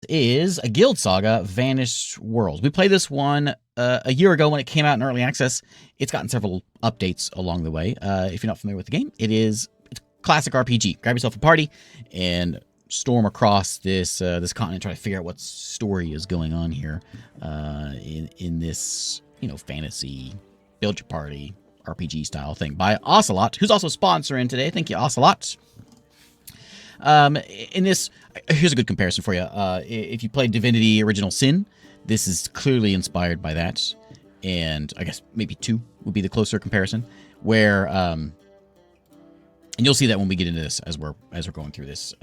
is a Guild Saga, Vanished Worlds. We played this one a year ago when it came out in early access. It's gotten several updates along the way. If you're not familiar with the game, it's classic RPG. Grab yourself a party and storm across this this continent, try to figure out what story is going on here in this fantasy build your party RPG style thing by Ocelot, who's also sponsoring today. Thank you, Ocelot. In this, here's a good comparison for you. If you played Divinity Original Sin, this is clearly inspired by that, and I guess maybe 2 would be the closer comparison. Where, and you'll see that when we get into this as we're going through this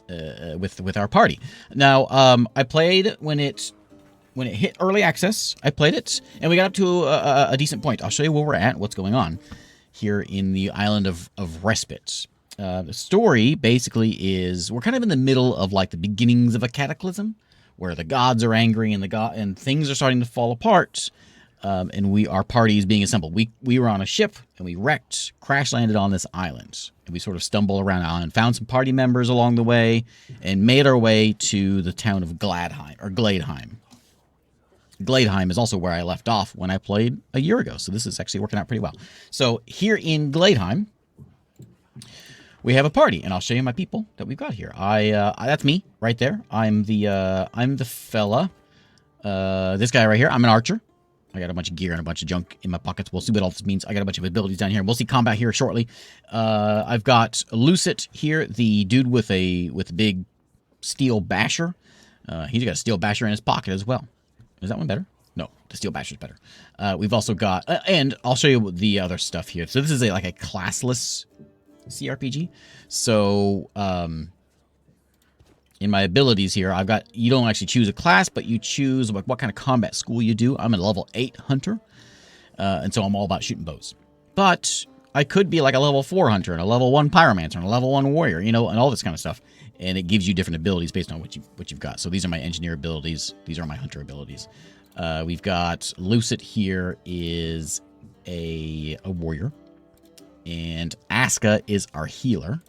with our party. Now, I played when it hit early access. I played it, and we got up to a decent point. I'll show you where we're at, what's going on here in the island of Respite. The story basically is we're kind of in the middle of like the beginnings of a cataclysm where the gods are angry and things are starting to fall apart. And our party is being assembled. We were on a ship and we crash landed on this island. And we sort of stumbled around the island, found some party members along the way, and made our way to the town of Gladeheim. Gladeheim is also where I left off when I played a year ago. So this is actually working out pretty well. So here in Gladeheim, we have a party, and I'll show you my people that we've got here. That's me right there. I'm the fella. This guy right here. I'm an archer. I got a bunch of gear and a bunch of junk in my pockets. We'll see what all this means. I got a bunch of abilities down here. We'll see combat here shortly. I've got Lucet here, the dude with a big steel basher. He's got a steel basher in his pocket as well. Is that one better? No, the steel basher's better. We've also got, and I'll show you the other stuff here. So this is like a classless CRPG. So in my abilities here, you don't actually choose a class, but you choose like what kind of combat school you do. I'm a level 8 hunter, and so I'm all about shooting bows. But I could be like a level 4 hunter and a level 1 pyromancer and a level 1 warrior, and all this kind of stuff. And it gives you different abilities based on what you've got. So these are my engineer abilities. These are my hunter abilities. We've got Lucet here is a warrior. And Aska is our healer.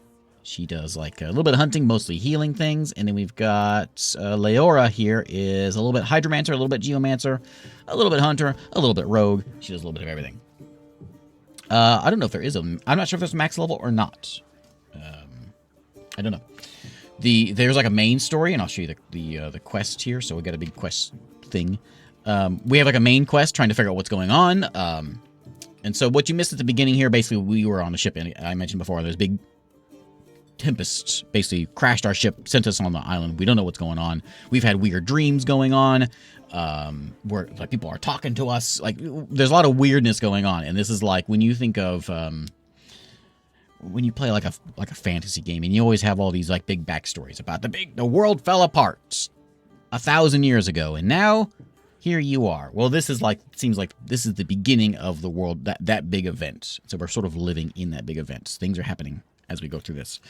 She does like a little bit of hunting, mostly healing things. And then we've got Leora here is a little bit hydromancer, a little bit geomancer, a little bit hunter, a little bit rogue. She does a little bit of everything. I don't know if there is I'm not sure if there's a max level or not. I don't know. There's like a main story, and I'll show you the quest here. So we got a big quest thing. We have like a main quest trying to figure out what's going on. And so what you missed at the beginning here, basically, we were on a ship, and I mentioned before, there's big tempests basically crashed our ship, sent us on the island. We don't know what's going on. We've had weird dreams going on, where like people are talking to us. Like there's a lot of weirdness going on, and this is like when you think of when you play like a fantasy game, and you always have all these like big backstories about the world fell apart 1,000 years ago, and now here you are. Well, this is like, seems like this is the beginning of the world, that big event. So we're sort of living in that big event. Things are happening as we go through this.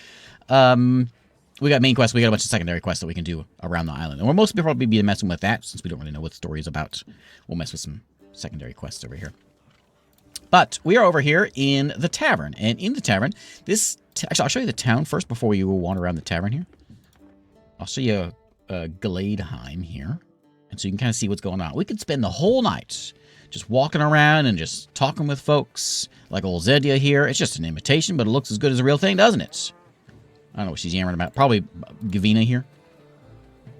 We got main quests. We got a bunch of secondary quests that we can do around the island. And we'll mostly probably be messing with that since we don't really know what the story is about. We'll mess with some secondary quests over here. But we are over here in the tavern. And in the tavern, actually, I'll show you the town first before you wander around the tavern here. I'll show you Gladeheim here. And so you can kind of see what's going on. We could spend the whole night just walking around and just talking with folks like old Zedia here. It's just an imitation, but it looks as good as a real thing, doesn't it? I don't know what she's yammering about. Probably Gavina here.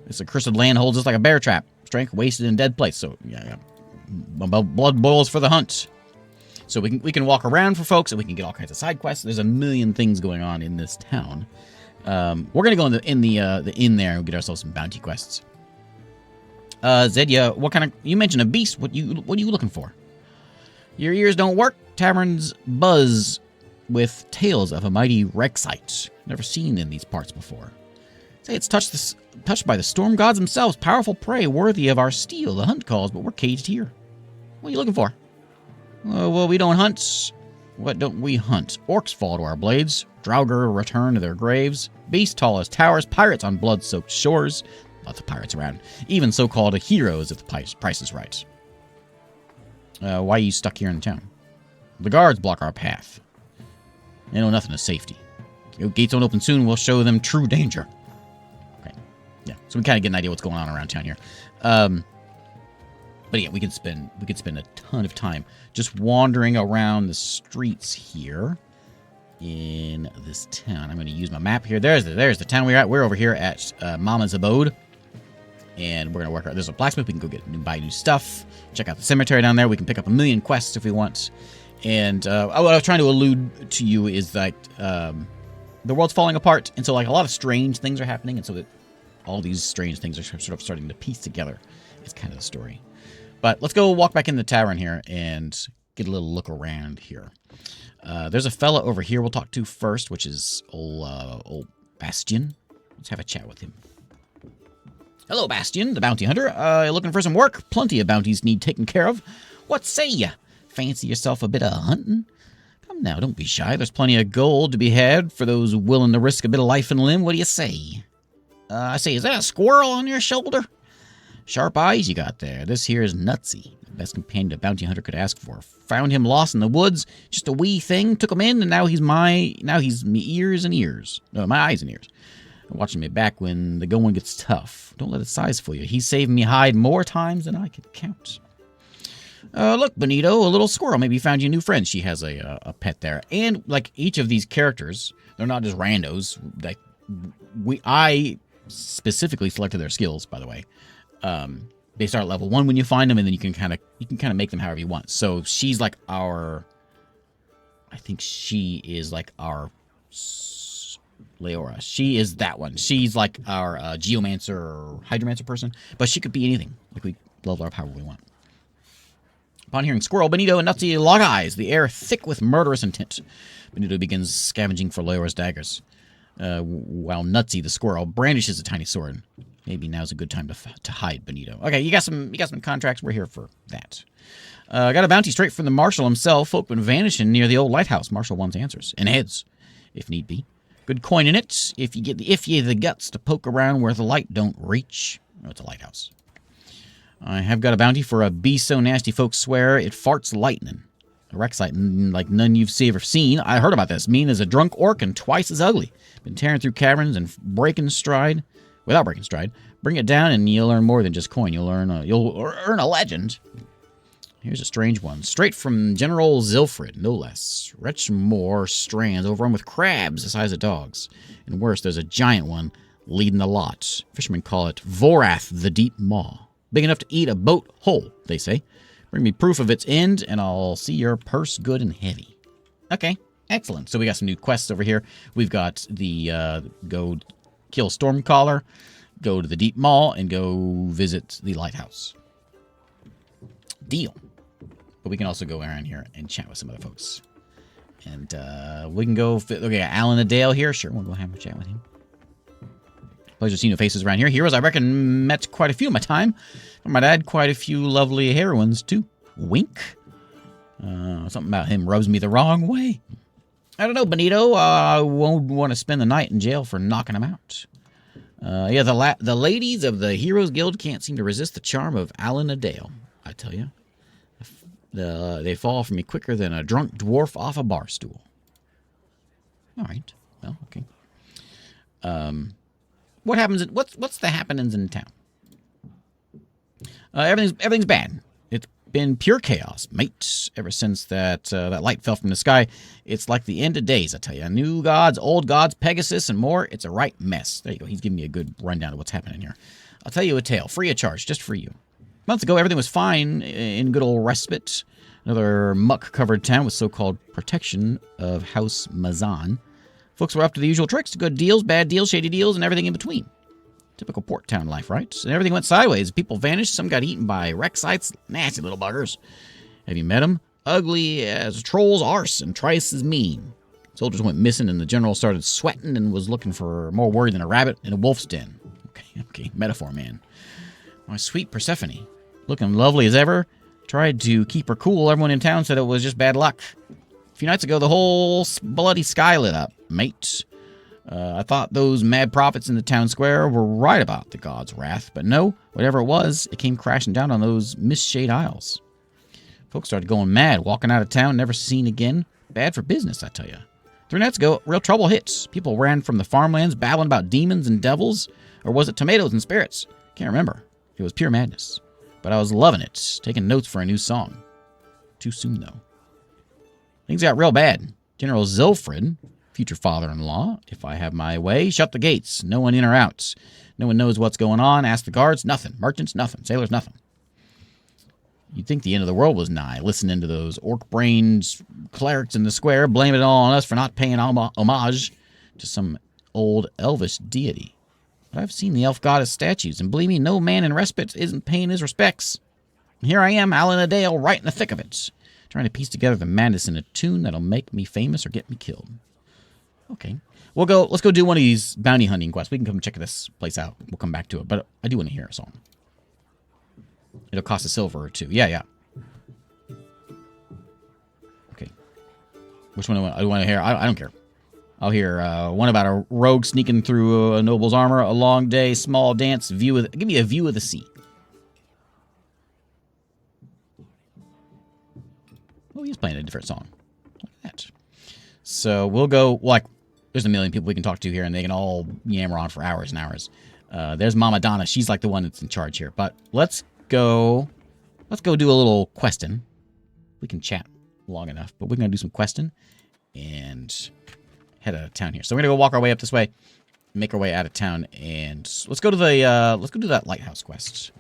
This accursed land holds us like a bear trap. Strength wasted in dead place. So, yeah. Blood boils for the hunt. So we can walk around for folks, and we can get all kinds of side quests. There's a million things going on in this town. We're going to go in the inn there and get ourselves some bounty quests. Zedia, what kind of... You mentioned a beast. What are you looking for? Your ears don't work. Taverns buzz with tales of a mighty Rexite. Never seen in these parts before. Say it's touched by the storm gods themselves. Powerful prey worthy of our steel. The hunt calls, but we're caged here. What are you looking for? Well, we don't hunt. What don't we hunt? Orcs fall to our blades. Draugr return to their graves. Beasts tall as towers. Pirates on blood-soaked shores. Lots of pirates around. Even so-called heroes if the price is right. Why are you stuck here in town? The guards block our path. They know nothing of safety. If gates don't open soon, we'll show them true danger. Okay. Yeah, so we kind of get an idea what's going on around town here. But yeah, we could spend a ton of time just wandering around the streets here in this town. I'm going to use my map here. There's the town we're at. We're over here at Mama's abode, and we're going to work out. There's a blacksmith. We can go buy new stuff. Check out the cemetery down there. We can pick up 1,000,000 quests if we want. And what I was trying to allude to you is that the world's falling apart, and so like a lot of strange things are happening, and so that all these strange things are sort of starting to piece together. It's kind of the story. But let's go walk back in the tavern here and get a little look around here. There's a fella over here we'll talk to first, which is old Bastion. Let's have a chat with him. Hello, Bastion, the bounty hunter. Looking for some work? Plenty of bounties need taken care of. What say ya? Fancy yourself a bit of hunting? Come now, don't be shy. There's plenty of gold to be had for those willing to risk a bit of life and limb. What do you say? I say, is that a squirrel on your shoulder? Sharp eyes you got there. This here is Nutsy, the best companion a bounty hunter could ask for. Found him lost in the woods, just a wee thing. Took him in, and now he's me ears and ears. No, my eyes and ears. Watching me back when the going gets tough. Don't let it size fool you. He's saved me hide more times than I could count. Look, Benito, a little squirrel. Maybe you found you a new friend. She has a pet there. And, like, each of these characters, they're not just randos. Like, I specifically selected their skills, by the way. They start at level 1 when you find them, and then you can kind of make them however you want. So she's like I think she is like our Leora. She is that one. She's like our geomancer or hydromancer person, but she could be anything. Like we level her up however we want. Upon hearing squirrel, Benito and Nutsy lock eyes, the air thick with murderous intent. Benito begins scavenging for Leora's daggers, while Nutsy, the squirrel, brandishes a tiny sword. Maybe now's a good time to hide, Benito. Okay, you got some contracts. We're here for that. Got a bounty straight from the marshal himself. Folk been vanishing near the old lighthouse. Marshal wants answers and heads, if need be. Good coin in it. If you the guts to poke around where the light don't reach. Oh, it's a lighthouse. I have got a bounty for a beast so nasty folks swear it farts lightning. A Rexite like none you've ever seen. I heard about this. Mean as a drunk orc and twice as ugly. Been tearing through caverns and without breaking stride. Bring it down and you'll earn more than just coin. You'll earn a legend. Here's a strange one. Straight from General Zilfrid, no less. Wretch more strands overrun with crabs the size of dogs. And worse, there's a giant one leading the lot. Fishermen call it Vorath the Deep Maw. Big enough to eat a boat whole, they say. Bring me proof of its end, and I'll see your purse good and heavy. Okay, excellent. So we got some new quests over here. We've got the go kill Stormcaller, go to the Deep Maw, and go visit the lighthouse. Deal. But we can also go around here and chat with some other folks. And we can go... Okay, Alan Adale here. Sure, we'll go have a chat with him. Pleasure seeing no faces around here. Heroes, I reckon, met quite a few in my time. I might add quite a few lovely heroines, too. Wink. Something about him rubs me the wrong way. I don't know, Benito. I won't want to spend the night in jail for knocking him out. Yeah, the ladies of the Heroes Guild can't seem to resist the charm of Alan Adale, I tell you. They fall for me quicker than a drunk dwarf off a bar stool. All right. Well, okay. What happens? What's the happenings in town? Everything's bad. It's been pure chaos, mate. Ever since that light fell from the sky, it's like the end of days. I tell you, new gods, old gods, Pegasus, and more. It's a right mess. There you go. He's giving me a good rundown of what's happening here. I'll tell you a tale, free of charge, just for you. Months ago, everything was fine in good old respite. Another muck-covered town with so-called protection of House Mazan. Folks were up to the usual tricks, good deals, bad deals, shady deals, and everything in between. Typical port town life, right? And everything went sideways. People vanished, some got eaten by Rexites, nasty little buggers. Have you met them? Ugly as a troll's arse and twice as mean. Soldiers went missing and the general started sweating and was looking for more worry than a rabbit in a wolf's den. Okay, metaphor, man. My sweet Persephone, looking lovely as ever, tried to keep her cool. Everyone in town said it was just bad luck. A few nights ago, the whole bloody sky lit up, mate. I thought those mad prophets in the town square were right about the god's wrath, but no, whatever it was, it came crashing down on those mist-shade isles. Folks started going mad, walking out of town, never seen again. Bad for business, I tell you. 3 nights ago, real trouble hit. People ran from the farmlands babbling about demons and devils. Or was it tomatoes and spirits? Can't remember. It was pure madness. But I was loving it, taking notes for a new song. Too soon, though. Things got real bad. General Zilfrid, future father-in-law, if I have my way, shut the gates. No one in or out. No one knows what's going on. Ask the guards, nothing. Merchants, nothing. Sailors, nothing. You'd think the end of the world was nigh, listening to those orc-brained clerics in the square, blaming it all on us for not paying homage to some old elvish deity. But I've seen the elf goddess statues, and believe me, no man in respite isn't paying his respects. And here I am, out in a dale, right in the thick of it, trying to piece together the madness in a tune that'll make me famous or get me killed. Okay. Let's go do one of these bounty hunting quests. We can come check this place out. We'll come back to it, but I do want to hear a song. It'll cost a silver or 2. Yeah. Okay. Which one do I want to hear? I don't care. I'll hear one about a rogue sneaking through a noble's armor, a long day, small dance, give me a view of the sea. Oh, he's playing a different song. Look at that. So we'll go, there's a million people we can talk to here, and they can all yammer on for hours and hours. There's Mama Donna. She's like the one that's in charge here. But let's go do a little questing. We can chat long enough, but we're going to do some questing and head out of town here. So we're going to go walk our way up this way, make our way out of town, and let's go to let's go do that lighthouse quest.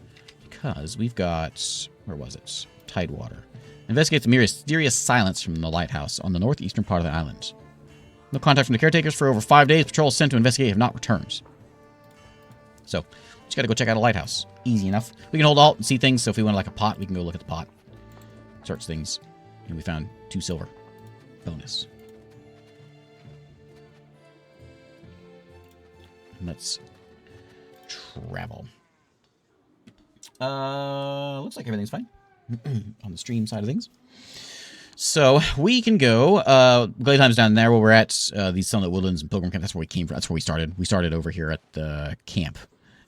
Because we've got, where was it? Tidewater. Investigate the mysterious silence from the lighthouse on the northeastern part of the island. No contact from the caretakers for over 5 days. Patrols sent to investigate have not returned. So, just gotta go check out a lighthouse. Easy enough. We can hold alt and see things, so if we want like a pot, we can go look at the pot. Search things. And we found 2 silver. Bonus. And let's travel. Looks like everything's fine. On the stream side of things. So we can go. Glaytime's down there where we're at. These Sunlit Woodlands and Pilgrim Camp. That's where we came from. That's where we started. We started over here at the camp.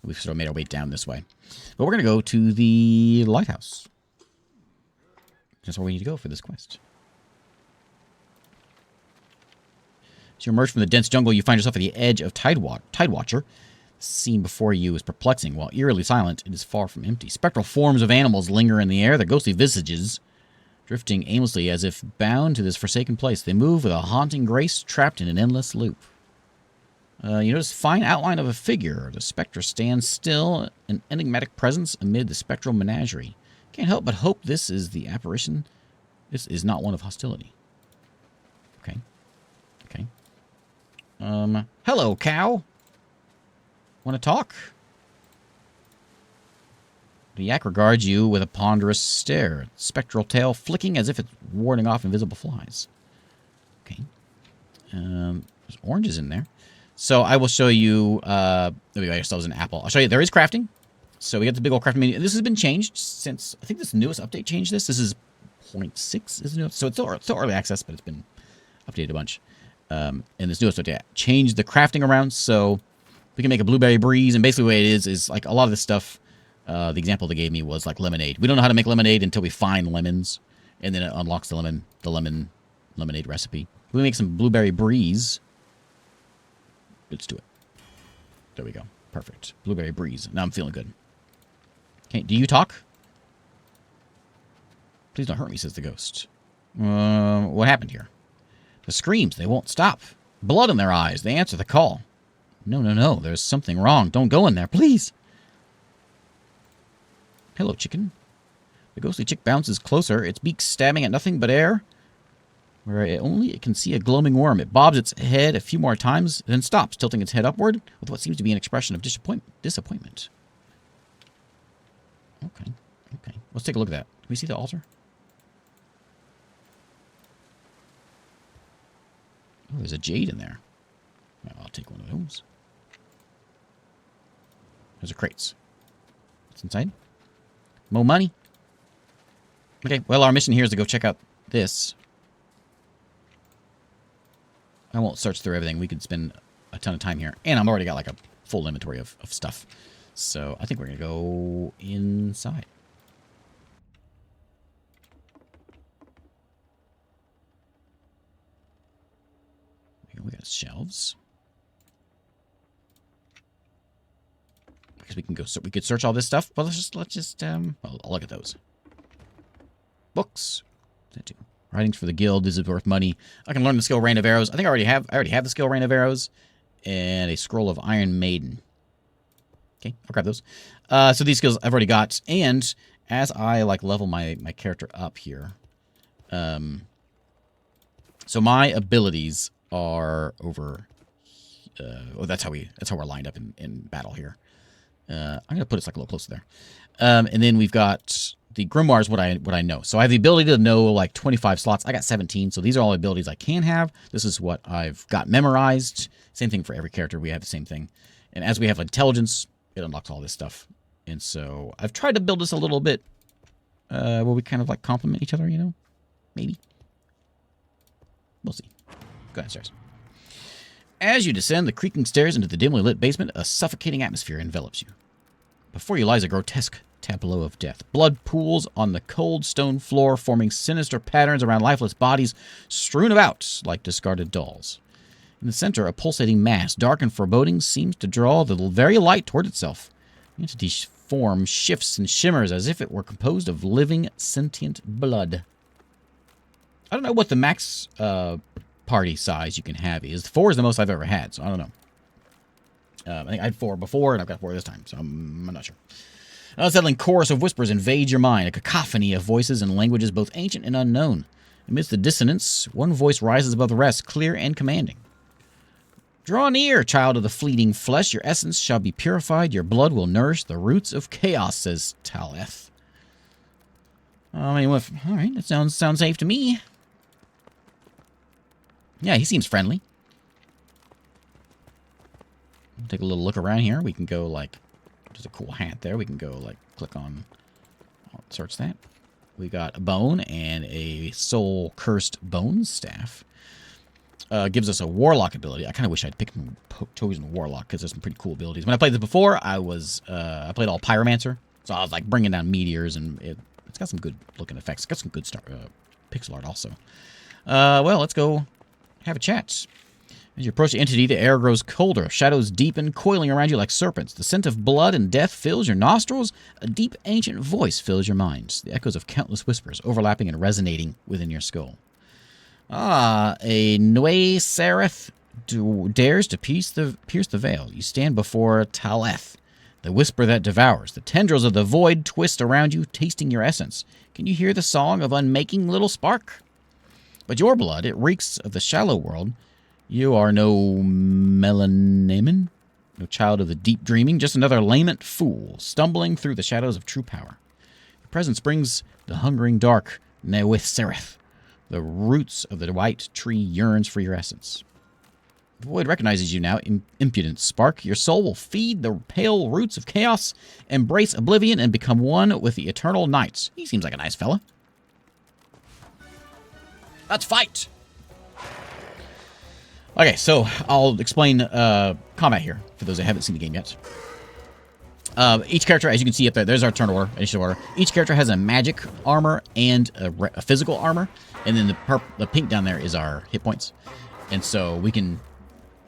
We've sort of made our way down this way. But we're going to go to the lighthouse. That's where we need to go for this quest. As you emerge from the dense jungle, you find yourself at the edge of Tidewatcher. The scene before you is perplexing. While eerily silent, it is far from empty. Spectral forms of animals linger in the air, their ghostly visages drifting aimlessly as if bound to this forsaken place. They move with a haunting grace, trapped in an endless loop. You notice a fine outline of a figure. The spectre stands still, an enigmatic presence amid the spectral menagerie. Can't help but hope this is the apparition. This is not one of hostility. Okay. Hello, cow. Want to talk? The yak regards you with a ponderous stare, spectral tail flicking as if it's warding off invisible flies. Okay. There's oranges in there. So I will show you, we got ourselves an apple. I'll show you, there is crafting. So we got the big old crafting menu. This has been changed since, I think this newest update changed this. This is 0.6, isn't it? So it's still early access, but it's been updated a bunch. And this newest update changed the crafting around, so we can make a blueberry breeze. And basically what it is like a lot of this stuff, the example they gave me was like lemonade. We don't know how to make lemonade until we find lemons, and then it unlocks the lemon lemonade recipe. We make some blueberry breeze. Let's do it. There we go. Perfect. Blueberry breeze. Now I'm feeling good. Okay, do you talk? Please don't hurt me, says the ghost. What happened here? The screams, they won't stop. Blood in their eyes. They answer the call. No. There's something wrong. Don't go in there, please. Hello, chicken. The ghostly chick bounces closer, its beak stabbing at nothing but air, where it can see a gloaming worm. It bobs its head a few more times, then stops, tilting its head upward with what seems to be an expression of disappointment. Okay. Let's take a look at that. Can we see the altar? Oh, there's a jade in there. Well, I'll take one of those. There's a crates. What's inside? More money. Okay, well, our mission here is to go check out this. I won't search through everything. We could spend a ton of time here. And I've already got like a full inventory of stuff. So I think we're going to go inside. shelves. Because we can go, we could search all this stuff. But let's just I'll look at those. Books. That too. Writings for the guild. This is worth money. I can learn the skill Rain of Arrows. I think I already have the skill Rain of Arrows. And a scroll of Iron Maiden. Okay, I'll grab those. So these skills I've already got. And as I like level my character up here, so my abilities are over. Oh, that's how we're lined up in battle here. I'm gonna put it like a little closer there. And then we've got the grimoires. What I know. So I have the ability to know like 25 slots. I got 17. So these are all abilities I can have. This is what I've got memorized. Same thing for every character. We have the same thing. And as we have intelligence, it unlocks all this stuff. And so I've tried to build this a little bit where we kind of like complement each other, you know? Maybe. We'll see. Go downstairs. As you descend the creaking stairs into the dimly lit basement, a suffocating atmosphere envelops you. Before you lies a grotesque tableau of death. Blood pools on the cold stone floor, forming sinister patterns around lifeless bodies strewn about like discarded dolls. In the center, a pulsating mass, dark and foreboding, seems to draw the very light toward itself. The entity's form shifts and shimmers as if it were composed of living, sentient blood. I don't know what the max party size you can have is. 4 is the most I've ever had, so I don't know. I think I had 4 before, and I've got 4 this time, so I'm not sure. An unsettling chorus of whispers invades your mind, a cacophony of voices and languages both ancient and unknown. Amidst the dissonance, one voice rises above the rest, clear and commanding. Draw near, child of the fleeting flesh. Your essence shall be purified. Your blood will nourish the roots of chaos, says Taleth. All right, that sounds safe to me. Yeah, he seems friendly. Take a little look around here. We can go, like, there's a cool hat there. We can go, like, click on, search that. We got a bone and a soul-cursed bone staff. Gives us a warlock ability. I kind of wish I'd chosen warlock because there's some pretty cool abilities. When I played this before, I played all pyromancer, so I was like bringing down meteors, and it's got some good looking effects. It's got some good pixel art also. Well, let's go have a chat. As you approach the entity, the air grows colder. Shadows deepen, coiling around you like serpents. The scent of blood and death fills your nostrils. A deep, ancient voice fills your mind. The echoes of countless whispers overlapping and resonating within your skull. A Nue Sereth dares to pierce the veil. You stand before Taleth, the whisper that devours. The tendrils of the void twist around you, tasting your essence. Can you hear the song of unmaking little spark? But your blood, it reeks of the shallow world. You are no Melanamen, no child of the deep dreaming, just another lament fool, stumbling through the shadows of true power. Your presence brings the hungering dark, Nue Sereth. The roots of the white tree yearns for your essence. The void recognizes you now, impudent spark. Your soul will feed the pale roots of chaos, embrace oblivion, and become one with the eternal nights. He seems like a nice fella. Let's fight! Okay, so I'll explain combat here, for those that haven't seen the game yet. Each character, as you can see up there, there's our turn order, initiative order. Each character has a magic armor and a physical armor. And then the pink down there is our hit points. And so we can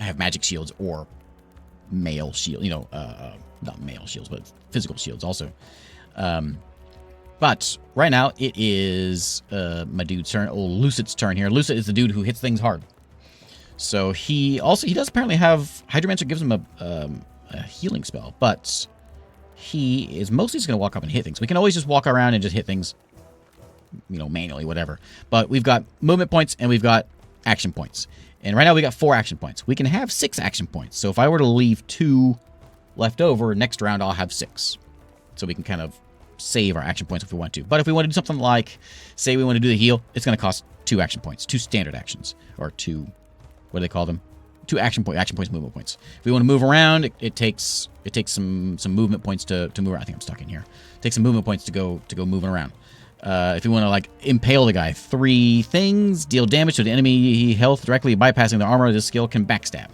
have magic shields or male shield, not male shields, but physical shields also. But right now it is my dude's turn, Lucid's turn here. Lucid is the dude who hits things hard. So he does apparently have, Hydromancer gives him a healing spell, but he is mostly just going to walk up and hit things. We can always just walk around and just hit things, manually, whatever. But we've got movement points and we've got action points. And right now we got 4 action points. We can have 6 action points. So if I were to leave 2 left over, next round I'll have 6. So we can kind of save our action points if we want to. But if we want to do something like, say we want to do the heal, it's going to cost 2 action points, 2 standard actions, or 2, what do they call them? 2 action points, movement points. If we want to move around, it takes some movement points to move around. I think I'm stuck in here. It takes some movement points to go moving around. If you want to like impale the guy, 3 things, deal damage to the enemy health directly bypassing their armor. This skill can backstab.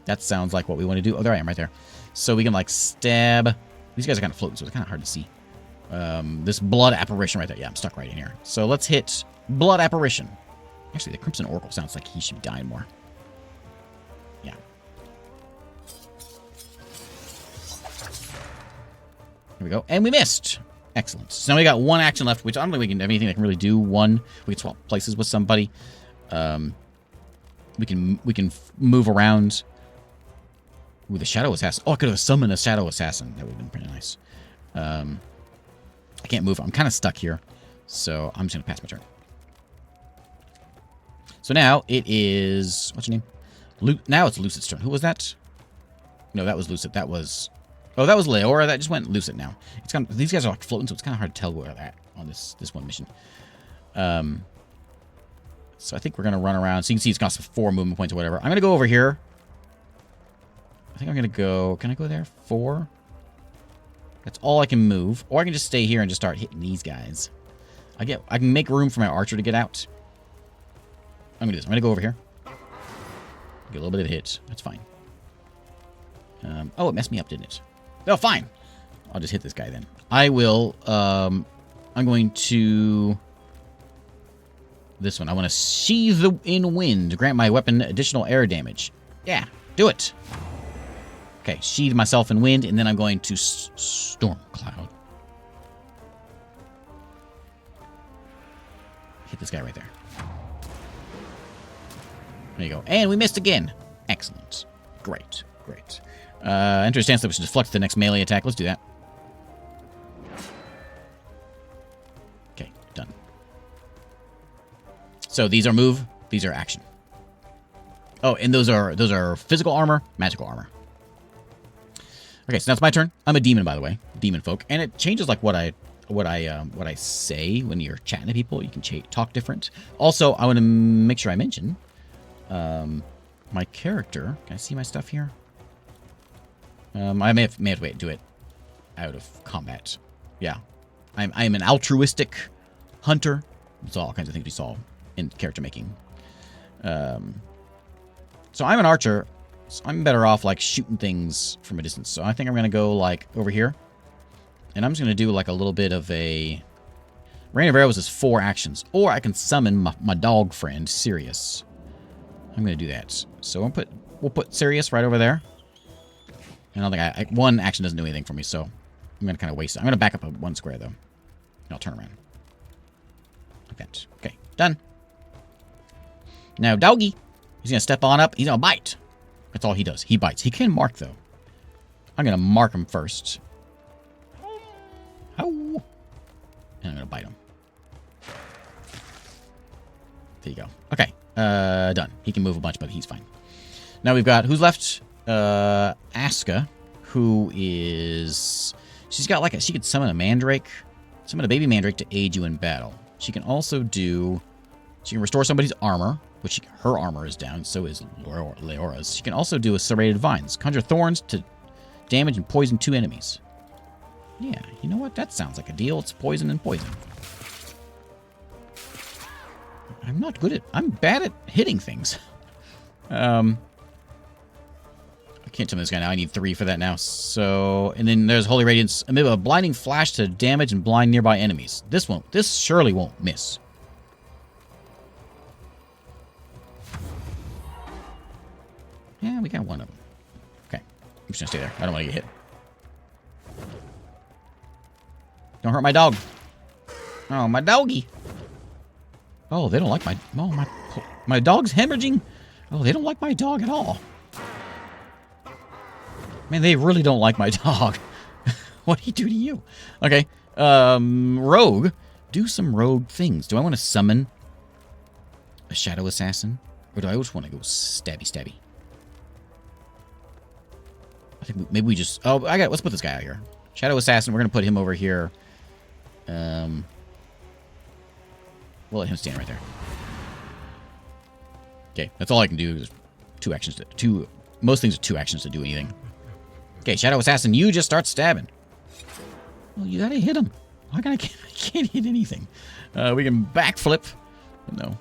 That sounds like what we want to do. Oh, there I am right there. So we can like stab. These guys are kind of floating, so it's kind of hard to see. This blood apparition right there. Yeah, I'm stuck right in here. So let's hit blood apparition. Actually, the Crimson Oracle sounds like he should be dying more. we go. And we missed. Excellent. So now we got one action left, which I don't think we can have anything that can really do. One, we can swap places with somebody. We can move around. Ooh, the Shadow Assassin. Oh, I could have summoned a Shadow Assassin. That would have been pretty nice. I can't move. I'm kind of stuck here. So I'm just going to pass my turn. So now it is... What's your name? Now it's Lucid's turn. Who was that? No, that was Lucid. That was... Oh, that was Leora. That just went Lucid now. It's kind of, these guys are like floating, so it's kind of hard to tell where they're at on this one mission. So I think we're going to run around. So you can see it's got 4 movement points or whatever. I'm going to go over here. I think I'm going to go... Can I go there? 4? That's all I can move. Or I can just stay here and just start hitting these guys. I can make room for my archer to get out. I'm going to do this. I'm going to go over here. Get a little bit of a hit. That's fine. Oh, it messed me up, didn't it? Oh, fine. I'll just hit this guy then. I will... I'm going to... This one. I want to sheathe in wind. Grant my weapon additional air damage. Yeah, do it. Okay, sheathe myself in wind, and then I'm going to storm cloud. Hit this guy right there. There you go. And we missed again. Excellent. Great. Great. Enter a stance that we should deflect the next melee attack. Let's do that. Okay, done. So these are move. These are action. Oh, and those are physical armor, magical armor. Okay, so now it's my turn. I'm a demon, by the way, demon folk, and it changes like what I say when you're chatting to people. You can talk different. Also, I want to make sure I mention my character. Can I see my stuff here? I may have to do it out of combat. Yeah, I'm an altruistic hunter. It's all kinds of things we saw in character making. So I'm an archer. So I'm better off, like, shooting things from a distance. So I think I'm going to go, like, over here. And I'm just going to do, like, a little bit of a... Rain of Arrows is 4 actions. Or I can summon my dog friend, Sirius. I'm going to do that. So we'll put Sirius right over there. And I don't think one action doesn't do anything for me, so I'm going to kind of waste it. I'm going to back up 1 square, though. And I'll turn around. Like that. Okay, done. Now, doggy. He's going to step on up. He's going to bite. That's all he does. He bites. He can mark, though. I'm going to mark him first. Ow. And I'm going to bite him. There you go. Okay. Done. He can move a bunch, but he's fine. Now we've got... Who's left? Aska, who is... She's got like a... She could summon a mandrake. Summon a baby mandrake to aid you in battle. She can also do... She can restore somebody's armor, which her armor is down, so is Leora's. She can also do a serrated vines. Conjure thorns to damage and poison 2 enemies. Yeah, you know what? That sounds like a deal. It's poison and poison. I'm bad at hitting things. I can't tell this guy now. I need 3 for that now. So, and then there's Holy Radiance. A blinding flash to damage and blind nearby enemies. This surely won't miss. Yeah, we got 1 of them. Okay. I'm just gonna stay there. I don't want to get hit. Don't hurt my dog. Oh, my doggy. Oh, they don't like my dog's hemorrhaging. Oh, they don't like my dog at all. Man, they really don't like my dog. What'd he do to you? Okay. Rogue. Do some rogue things. Do I want to summon a Shadow Assassin? Or do I just want to go stabby? I think maybe we just... Oh, let's put this guy out here. Shadow Assassin, we're going to put him over here. We'll let him stand right there. Okay, that's all I can do is 2 actions. Most things are 2 actions to do anything. Okay, Shadow Assassin, you just start stabbing. Well, you gotta hit him. I can't hit anything. We can backflip. No.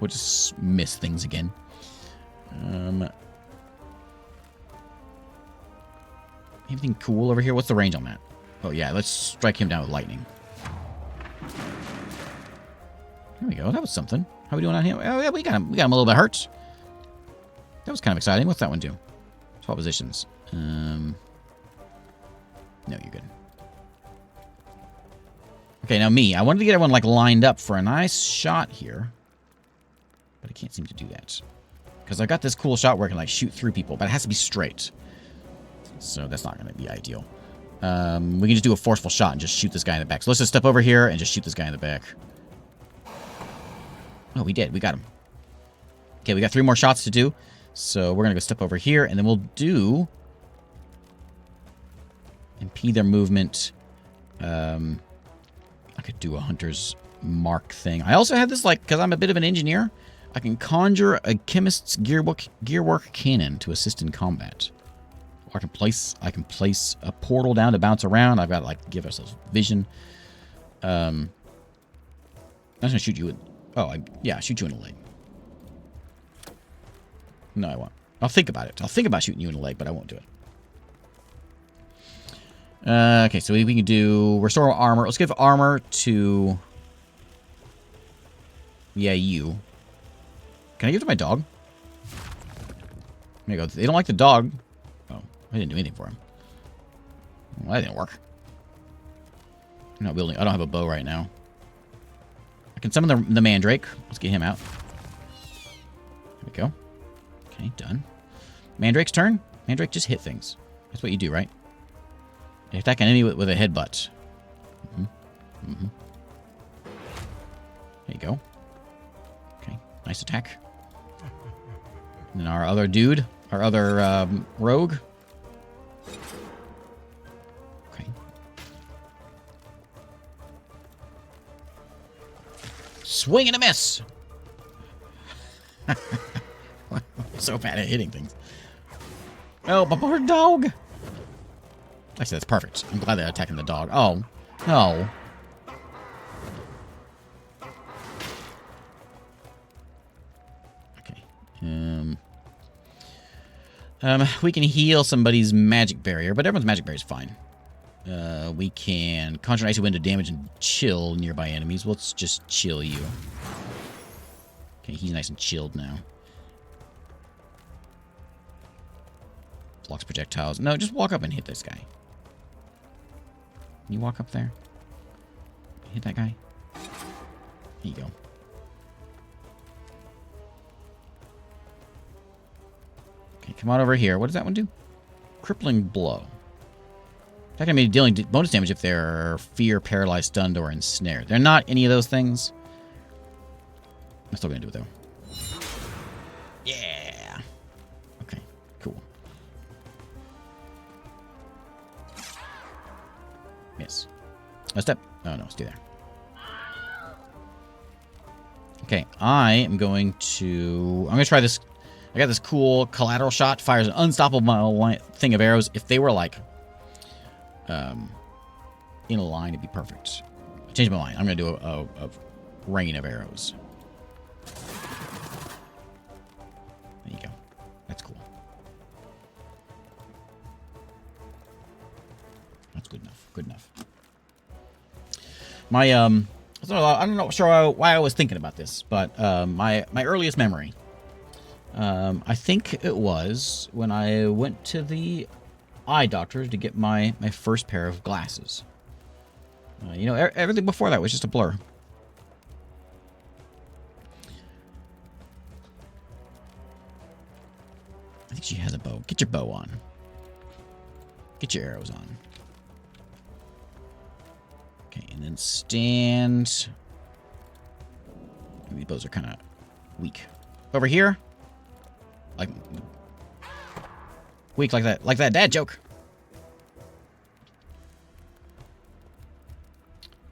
We'll just miss things again. Anything cool over here? What's the range on that? Oh, yeah. Let's strike him down with lightning. There we go. That was something. How are we doing on him? Oh, yeah, we got him a little bit hurt. That was kind of exciting. What's that one do? Swap positions. No, you're good. Okay, now me. I wanted to get everyone, like, lined up for a nice shot here. But I can't seem to do that. Because I got this cool shot where I can, like, shoot through people. But it has to be straight. So that's not going to be ideal. We can just do a forceful shot and just shoot this guy in the back. So let's just step over here and just shoot this guy in the back. Oh, we did. We got him. Okay, we got 3 more shots to do. So we're going to go step over here. And then we'll do... impede their movement. I could do a hunter's mark thing. I also have this, like, because I'm a bit of an engineer, I can conjure a chemist's gearwork cannon to assist in combat. Or I can place a portal down to bounce around. I've got to, like, give ourselves vision. I'm just gonna shoot you in... Oh, yeah, shoot you in the leg. No, I won't. I'll think about it. I'll think about shooting you in the leg, but I won't do it. Okay, so we can do restore armor. Let's give armor to... Yeah, you. Can I give it to my dog? There you go. They don't like the dog. Oh, I didn't do anything for him. Well, that didn't work. I'm not building... I don't have a bow right now. I can summon the mandrake. Let's get him out. There we go. Okay, done. Mandrake's turn. Mandrake, just hit things. That's what you do, right? You attack an enemy with a headbutt. There you go. Okay, nice attack. And then our other dude, our other rogue. Okay. Swing and a miss! I'm so bad at hitting things. Oh, my poor dog! Actually, that's perfect. I'm glad they're attacking the dog. Oh, no. Okay. We can heal somebody's magic barrier, but everyone's magic barrier is fine. We can conjure an icy wind to damage and chill nearby enemies. Let's just chill you. Okay, he's nice and chilled now. Blocks projectiles. No, just walk up and hit this guy. Can you walk up there? Hit that guy. There you go. Okay, come on over here. What does that one do? Crippling blow. That can be dealing bonus damage if they're fear, paralyzed, stunned, or ensnared. They're not any of those things. I'm still gonna do it though. Yeah. Okay. Cool. Miss. A step. Oh, no. Stay there. Okay. I am going to... I'm going to try this. I got this cool collateral shot. Fires an unstoppable thing of arrows. If they were, like, in a line, it'd be perfect. I changed my mind. I'm going to do a rain of arrows. There you go. That's cool. That's good enough. Good enough. My I'm not sure why I was thinking about this, but my earliest memory, I think it was when I went to the eye doctor to get my first pair of glasses. You know, everything before that was just a blur. I think she has a bow. Get your bow on. Get your arrows on. Okay, and then stand. These bows are kind of weak. Over here. Like weak like that dad joke.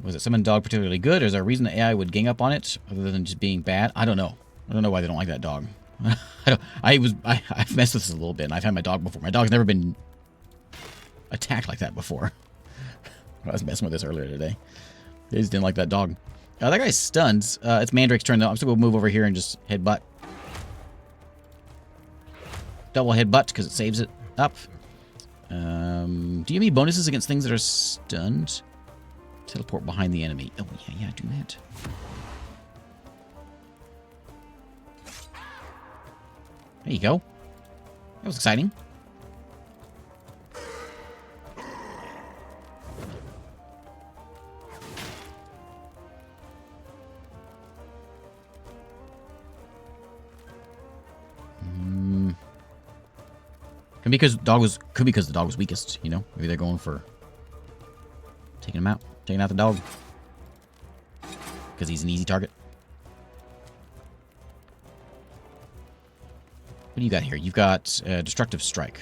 Was it summon dog particularly good, or is there a reason the AI would gang up on it other than just being bad? I don't know. I don't know why they don't like that dog. I've messed with this a little bit, and I've had my dog before. My dog's never been attacked like that before. I was messing with this earlier today. They just didn't like that dog. That guy's stunned. It's Mandrake's turn, though. I'm still going to move over here and just headbutt. Double headbutt, because it saves it up. Do you have any bonuses against things that are stunned? Teleport behind the enemy. Oh, yeah, do that. There you go. That was exciting. Could be because the dog was weakest, you know? Maybe they're going for taking him out. Taking out the dog. Because he's an easy target. What do you got here? You've got Destructive Strike.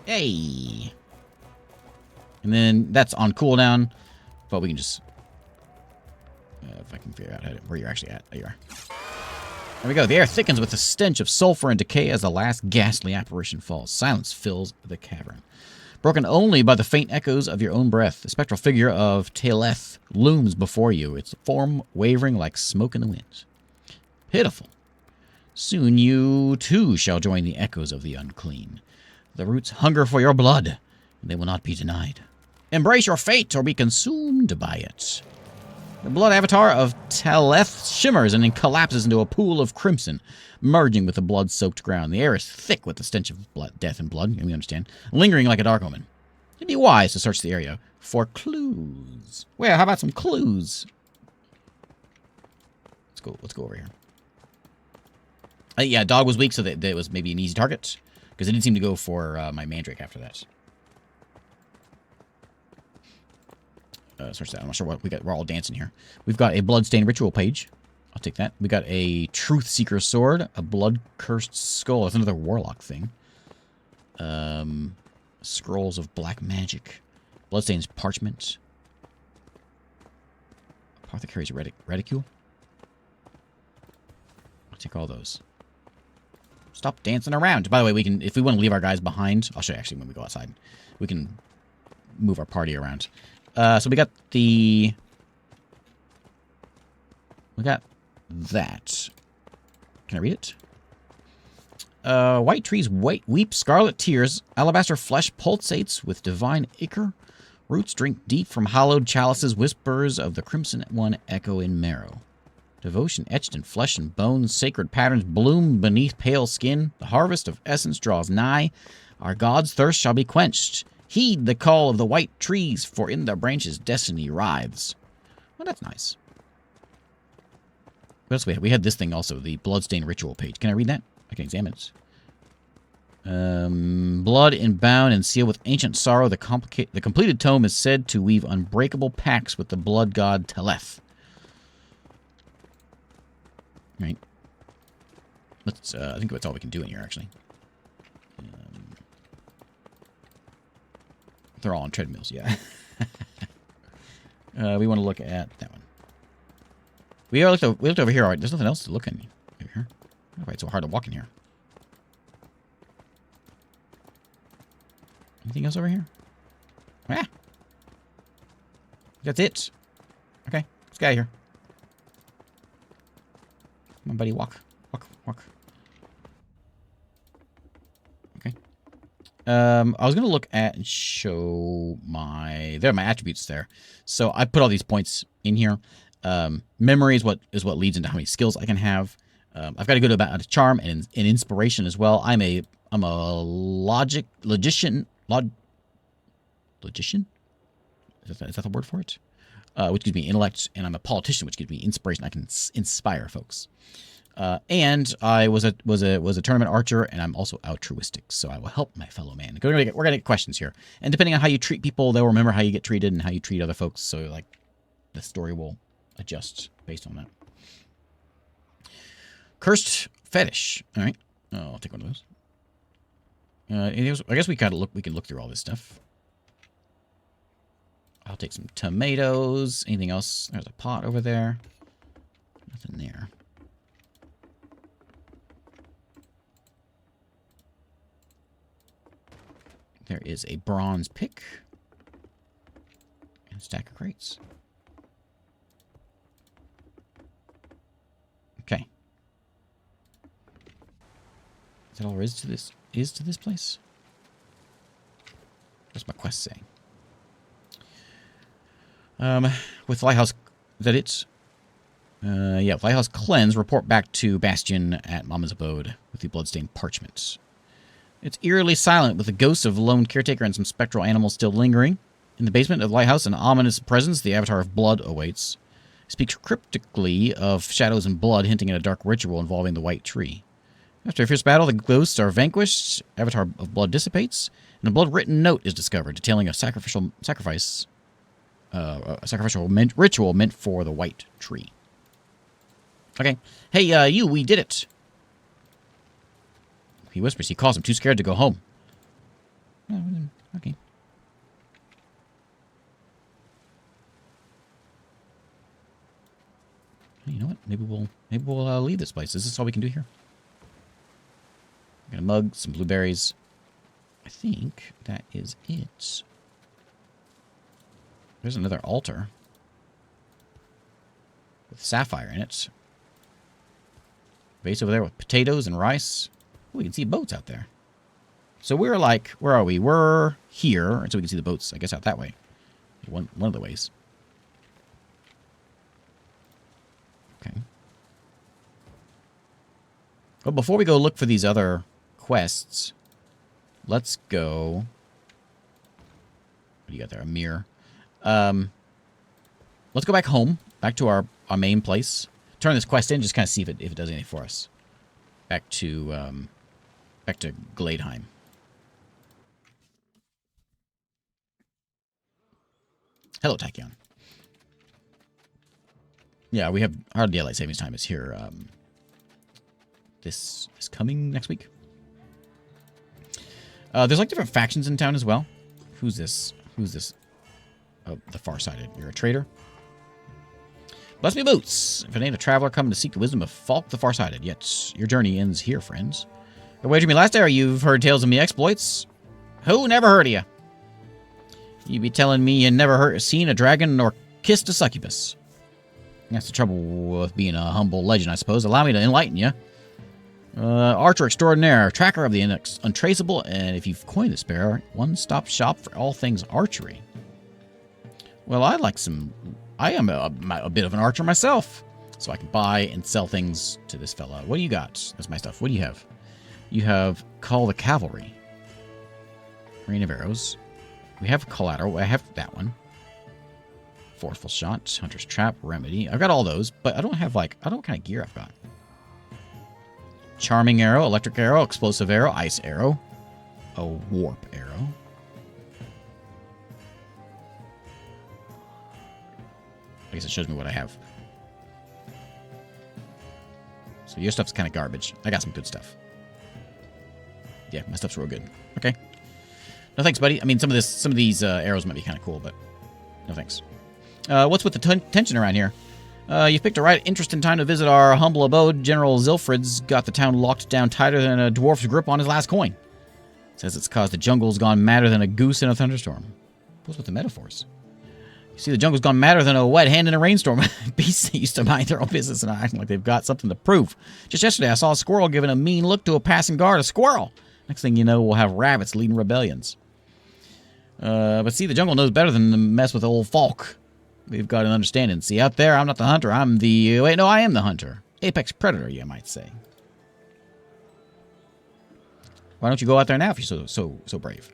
Hey! And then that's on cooldown, but we can just... if I can figure out where you're actually at. There you are. There we go. The air thickens with the stench of sulfur and decay as the last ghastly apparition falls. Silence fills the cavern. Broken only by the faint echoes of your own breath, the spectral figure of Taleth looms before you, its form wavering like smoke in the wind. Pitiful. Soon you, too, shall join the echoes of the unclean. The roots hunger for your blood, and they will not be denied. Embrace your fate or be consumed by it. The blood avatar of Taleth shimmers and then collapses into a pool of crimson, merging with the blood-soaked ground. The air is thick with the stench of blood, death and blood, we understand, lingering like a dark omen. It'd be wise to search the area for clues. Well, how about some clues? Let's go over here. Yeah, dog was weak, so that it was maybe an easy target. Because it didn't seem to go for my Mandrake after that. Search that. I'm not sure what we got. We're all dancing here. We've got a Bloodstained Ritual page. I'll take that. We got a Truth Seeker sword. A Blood-Cursed skull. That's another Warlock thing. Scrolls of Black Magic. Bloodstained Parchment. Apothecary's Reticule. I'll take all those. Stop dancing around. By the way, we can, if we want to leave our guys behind, I'll show you actually when we go outside. We can move our party around. So we got that. Can I read it? White trees weep scarlet tears. Alabaster flesh pulsates with divine ichor. Roots drink deep from hallowed chalices. Whispers of the crimson one echo in marrow. Devotion etched in flesh and bones, sacred patterns bloom beneath pale skin. The harvest of essence draws nigh. Our God's thirst shall be quenched. Heed the call of the white trees, for in their branches destiny writhes. Well, that's nice. What else we had? We had this thing also, the Bloodstained Ritual page. Can I read that? I can examine it. Blood inbound and sealed with ancient sorrow, the completed tome is said to weave unbreakable pacts with the blood god Taleth. Right. Let's, I think that's all we can do in here, actually. They're all on treadmills, yeah. We want to look at that one. We looked over here. Right? There's nothing else to look in here. Why it's so hard to walk in here? Anything else over here? Ah! That's it. Okay, let's get out of here. Come on, buddy, walk. Walk. Okay. I was going to look at and show there are my attributes there. So I put all these points in here. Memory is what leads into how many skills I can have. I've got a good amount of charm and inspiration as well. I'm a logician. Logician? Is that the word for it? Which gives me intellect, and I'm a politician, which gives me inspiration. I can inspire folks. And I was a tournament archer, and I'm also altruistic, so I will help my fellow man. We're gonna get questions here, and depending on how you treat people, they'll remember how you get treated and how you treat other folks. So like, the story will adjust based on that. Cursed fetish. All right, I'll take one of those. I guess we can look through all this stuff. I'll take some tomatoes. Anything else? There's a pot over there. Nothing there. There is a bronze pick. And a stack of crates. Okay. Is that all there is to this place? What's my quest saying? With Lighthouse, is that it? Yeah, Lighthouse cleanse, report back to Bastion at Mama's abode with the bloodstained parchment. It's eerily silent with the ghosts of lone caretaker and some spectral animals still lingering. In the basement of the lighthouse, an ominous presence, the avatar of blood, awaits. It speaks cryptically of shadows and blood, hinting at a dark ritual involving the white tree. After a fierce battle, the ghosts are vanquished, avatar of blood dissipates, and a blood-written note is discovered detailing a sacrificial ritual meant for the white tree. Okay. Hey, you, we did it. He whispers. He calls him, too scared to go home. Okay. You know what? Maybe we'll leave this place. Is this all we can do here? Got a mug, some blueberries. I think that is it. There's another altar with sapphire in it. Vase over there with potatoes and rice. Oh, we can see boats out there. So we're like, where are we? We're here, and so we can see the boats, I guess, out that way. One of the ways. Okay. Well, before we go look for these other quests, let's go. What do you got there? A mirror. Let's go back home, back to our main place. Turn this quest in, just kind of see if it does anything for us. Back to Gladeheim. Hello, Tachyon. Yeah, we have our daylight savings time is here. This is coming next week. There's like different factions in town as well. Who's this? Oh, the Farsighted. You're a traitor. Bless me boots. If it ain't a traveler coming to seek the wisdom of Falk the Farsighted, yet your journey ends here, friends. I wagered me last hour you've heard tales of me exploits. Who never heard of you? You be telling me you never seen a dragon nor kissed a succubus. That's the trouble with being a humble legend, I suppose. Allow me to enlighten you. Archer extraordinaire, tracker of the untraceable, and if you've coined the spare, one-stop shop for all things archery. Well, I am a bit of an archer myself, so I can buy and sell things to this fella. What do you got? That's my stuff. What do you have? You have Call the Cavalry. Rain of Arrows. We have Collateral. I have that one. Forceful Shot, Hunter's Trap, Remedy. I've got all those, but I don't have, I don't know what kind of gear I've got. Charming Arrow, Electric Arrow, Explosive Arrow, Ice Arrow, a Warp Arrow. I guess it shows me what I have. So your stuff's kind of garbage. I got some good stuff. Yeah, my stuff's real good. Okay. No thanks, buddy. I mean, some of these arrows might be kind of cool, but no thanks. What's with the tension around here? You've picked a right interesting time to visit our humble abode. General Zilfrid's got the town locked down tighter than a dwarf's grip on his last coin. Says it's caused the jungle's gone madder than a goose in a thunderstorm. What's with the metaphors? You see, the jungle's gone madder than a wet hand in a rainstorm. Beasts that used to mind their own business and acting like they've got something to prove. Just yesterday, I saw a squirrel giving a mean look to a passing guard. A squirrel! Next thing you know, we'll have rabbits leading rebellions. But see, the jungle knows better than to mess with old Falk. We've got an understanding. See, out there, I'm not the hunter. I'm the... Wait, no, I am the hunter. Apex predator, you might say. Why don't you go out there now if you're so brave?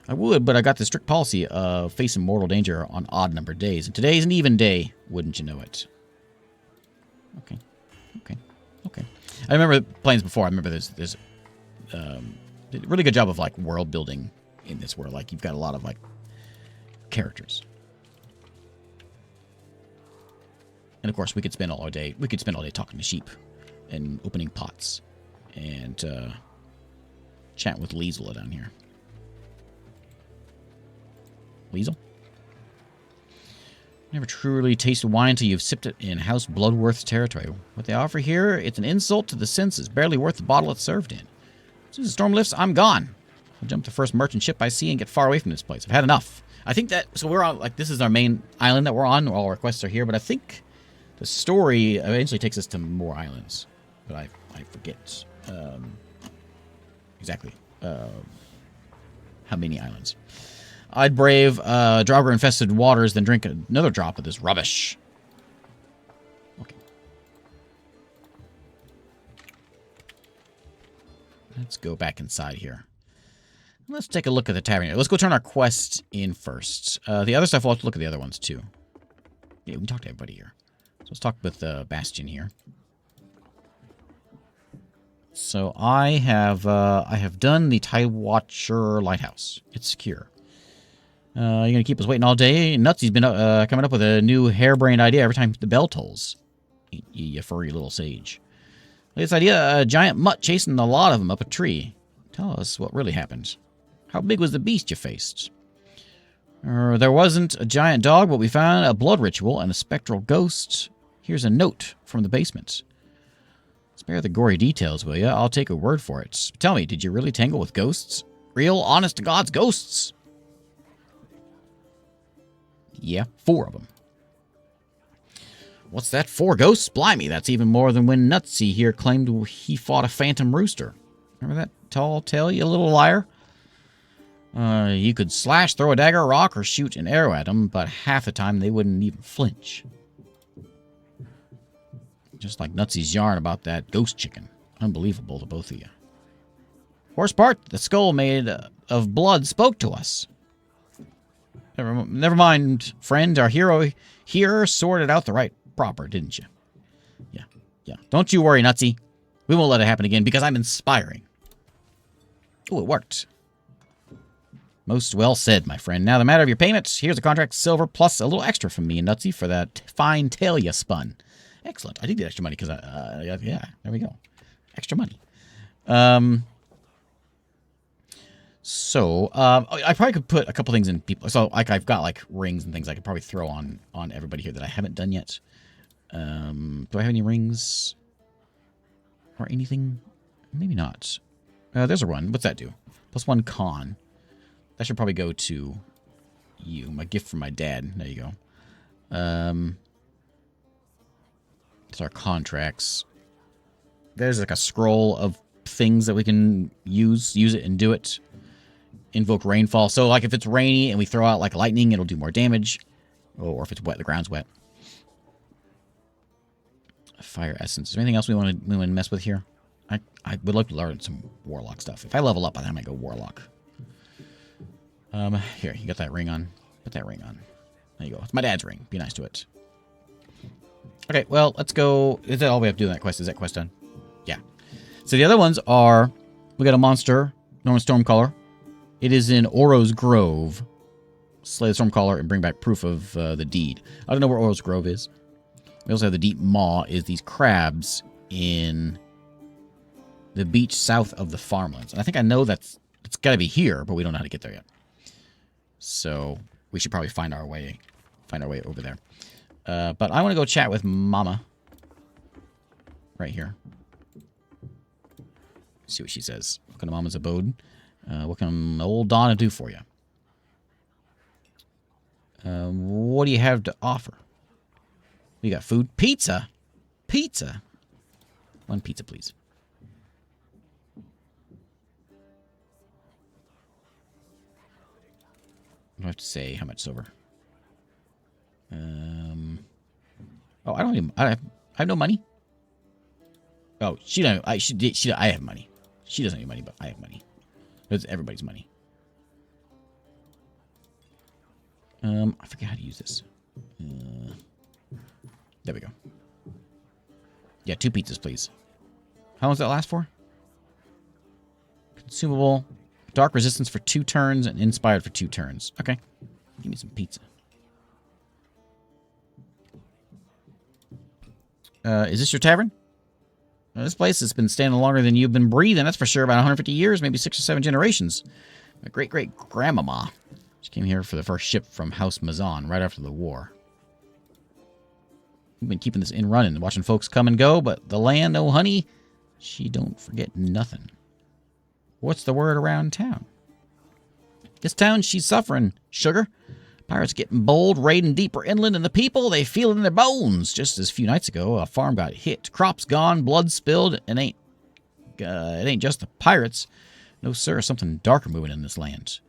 I would, but I got the strict policy of facing mortal danger on odd-numbered days. And today's an even day, wouldn't you know it? Okay. I remember playing this before. I remember there's a really good job of, world building in this world. You've got a lot of, characters. And of course, we could spend all day talking to sheep and opening pots and chatting with Liesel down here. Liesel? Never truly tasted wine until you've sipped it in House Bloodworth's territory. What they offer here, it's an insult to the senses, barely worth the bottle it's served in. As soon as the storm lifts, I'm gone. I'll jump the first merchant ship I see and get far away from this place. I've had enough. I think that, so we're on, this is our main island that we're on. All our quests are here, but I think the story eventually takes us to more islands. But I forget exactly how many islands. I'd brave Draugr-infested waters than drink another drop of this rubbish. Okay. Let's go back inside here. Let's take a look at the tavern here. Let's go turn our quest in first. The other stuff, we'll have to look at the other ones too. Yeah, we can talk to everybody here. So let's talk with Bastion here. So I have done the Tide Watcher Lighthouse. It's secure. You're gonna keep us waiting all day? Nutsy's been coming up with a new harebrained idea every time the bell tolls. You furry little sage. This idea, a giant mutt chasing a lot of them up a tree. Tell us what really happened. How big was the beast you faced? There wasn't a giant dog, but we found a blood ritual and a spectral ghost. Here's a note from the basement. Spare the gory details, will ya? I'll take a word for it. Tell me, did you really tangle with ghosts? Real, honest-to-God's ghosts? Yeah, 4 of them. What's that, 4 ghosts? Blimey, that's even more than when Nutsy here claimed he fought a phantom rooster. Remember that tall tale, you little liar? You could slash, throw a dagger, rock, or shoot an arrow at them, but half the time they wouldn't even flinch. Just like Nutsy's yarn about that ghost chicken. Unbelievable to both of you. Horse part, the skull made of blood spoke to us. Never mind, friend. Our hero here sorted out the right proper, didn't you? Yeah. Don't you worry, Nutsy. We won't let it happen again because I'm inspiring. Oh, it worked. Most well said, my friend. Now, the matter of your payments. Here's a contract, silver, plus a little extra from me and Nutsy for that fine tale you spun. Excellent. I did get extra money because, yeah, there we go. Extra money. I probably could put a couple things in people. So, like, I've got, like, rings and things I could probably throw on everybody here that I haven't done yet. Do I have any rings? Or anything? Maybe not. There's a run. What's that do? +1 con. That should probably go to you. My gift from my dad. There you go. It's our contracts. There's like a scroll of things that we can use it and do it. Invoke rainfall. So like if it's rainy and we throw out like lightning, it'll do more damage. Or if it's wet, the ground's wet. Fire essence. Is there anything else we want to mess with here? I would like to learn some warlock stuff. If I level up, I might go warlock. Here, you got that ring on. Put that ring on. There you go. It's my dad's ring. Be nice to it. Okay, well, let's go. Is that all we have to do in that quest? Is that quest done? Yeah. So the other ones are, we got a monster, Norman Stormcaller. It is in Oro's Grove. Slay the Stormcaller and bring back proof of the deed. I don't know where Oro's Grove is. We also have the Deep Maw, is these crabs in the beach south of the farmlands. And I think I know it's got to be here, but we don't know how to get there yet. So we should probably find our way over there. But I want to go chat with Mama. Right here. See what she says. Welcome to Mama's abode. What can old Donna do for you? What do you have to offer? You got food? Pizza? Pizza? 1 pizza, please. I don't have to say how much silver. Oh, I don't even. I have no money. Oh, she don't. I have money. She doesn't have money, but I have money. It's everybody's money. I forget how to use this. There we go. Yeah, 2 pizzas, please. How long does that last for? Consumable. Dark resistance for 2 turns and inspired for 2 turns. Okay. Give me some pizza. Is this your tavern? This place has been standing longer than you've been breathing. That's for sure. About 150 years, maybe 6 or 7 generations. My great-great-grandmama. She came here for the first ship from House Mazan right after the war. We've been keeping this inn running, watching folks come and go, but the land, oh honey, she don't forget nothing. What's the word around town? This town, she's suffering, sugar. Pirates getting bold, raiding deeper inland, and the people, they feel it in their bones. Just as a few nights ago, a farm got hit, crops gone, blood spilled, and it ain't just the pirates. No, sir, something darker moving in this land.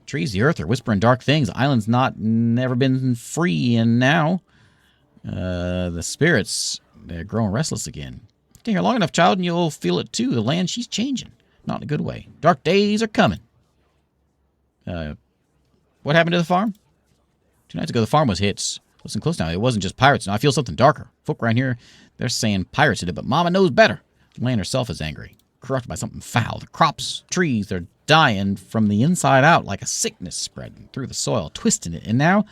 Trees, the earth are whispering dark things. The island's never been free, and now the spirits, they're growing restless again. Stay here long enough, child, and you'll feel it too. The land, she's changing. Not in a good way. Dark days are coming. What happened to the farm? 2 nights ago, the farm was hit. Listen close now. It wasn't just pirates. Now I feel something darker. Folk around here, they're saying pirates did it, but Mama knows better. The land herself is angry. corrupted by something foul. The crops, trees, they're dying from the inside out like a sickness spreading through the soil, twisting it. And now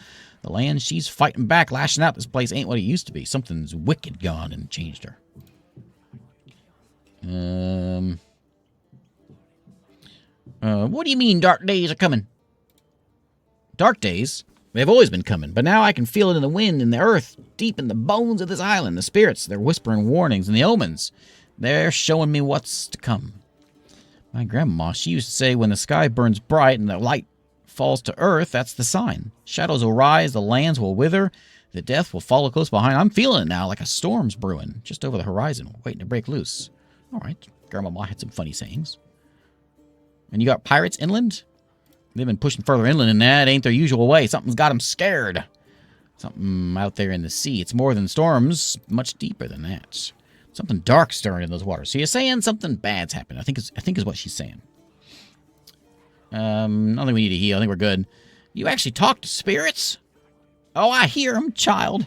the land, she's fighting back, lashing out. This place ain't what it used to be. Something's wicked gone and changed her. What do you mean dark days are coming? Dark days? They've always been coming, but now I can feel it in the wind, in the earth, deep in the bones of this island. The spirits, they're whispering warnings, and the omens, they're showing me what's to come. My grandma, she used to say when the sky burns bright and the light falls to earth, that's the sign. Shadows will rise, the lands will wither, the death will follow close behind. I'm feeling it now, like a storm's brewing, just over the horizon, waiting to break loose. All right, Grandma had some funny sayings. And you got pirates inland? They've been pushing further inland than that. Ain't their usual way. Something's got them scared. Something out there in the sea. It's more than storms, much deeper than that. Something dark stirring in those waters. So you're saying something bad's happened. I think is what she's saying. I don't think we need to heal. I think we're good. You actually talk to spirits? Oh, I hear them, child.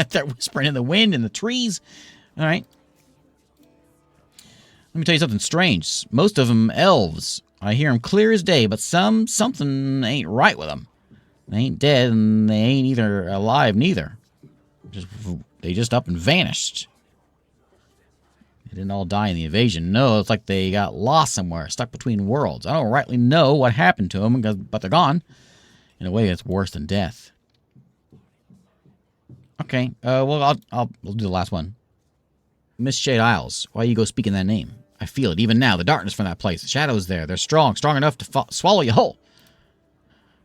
They're whispering in the wind and the trees. All right. Let me tell you something strange. Most of them elves. I hear them clear as day, but something ain't right with them. They ain't dead, and they ain't either alive neither. They just up and vanished. They didn't all die in the invasion. No, it's like they got lost somewhere, stuck between worlds. I don't rightly know what happened to them, but they're gone. In a way, it's worse than death. Okay, well, I'll do the last one. Miss Shade Isles, why you go speaking that name? I feel it, even now, the darkness from that place. The shadows there, they're strong enough to swallow you whole.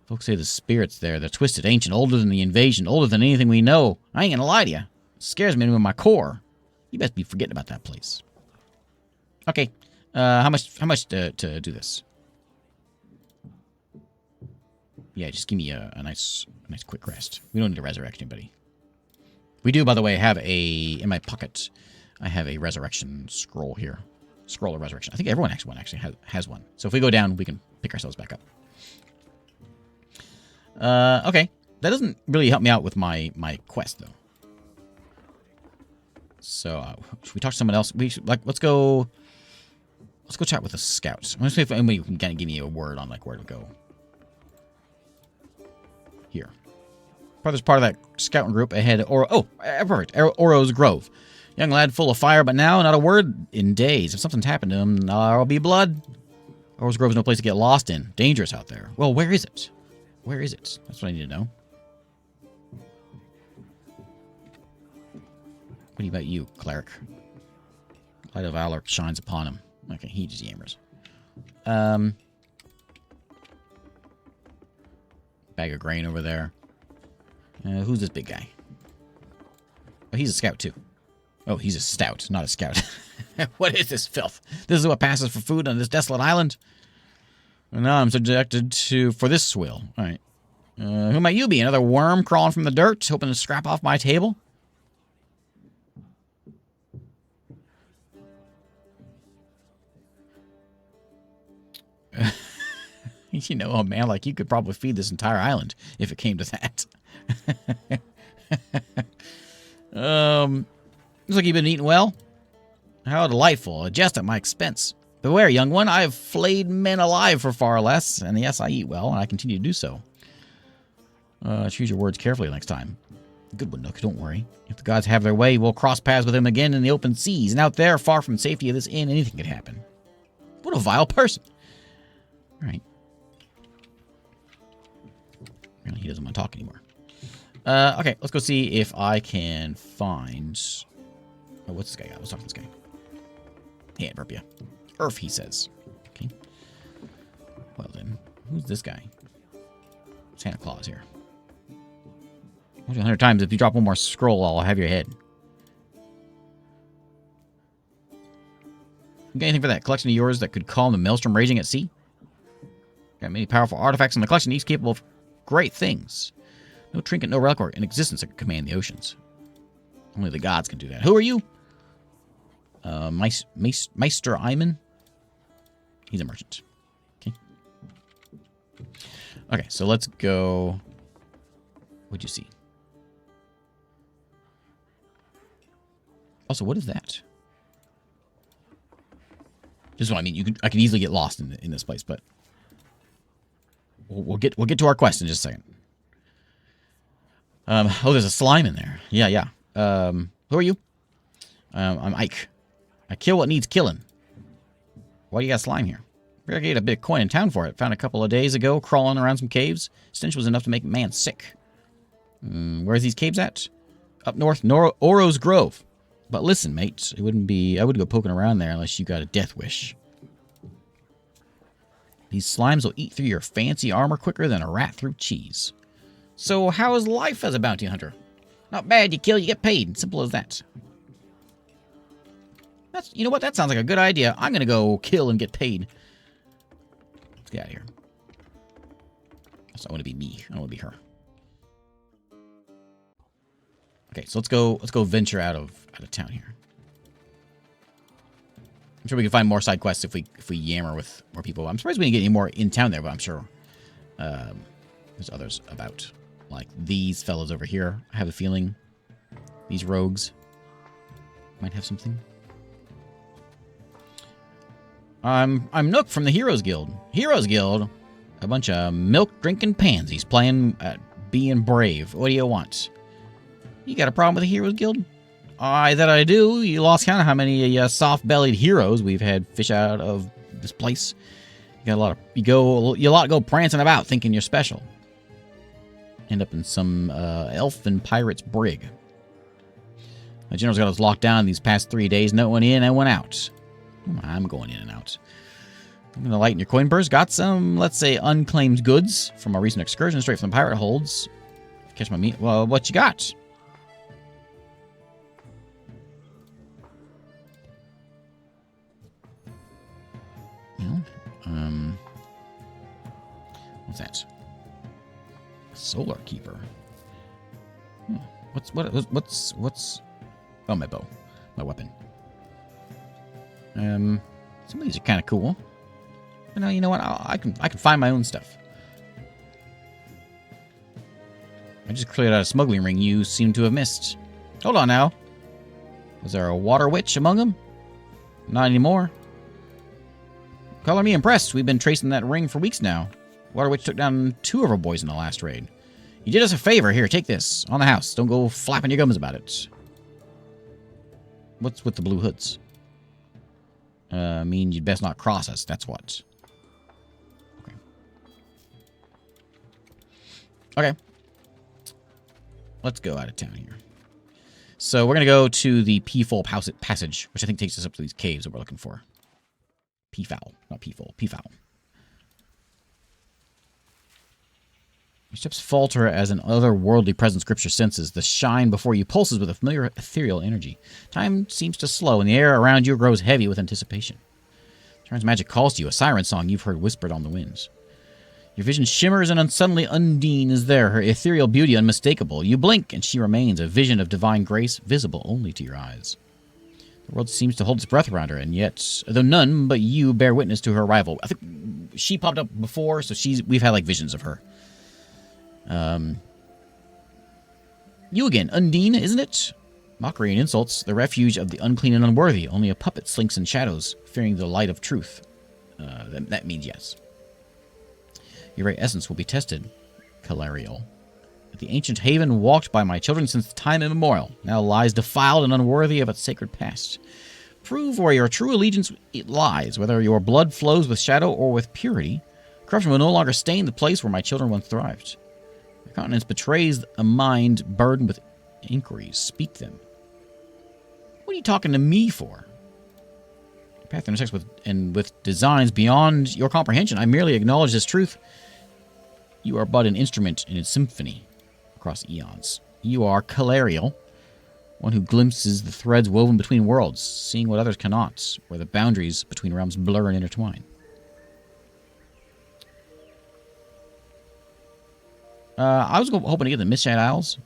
Folks say the spirits there, they're twisted, ancient, older than the invasion, older than anything we know. I ain't gonna lie to you. It scares me to my core. You best be forgetting about that place. Okay, how much to do this? Yeah, just give me a nice quick rest. We don't need to resurrect anybody. We do, by the way, have in my pocket, I have a resurrection scroll here. Scroll of resurrection. I think everyone actually has one. So if we go down, we can pick ourselves back up. Okay. That doesn't really help me out with my quest, though. So, should we talk to someone else? Let's go chat with the scouts. I'm going to see if anybody can kind of give me a word on, where to go. Here. There's part of that scouting group ahead. Perfect. Oro's Grove. Young lad full of fire, but now not a word in days. If something's happened to him, there'll be blood. Oro's Grove's no place to get lost in. Dangerous out there. Well, where is it? Where is it? That's what I need to know. What about you, cleric? Light of valor shines upon him. Okay, he just yammers. Bag of grain over there. Who's this big guy? Oh, he's a scout, too. Oh, he's a stout, not a scout. What is this filth? This is what passes for food on this desolate island? And now I'm subjected for this swill. All right. Who might you be? Another worm crawling from the dirt, hoping to scrap off my table? You know, a man like you could probably feed this entire island if it came to that. Looks like you've been eating well. How delightful. A jest at my expense. Beware, young one. I have flayed men alive for far less. And yes, I eat well, and I continue to do so. Choose your words carefully next time. Good one, Nook. Don't worry. If the gods have their way, we'll cross paths with them again in the open seas. And out there, far from safety of this inn, anything could happen. What a vile person. All right. Apparently he doesn't want to talk anymore. Okay, let's go see if I can find... Oh, what's this guy got? Let's talk to this guy. Hey, Adverpia. Earth, he says. Okay. Well then, who's this guy? Santa Claus here. 100 times, if you drop one more scroll, I'll have your head. You got anything for that collection of yours that could calm the maelstrom raging at sea? Got many powerful artifacts in the collection, each capable of great things. No trinket, no relic, or in existence that can command the oceans. Only the gods can do that. Who are you? Meister Iman? He's a merchant. Okay. Okay, so let's go... What'd you see? Also, what is that? Just what I mean. I could easily get lost in this place, but we'll get to our quest in just a second. Oh, there's a slime in there. Yeah. Who are you? I'm Ike. I kill what needs killing. Why do you got slime here? Better get a bit of coin in town for it. Found a couple of days ago crawling around some caves. Stench was enough to make a man sick. Where's these caves at? Up north, Oro's Grove. But listen, mate, I wouldn't go poking around there unless you got a death wish. These slimes will eat through your fancy armor quicker than a rat through cheese. So how is life as a bounty hunter? Not bad, you kill, you get paid. Simple as that. You know what? That sounds like a good idea. I'm going to go kill and get paid. Let's get out of here. So I want to be me. I don't want to be her. Okay, so let's go venture out of town here. I'm sure we can find more side quests if we yammer with more people. I'm surprised we didn't get any more in town there, but I'm sure there's others about. Like these fellows over here. I have a feeling these rogues might have something. I'm Nook from the Heroes Guild. Heroes Guild? A bunch of milk-drinking pansies playing at being brave. What do you want? You got a problem with the Heroes Guild? That I do. You lost count of how many soft-bellied heroes we've had fish out of this place. You got a lot of go prancing about thinking you're special. End up in some elf and pirate's brig. The general's got us locked down these past 3 days. No one in, no one out. I'm going in and out. I'm going to lighten your coin purse. Got some, let's say, unclaimed goods from a recent excursion straight from the pirate holds. Catch my meat. Well, what you got? What's that? Solar Keeper. What's? Oh, my bow, my weapon. Some of these are kind of cool. But you know what? I can find my own stuff. I just cleared out a smuggling ring you seem to have missed. Hold on now. Was there a water witch among them? Not anymore. Color me impressed. We've been tracing that ring for weeks now. Water witch took down 2 of our boys in the last raid. You did us a favor. Here, take this. On the house. Don't go flapping your gums about it. What's with the blue hoods? I mean, you'd best not cross us. That's what. Okay. Let's go out of town here. So we're going to go to the Peafowl Passage, which I think takes us up to these caves that we're looking for. Peafowl. Not Peafowl. Peafowl. Your steps falter as an otherworldly presence grips your senses. The shine before you pulses with a familiar ethereal energy. Time seems to slow, and the air around you grows heavy with anticipation. Turns magic calls to you, a siren song you've heard whispered on the winds. Your vision shimmers, and suddenly Undine is there, her ethereal beauty unmistakable. You blink, and she remains, a vision of divine grace, visible only to your eyes. The world seems to hold its breath around her, and yet, though none but you bear witness to her arrival. I think she popped up before, so we've had, like, visions of her. You again, Undine, isn't it? Mockery and insults, the refuge of the unclean and unworthy. Only a puppet slinks in shadows, fearing the light of truth. That means yes. Your very essence will be tested, Calariel. At the ancient haven walked by my children since time immemorial, now lies defiled and unworthy of its sacred past. Prove where your true allegiance lies, whether your blood flows with shadow or with purity. Corruption will no longer stain the place where my children once thrived. Your countenance betrays a mind burdened with inquiries. Speak them. What are you talking to me for? Your path intersects with designs beyond your comprehension. I merely acknowledge this truth. You are but an instrument in its symphony across eons. You are Calariel, one who glimpses the threads woven between worlds, seeing what others cannot, where the boundaries between realms blur and intertwine. I was hoping to get the Mistshade Isles.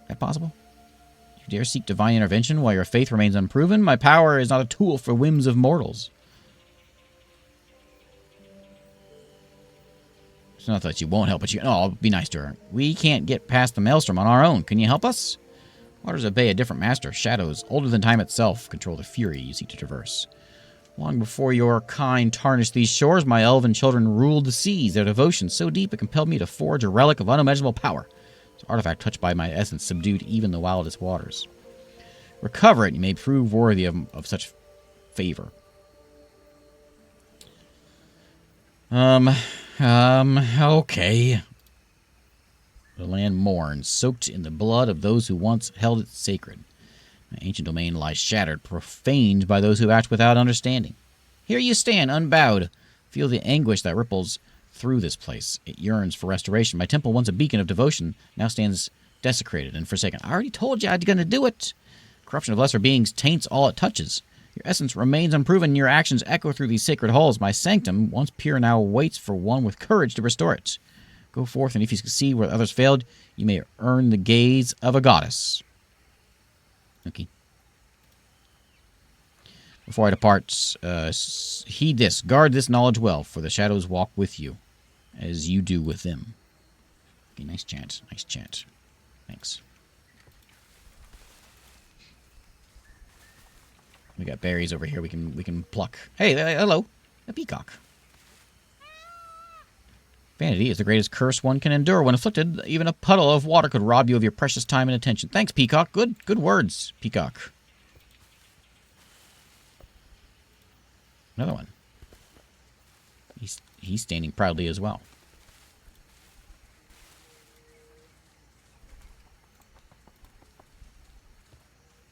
Is that possible? You dare seek divine intervention while your faith remains unproven? My power is not a tool for whims of mortals. It's not that you won't help, but I'll be nice to her. We can't get past the maelstrom on our own. Can you help us? Waters obey a different master. Shadows, older than time itself, control the fury you seek to traverse. Long before your kind tarnished these shores, my elven children ruled the seas. Their devotion so deep it compelled me to forge a relic of unimaginable power. This artifact touched by my essence subdued even the wildest waters. Recover it, and you may prove worthy of such favor. Okay. The land mourns, soaked in the blood of those who once held it sacred. My ancient domain lies shattered, profaned by those who act without understanding. Here you stand, unbowed. Feel the anguish that ripples through this place. It yearns for restoration. My temple, once a beacon of devotion, now stands desecrated and forsaken. I already told you I was going to do it. Corruption of lesser beings taints all it touches. Your essence remains unproven, and your actions echo through these sacred halls. My sanctum, once pure, now waits for one with courage to restore it. Go forth, and if you succeed where others failed, you may earn the gaze of a goddess. Okay. Before I depart, heed this. Guard this knowledge well, for the shadows walk with you, as you do with them. Okay, nice chant. Nice chant. Thanks. We got berries over here we can pluck. Hey, hello. A peacock. Vanity is the greatest curse one can endure. When afflicted, even a puddle of water could rob you of your precious time and attention. Thanks, Peacock. Good words, Peacock. Another one. He's standing proudly as well.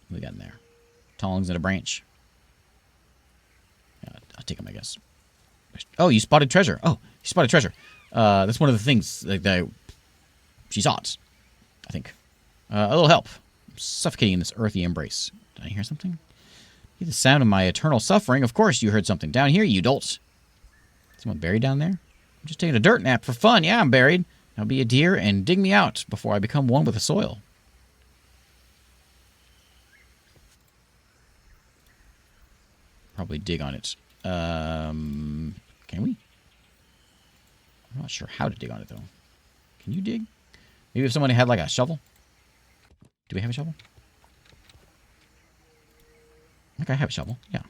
What we got in there? Tongs and a branch. Yeah, I'll take them, I guess. Oh, you spotted treasure. Oh, you spotted treasure. That's one of the things that she sought, I think. A little help. I'm suffocating in this earthy embrace. Did I hear something? Hear the sound of my eternal suffering. Of course you heard something. Down here, you dolt. Someone buried down there? I'm just taking a dirt nap for fun. Yeah, I'm buried. Now be a dear and dig me out before I become one with the soil. Probably dig on it. Can we? I'm not sure how to dig on it, though. Can you dig? Maybe if someone had, like, a shovel? Do we have a shovel? I think I have a shovel. Yeah.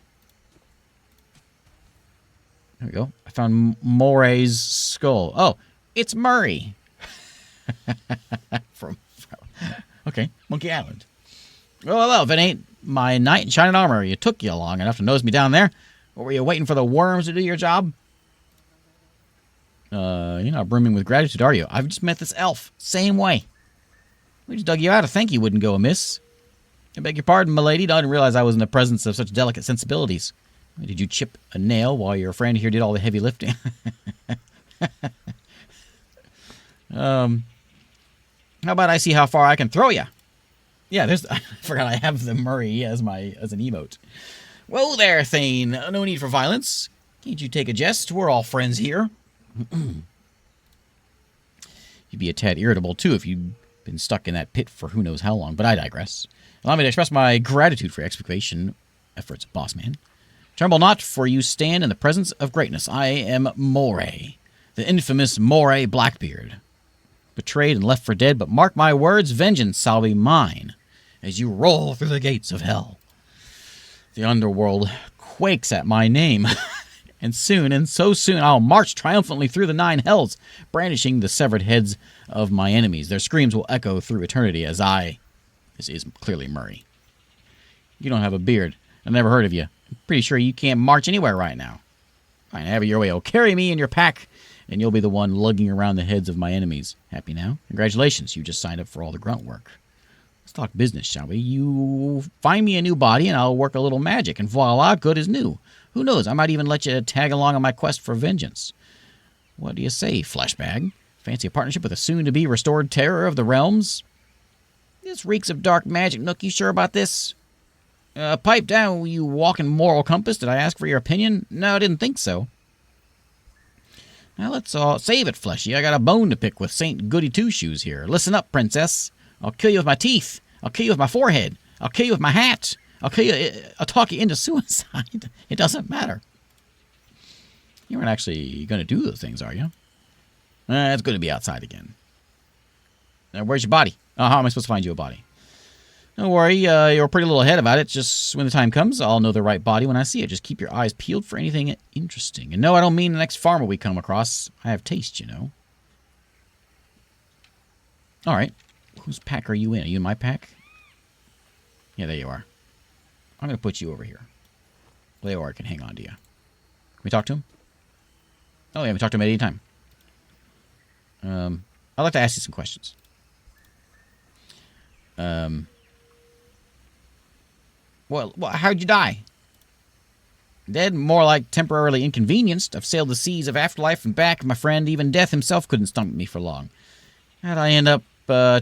There we go. I found Moray's skull. Oh, it's Murray. Okay, Monkey Island. Well, if it ain't my knight in shining armor, you took you long enough to nose me down there. What were you waiting for the worms to do your job? You're not brimming with gratitude, are you? I've just met this elf. Same way. We just dug you out. I think you wouldn't go amiss. I beg your pardon, milady. I didn't realize I was in the presence of such delicate sensibilities. Did you chip a nail while your friend here did all the heavy lifting? How about I see how far I can throw you? Yeah, I forgot I have the Murray as an emote. Whoa there, Thane. No need for violence. Can't you take a jest? We're all friends here. You'd be a tad irritable, too, if you'd been stuck in that pit for who knows how long, but I digress. Allow me to express my gratitude for your excavation efforts, boss man. Tremble not, for you stand in the presence of greatness. I am Moray, the infamous Moray Blackbeard. Betrayed and left for dead, but mark my words, vengeance shall be mine as you roll through the gates of hell. The underworld quakes at my name, and so soon, I'll march triumphantly through the 9 hells, brandishing the severed heads of my enemies. Their screams will echo through eternity as this is clearly Murray. You don't have a beard. I've never heard of you. I'm pretty sure you can't march anywhere right now. Fine, have it your way. Oh, carry me in your pack, and you'll be the one lugging around the heads of my enemies. Happy now? Congratulations, you just signed up for all the grunt work. Let's talk business, shall we? You find me a new body, and I'll work a little magic, and voila, good as new. Who knows, I might even let you tag along on my quest for vengeance. What do you say, fleshbag? Fancy a partnership with a soon-to-be restored terror of the realms? This reeks of dark magic, Nook. You sure about this? Pipe down, you walking moral compass. Did I ask for your opinion? No, I didn't think so. Now let's save it, Fleshy. I got a bone to pick with Saint Goody Two-Shoes here. Listen up, princess. I'll kill you with my teeth. I'll kill you with my forehead. I'll kill you with my hat. I'll kill you. I'll talk you into suicide. It doesn't matter. You aren't actually going to do those things, are you? It's going to be outside again. Where's your body? How am I supposed to find you a body? Don't worry, you're pretty little ahead about it. Just when the time comes, I'll know the right body when I see it. Just keep your eyes peeled for anything interesting. And no, I don't mean the next farmer we come across. I have taste, you know. All right. Whose pack are you in? Are you in my pack? Yeah, there you are. I'm going to put you over here. Leor can hang on to you. Can we talk to him? Oh, yeah, we talk to him at any time. I'd like to ask you some questions. Well, how'd you die? Dead, more like temporarily inconvenienced. I've sailed the seas of afterlife and back, my friend. Even death himself couldn't stump me for long. How'd I end up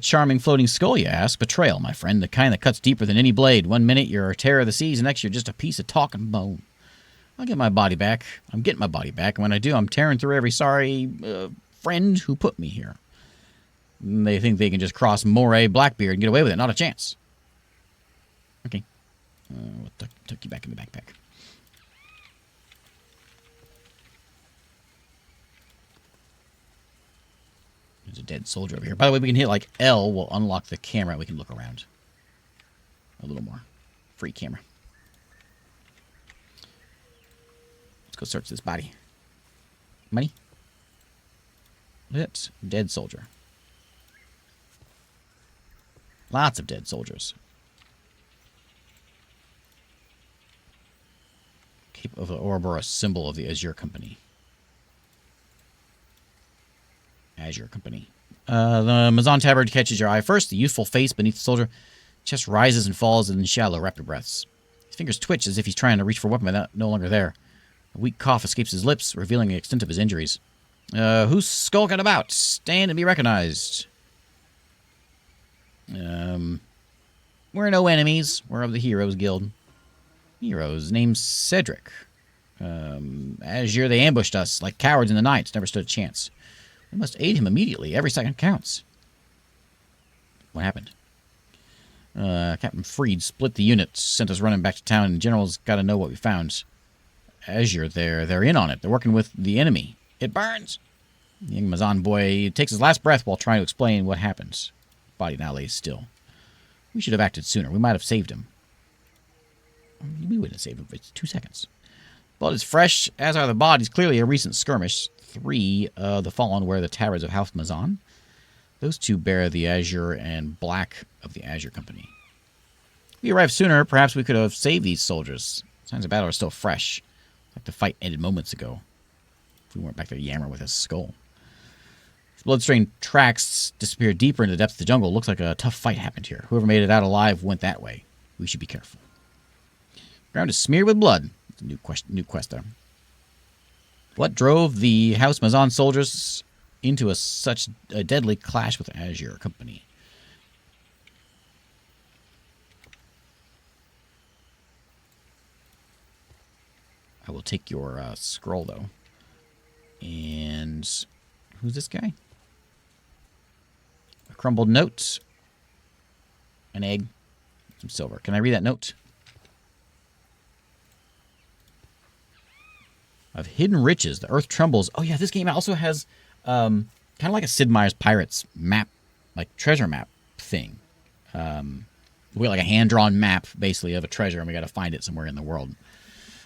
charming floating skull, you ask? Betrayal, my friend, the kind that cuts deeper than any blade. One minute you're a terror of the seas, the next you're just a piece of talking bone. I'll get my body back. I'm getting my body back, and when I do, I'm tearing through every sorry friend who put me here. And they think they can just cross Moray Blackbeard and get away with it. Not a chance. Okay. We'll tuck you back in the backpack. There's a dead soldier over here. By the way, we can hit like L. We'll unlock the camera and we can look around. A little more. Free camera. Let's go search this body. Money? It's dead soldier. Lots of dead soldiers. Cape of the Ouroboros, symbol of the Azure Company. Azure Company. The Mazan tabard catches your eye first. The youthful face beneath the soldier. Chest rises and falls in shallow, rapid breaths. His fingers twitch as if he's trying to reach for a weapon, but no longer there. A weak cough escapes his lips, revealing the extent of his injuries. Who's skulking about? Stand and be recognized. We're no enemies. We're of the Heroes Guild. Heroes. Name's Cedric. Azure, they ambushed us like cowards in the night. Never stood a chance. We must aid him immediately. Every second counts. What happened? Captain Freed split the unit, sent us running back to town, and the general's got to know what we found. Azure, they're in on it. They're working with the enemy. It burns. The young Mazan boy takes his last breath while trying to explain what happened. Body now lays still. We should have acted sooner. We might have saved him. We wouldn't have saved him for 2 seconds. Blood is fresh, as are the bodies. Clearly a recent skirmish. 3 of the fallen wear the tabards of House Mazan. Those 2 bear the azure and black of the Azure Company. If we arrived sooner, perhaps we could have saved these soldiers. Signs of battle are still fresh. Like the fight ended moments ago. If we weren't back there yammering with his skull. His blood-stained tracks disappear deeper into the depths of the jungle. Looks like a tough fight happened here. Whoever made it out alive went that way. We should be careful. Ground is smeared with blood. It's a new quest there. What drove the House Mazan soldiers into such a deadly clash with the Azure Company? I will take your scroll, though. And who's this guy? A crumbled note. An egg. Some silver. Can I read that note? Of hidden riches, the earth trembles. Oh, yeah, this game also has kind of like a Sid Meier's Pirates map, like treasure map thing. We got like a hand-drawn map, basically, of a treasure, and we got to find it somewhere in the world.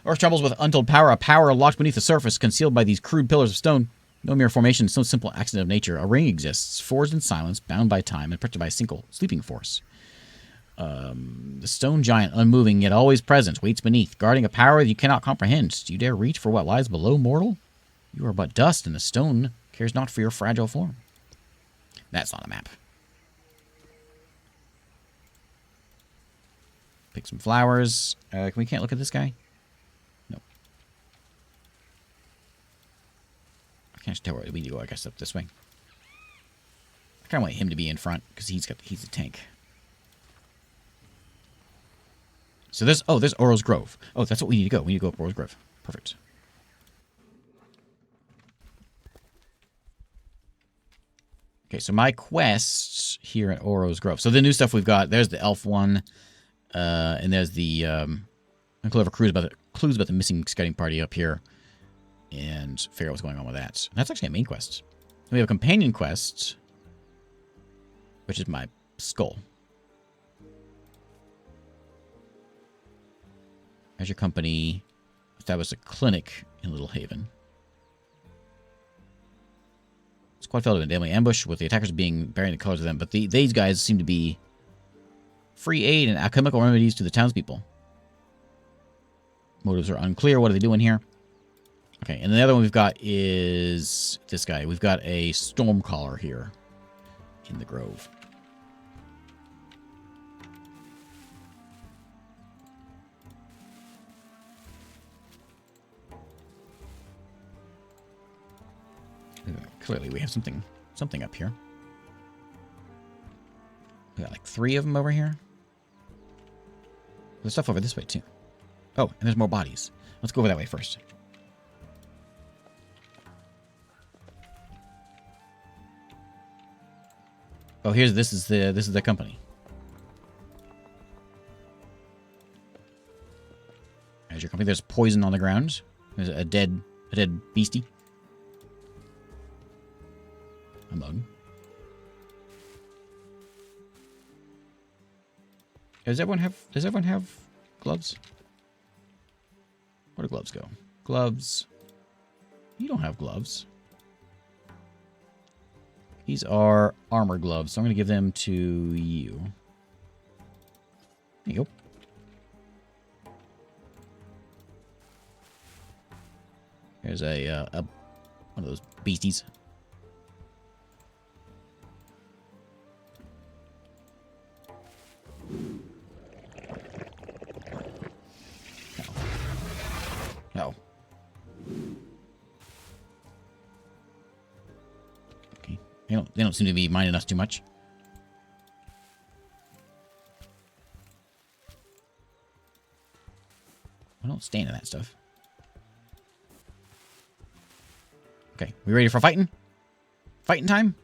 Earth trembles with untold power, a power locked beneath the surface, concealed by these crude pillars of stone. No mere formation, no simple accident of nature. A ring exists, forged in silence, bound by time, and protected by a single sleeping force. The stone giant, unmoving yet always present, waits beneath, guarding a power that you cannot comprehend. Do you dare reach for what lies below mortal? You are but dust, and the stone cares not for your fragile form. That's not a map. Pick some flowers. We can't look at this guy? No. I can't tell where we need to go. I guess up this way. I kind of want him to be in front because he's a tank. So there's Oro's Grove. Oh, that's what we need to go. We need to go up Oro's Grove. Perfect. Okay, so my quests here at Oro's Grove. So the new stuff we've got, there's the elf one, and there's the unclever clues about the missing scouting party up here, and figure out what's going on with that. That's actually a main quest. We have a companion quest, which is my skull. As your company established a clinic in Little Haven. Squad fell to a deadly ambush with the attackers bearing the colors of them, but these guys seem to be free aid and alchemical remedies to the townspeople. Motives are unclear. What are they doing here? Okay, and the other one we've got is this guy. We've got a Stormcaller here in the Grove. Clearly, we have something up here. We got like 3 of them over here. There's stuff over this way too. Oh, and there's more bodies. Let's go over that way first. Oh, this is the company. There's your company. There's poison on the ground. There's a dead beastie. A mug. Does everyone have gloves? Where do gloves go? Gloves. You don't have gloves. These are armor gloves, so I'm going to give them to you. There you go. There's one of those beasties. No. Okay. They don't seem to be minding us too much. I don't stand in that stuff. Okay, we ready for fighting? Fighting time?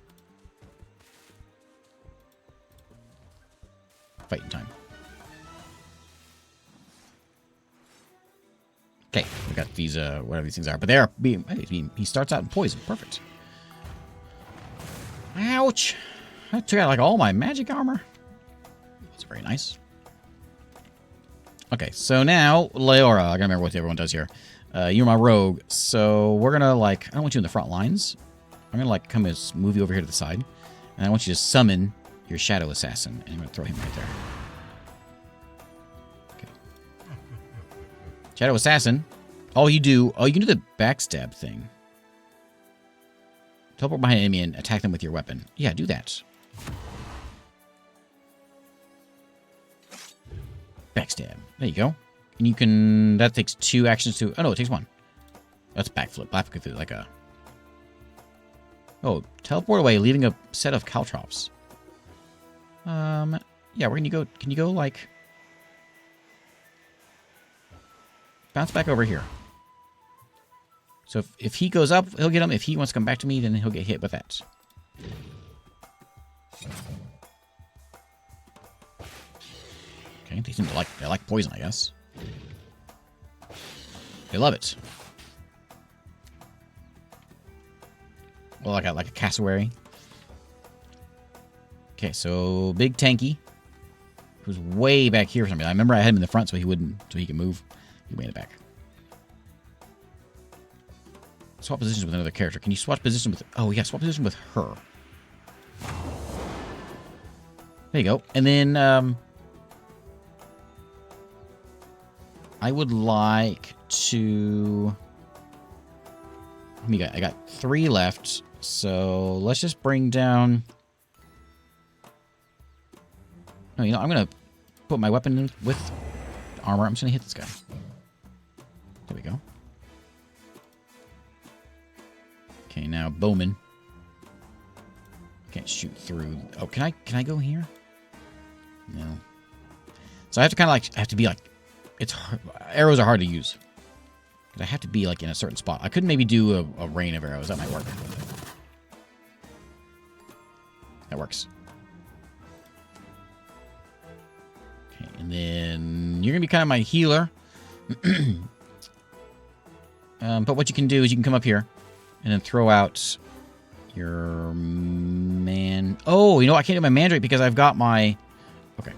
Fighting time. Okay, we got these, whatever these things are. But they are being, he starts out in poison. Perfect. Ouch! I took out, like, all my magic armor. That's very nice. Okay, so now, Leora, I gotta remember what everyone does here. You're my rogue, so we're gonna, like, I don't want you in the front lines. I'm gonna, like, move you over here to the side. And I want you to summon your shadow assassin. And I'm gonna throw him right there. Okay. Shadow assassin. Oh, you can do the backstab thing. Teleport behind an enemy and attack them with your weapon. Yeah, do that. Backstab. There you go. And you can... That takes 2 actions to... Oh, no, it takes 1. That's backflip. Backflip like a... Oh, teleport away, leaving a set of caltrops. Yeah, where can you go? Can you go, like... Bounce back over here. So if he goes up, he'll get him. If he wants to come back to me, then he'll get hit with that. Okay, they seem to like poison, I guess. They love it. Well, like a cassowary. Okay, so big tanky. Who's way back here for some reason. I remember I had him in the front so he can move. He went in the back. Swap positions with another character. Can you swap position with... Oh, yeah, swap position with her. There you go. And then, I would like to... I got 3 left, so let's just bring down... No, you know, I'm going to put my weapon in with armor. I'm just going to hit this guy. There we go. Okay, now Bowman. Can't shoot through. Oh, can I go here? No. So I have to kind of like, I have to be like, it's hard. Arrows are hard to use. I have to be like in a certain spot. I could maybe do a rain of arrows. That might work. That works. Okay, and then you're going to be kind of my healer. But what you can do is you can come up here and then throw out your man. Oh, you know, I can't do my mandrake because I've got my... Okay.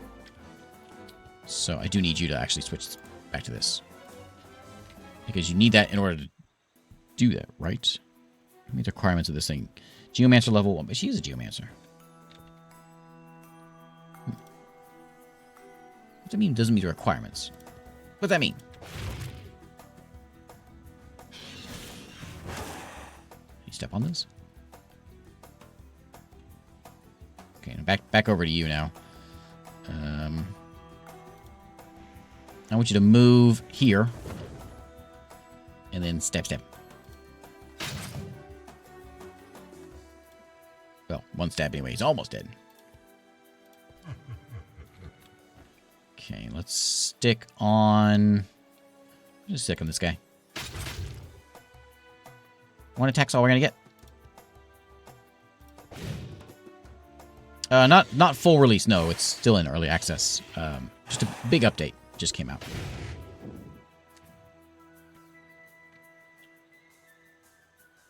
So I do need you to actually switch back to this. Because you need that in order to do that, right? Meet the requirements of this thing. Geomancer level 1. But she is a geomancer. What does that mean? Doesn't meet the requirements. What does that mean? You step on this? Okay, back over to you now. I want you to move here. And then step. Well, one stab anyway. He's almost dead. Okay, let's stick on... Just stick on this guy. One attack's all we're gonna get. Not full release. No, it's still in early access. Just a big update just came out.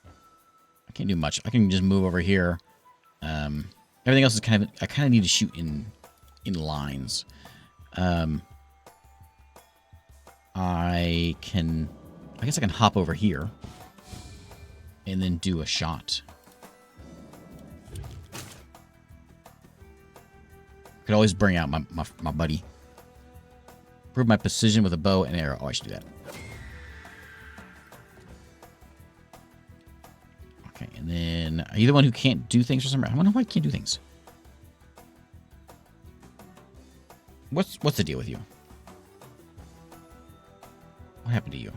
I can't do much. I can just move over here. Everything else is kind of... I kind of need to shoot in lines. I guess I can hop over here and then do a shot. Could always bring out my buddy. Prove my precision with a bow and arrow. Oh, I should do that. Okay, and then are you the one who can't do things for some reason? I wonder why I can't do things. What's the deal with you? What happened to you?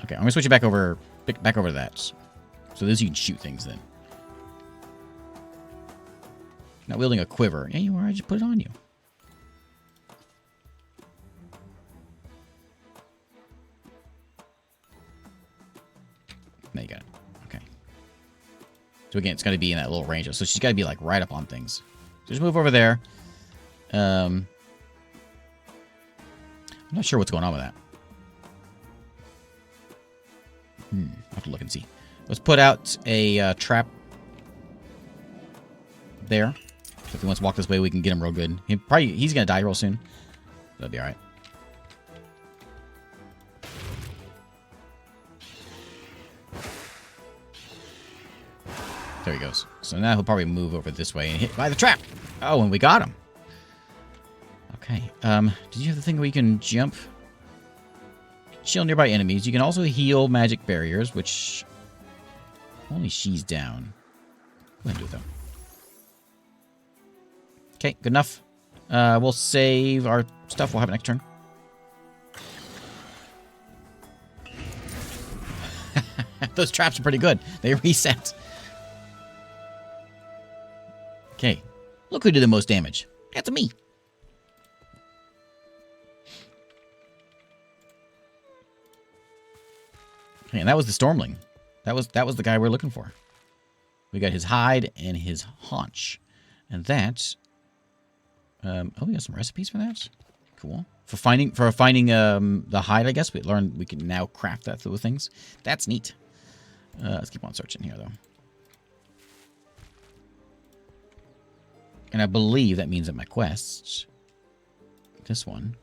Okay, I'm gonna switch you back over to that. So this you can shoot things then. Not wielding a quiver. Yeah, you are. I just put it on you. Now you got it. Okay. So again, it's got to be in that little range. So she's got to be like right up on things. So just move over there. I'm not sure what's going on with that. I'll have to look and see. Let's put out a trap there. So if he wants to walk this way, we can get him real good. He's going to die real soon. That'll be alright. There he goes. So now he'll probably move over this way and hit by the trap. Oh, and we got him. Okay. Did you have the thing where you can jump? Shield nearby enemies. You can also heal magic barriers, which only she's down. Go ahead and do it, though. Okay, good enough. We'll save our stuff. We'll have it next turn. Those traps are pretty good. They reset. Okay. Look who did the most damage. That's me. Okay, and that was the Stormling. That was the guy we're looking for. We got his hide and his haunch. And that... oh, we got some recipes for that? Cool. For finding the hide, I guess, we learned we can now craft that through things. That's neat. Let's keep on searching here, though. And I believe that means that my quests... This one.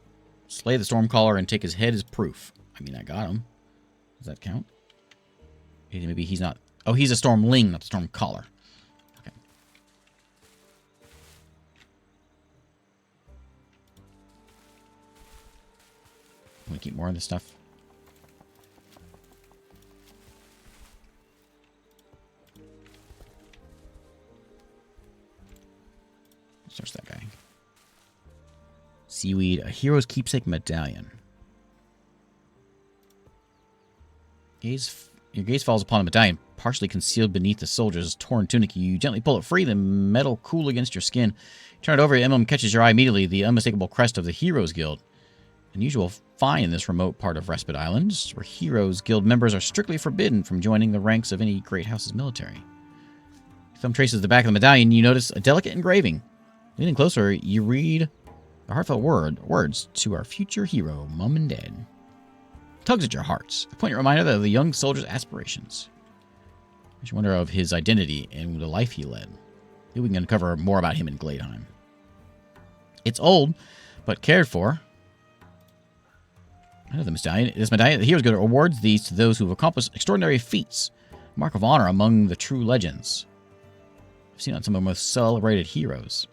Slay the Stormcaller and take his head as proof. I mean, I got him. Does that count? Maybe he's not... Oh, he's a Stormling, not a Stormcaller. Okay. Want to keep more of this stuff? Search that guy. Seaweed, a hero's keepsake medallion. Your gaze falls upon a medallion partially concealed beneath the soldier's torn tunic. You gently pull it free, the metal cool against your skin. You turn it over, the emblem catches your eye immediately, the unmistakable crest of the Heroes Guild. Unusual find in this remote part of Respite Islands, where Heroes Guild members are strictly forbidden from joining the ranks of any great house's military. Thumb traces the back of the medallion, you notice a delicate engraving. Leaning closer, you read the heartfelt words to our future hero, Mom and Dad. Tugs at your hearts, a poignant reminder of the young soldier's aspirations. Makes you wonder of his identity and the life he led. Maybe we can uncover more about him in Gladeheim. It's old, but cared for. I know this medallion. The hero's guild awards these to those who have accomplished extraordinary feats. Mark of honor among the true legends. I've seen it on some of the most celebrated heroes.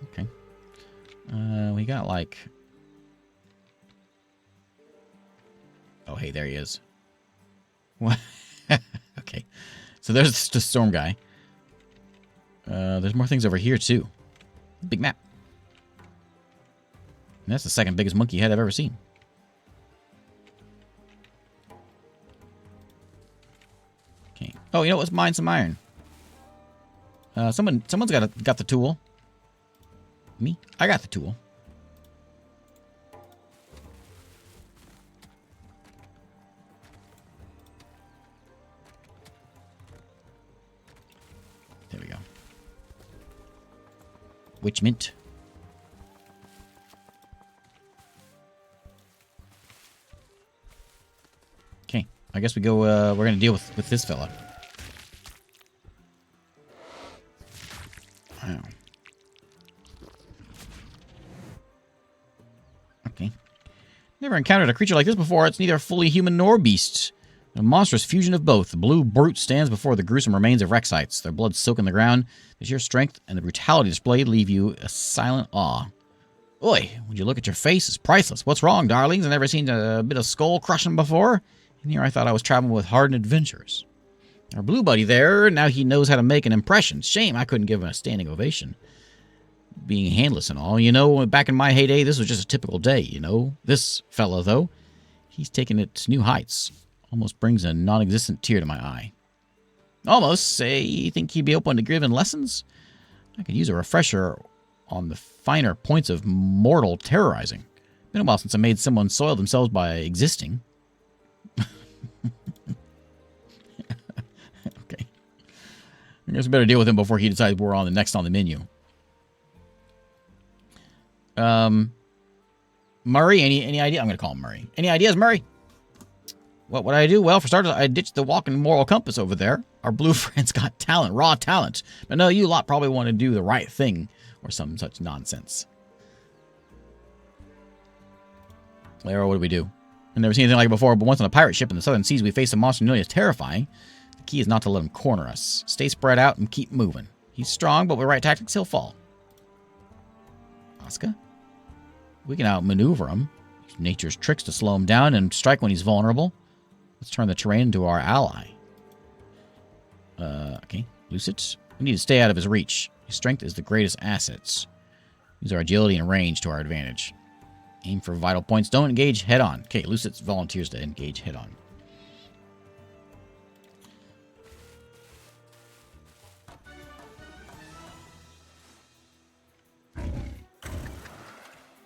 Okay. We got like... Oh, hey, there he is. What? Okay. So there's the storm guy. There's more things over here, too. Big map. And that's the second biggest monkey head I've ever seen. Okay. Oh, you know what? Let's mine some iron. Someone's got the tool. Me? I got the tool. There we go. Witch mint. Okay, I guess we go. We're gonna deal with this fella. Wow. Okay. Never encountered a creature like this before. It's neither fully human nor beast. A monstrous fusion of both. The blue brute stands before the gruesome remains of Rexites. Their blood soaking the ground. The sheer strength and the brutality displayed leave you a silent awe. Oi, would you look at your face? It's priceless. What's wrong, darlings? I've never seen a bit of skull crushing before. And here I thought I was traveling with hardened adventurers. Our blue buddy there, now he knows how to make an impression. Shame I couldn't give him a standing ovation. Being handless and all. You know, back in my heyday, this was just a typical day, you know. This fella, though, he's taken it to new heights. Almost brings a non-existent tear to my eye. Almost, say, you think he'd be open to giving lessons? I could use a refresher on the finer points of mortal terrorizing. Been a while since I made someone soil themselves by existing. Okay. I guess we better deal with him before he decides we're on the next on the menu. Murray, any idea? I'm going to call him Murray. Any ideas, Murray? What would I do? Well, for starters, I ditched the walking moral compass over there. Our blue friend's got talent, raw talent. But no, you lot probably want to do the right thing or some such nonsense. Lero, what do we do? I've never seen anything like it before, but once on a pirate ship in the southern seas, we faced a monster nearly as terrifying. The key is not to let him corner us. Stay spread out and keep moving. He's strong, but with the right tactics, he'll fall. Oscar? We can outmaneuver him. Use nature's tricks to slow him down and strike when he's vulnerable. Let's turn the terrain into our ally. Okay. Lucid. We need to stay out of his reach. His strength is the greatest assets. Use our agility and range to our advantage. Aim for vital points. Don't engage head-on. Okay, Lucid volunteers to engage head-on.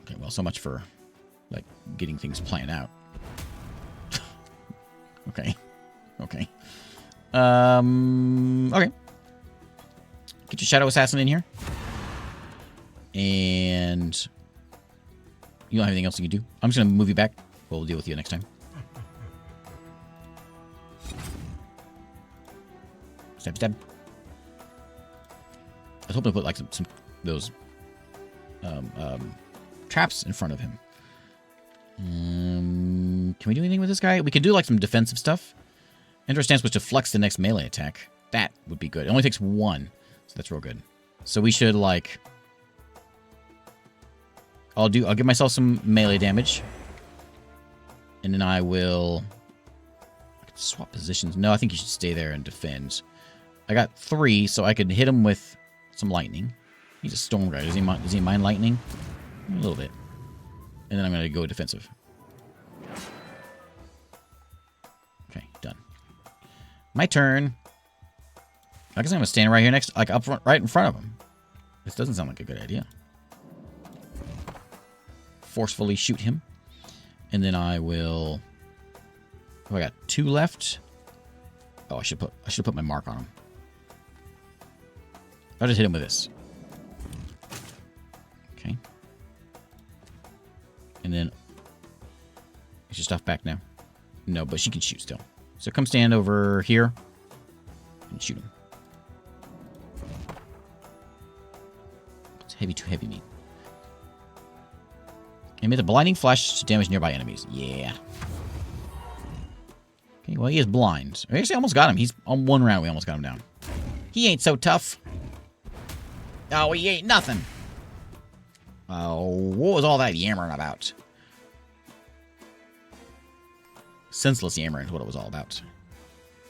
Okay, well, so much for, like, getting things planned out. Okay. Okay. Okay. Get your Shadow Assassin in here. And you don't have anything else you can do. I'm just going to move you back. We'll deal with you next time. Stab, stab. I was hoping to put like some those traps in front of him. Can we do anything with this guy? We could do like some defensive stuff. Enter stance was to flex the next melee attack. That would be good. It only takes one, so that's real good. So we should like. I'll give myself some melee damage, and then I will swap positions. No, I think you should stay there and defend. I got 3, so I could hit him with some lightning. He's a storm guy. Does he mind lightning? A little bit. And then I'm going to go defensive. Okay, done. My turn. I guess I'm going to stand right here next, like up front, right in front of him. This doesn't sound like a good idea. Forcefully shoot him. And then I will... Oh, I got 2 left. Oh, I should put my mark on him. I'll just hit him with this. Okay. And then... Is your stuff back now? No, but she can shoot still. So come stand over here and shoot him. Too heavy meat. Emit a blinding flash to damage nearby enemies. Yeah. Okay, well, he is blind. We actually almost got him. He's on one round. We almost got him down. He ain't so tough. Oh, he ain't nothing. Oh, what was all that yammering about? Senseless yammering is what it was all about.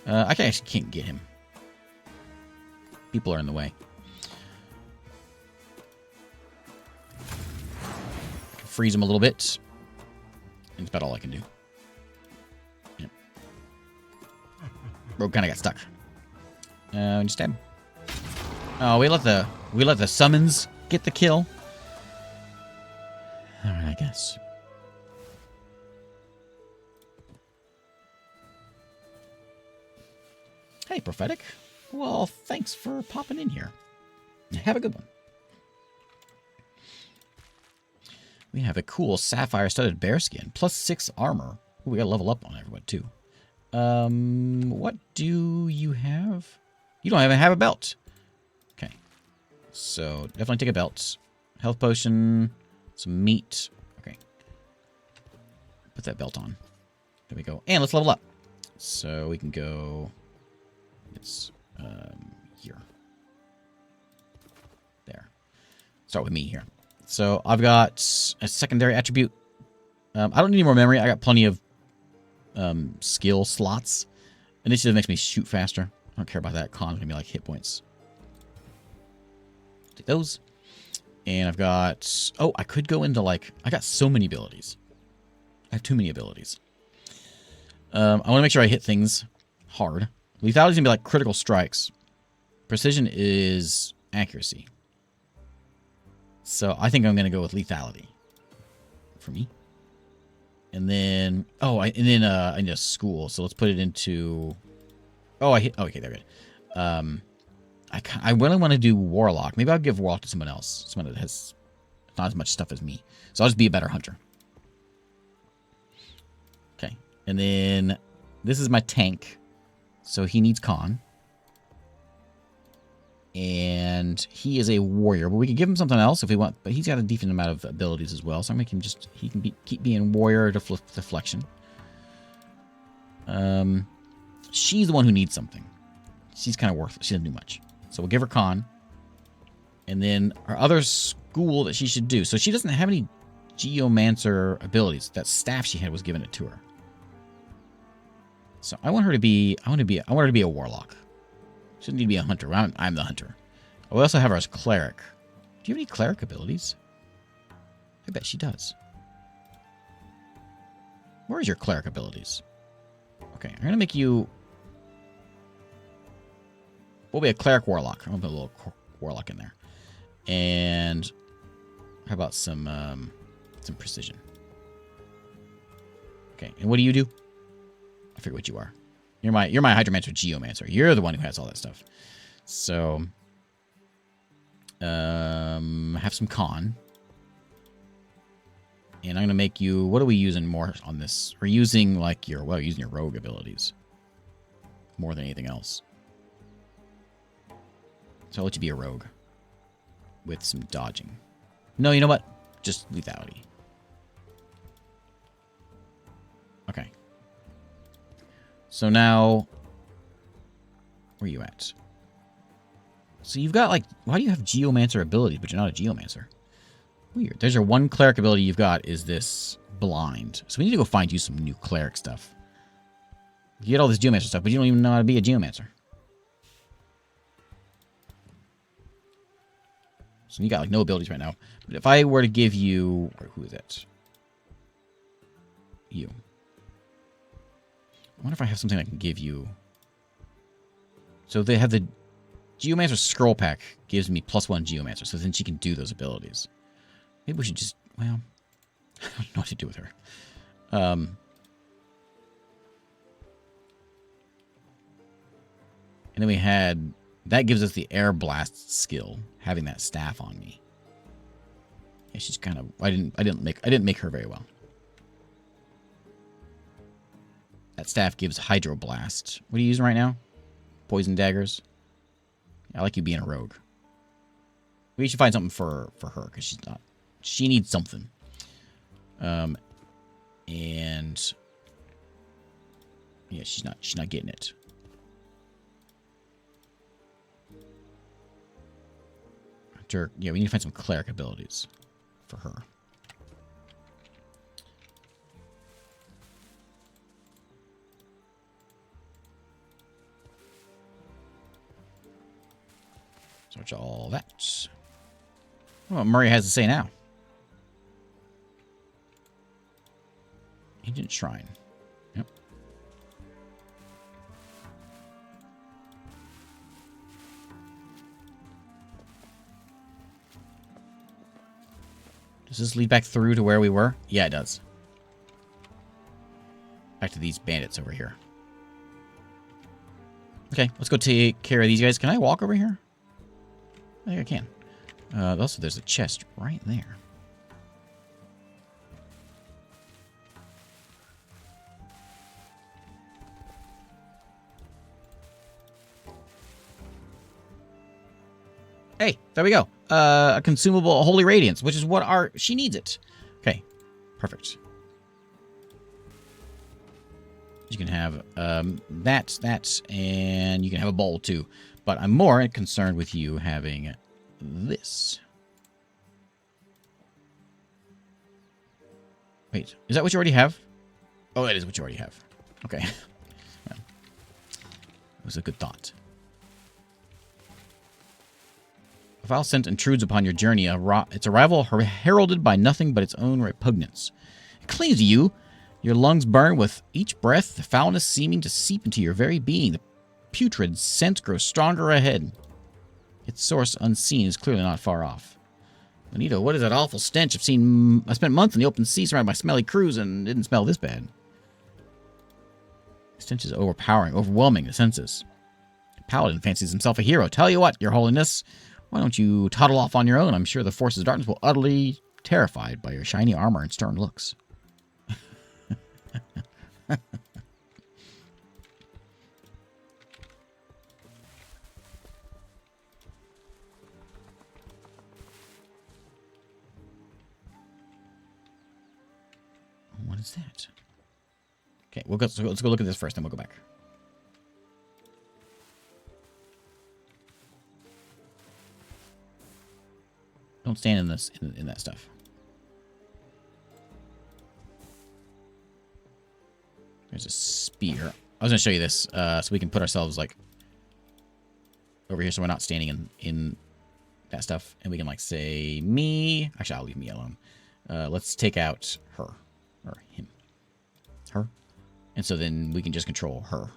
I actually can't get him. People are in the way. I can freeze him a little bit. And that's about all I can do. Yep. Rogue kind of got stuck. Just stab him. Oh, we let the summons get the kill. All right, I guess. Hey, Prophetic. Well, thanks for popping in here. Have a good one. We have a cool sapphire-studded bearskin, plus 6 armor. Ooh, we got to level up on everyone, too. What do you have? You don't even have a belt. Okay. So, definitely take a belt. Health potion, some meat. Okay. Put that belt on. There we go. And let's level up. So, we can go... It's here. There. Start with me here. So I've got a secondary attribute. I don't need any more memory. I got plenty of skill slots. Initiative makes me shoot faster. I don't care about that. Con's gonna be like hit points. Take those. And I've got... Oh, I could go into like... I got so many abilities. I have too many abilities. I want to make sure I hit things hard. Lethality is going to be like critical strikes. Precision is accuracy. So I think I'm going to go with lethality. For me. And then... Oh, I need a school. So let's put it into... Oh, I hit... Oh, okay, there we go. I really want to do Warlock. Maybe I'll give Warlock to someone else. Someone that has not as much stuff as me. So I'll just be a better hunter. Okay. And then... This is my tank. So he needs con. And he is a warrior. But we could give him something else if we want. But he's got a decent amount of abilities as well. So I'm going to make him just... He can keep being warrior deflection. She's the one who needs something. She's kind of worthless. She doesn't do much. So we'll give her con. And then her other school that she should do. So she doesn't have any geomancer abilities. That staff she had was given it to her. So I want her to be... I want her to be a warlock. She doesn't need to be a hunter. I'm the hunter. We also have her as cleric. Do you have any cleric abilities? I bet she does. Where is your cleric abilities? Okay, I'm going to make you... We'll be a cleric warlock. I'm going to put a little warlock in there. And how about some precision? Okay, and what do you do? I forget what you are. You're my hydromancer geomancer. You're the one who has all that stuff. So have some con. And I'm gonna make you... What are we using more on this? We're using like using your rogue abilities. More than anything else. So I'll let you be a rogue. With some dodging. No, you know what? Just lethality. Okay. So now, where are you at? So you've got like, why do you have geomancer abilities, but you're not a geomancer? Weird. There's your one cleric ability you've got is this blind. So we need to go find you some new cleric stuff. You get all this geomancer stuff, but you don't even know how to be a geomancer. So you got like no abilities right now. But if I were to give you, who is that? You. I wonder if I have something I can give you. So they have the Geomancer Scroll Pack gives me +1 Geomancer, so then she can do those abilities. Maybe we should just, well, I don't know what to do with her. And then we had, that gives us the Air Blast skill, having that staff on me. Yeah, she's kind of, I didn't make her very well. That staff gives Hydro Blast. What are you using right now? Poison daggers. I like you being a rogue. We should find something for her because she's not. She needs something. And yeah, she's not getting it. Yeah, we need to find some cleric abilities for her. Search all that. Well, Murray has to say now. Ancient Shrine. Yep. Does this lead back through to where we were? Yeah, it does. Back to these bandits over here. Okay, let's go take care of these guys. Can I walk over here? I think I can. Also, there's a chest right there. Hey, there we go. A consumable Holy Radiance, which is what she needs it. Okay, perfect. You can have that, and you can have a bowl too. But I'm more concerned with you having this. Wait, is that what you already have? Oh, that is what you already have. Okay. Well, it was a good thought. A vile scent intrudes upon your journey. Its arrival heralded by nothing but its own repugnance. It clings to you. Your lungs burn with each breath, the foulness seeming to seep into your very being. The putrid scent grows stronger ahead. Its source, unseen, is clearly not far off. Anita, what is that awful stench? I spent months in the open sea surrounded by smelly crews and didn't smell this bad. The stench is overpowering, overwhelming the senses. Paladin fancies himself a hero. Tell you what, your holiness, why don't you toddle off on your own? I'm sure the forces of darkness will utterly terrified by your shiny armor and stern looks. What is that? Okay, let's go look at this first, then we'll go back. Don't stand in this in that stuff. There's a spear. I was gonna show you this, so we can put ourselves like over here, so we're not standing in that stuff, and we can like say me. Actually, I'll leave me alone. Let's take out her or him, her, and so then we can just control her,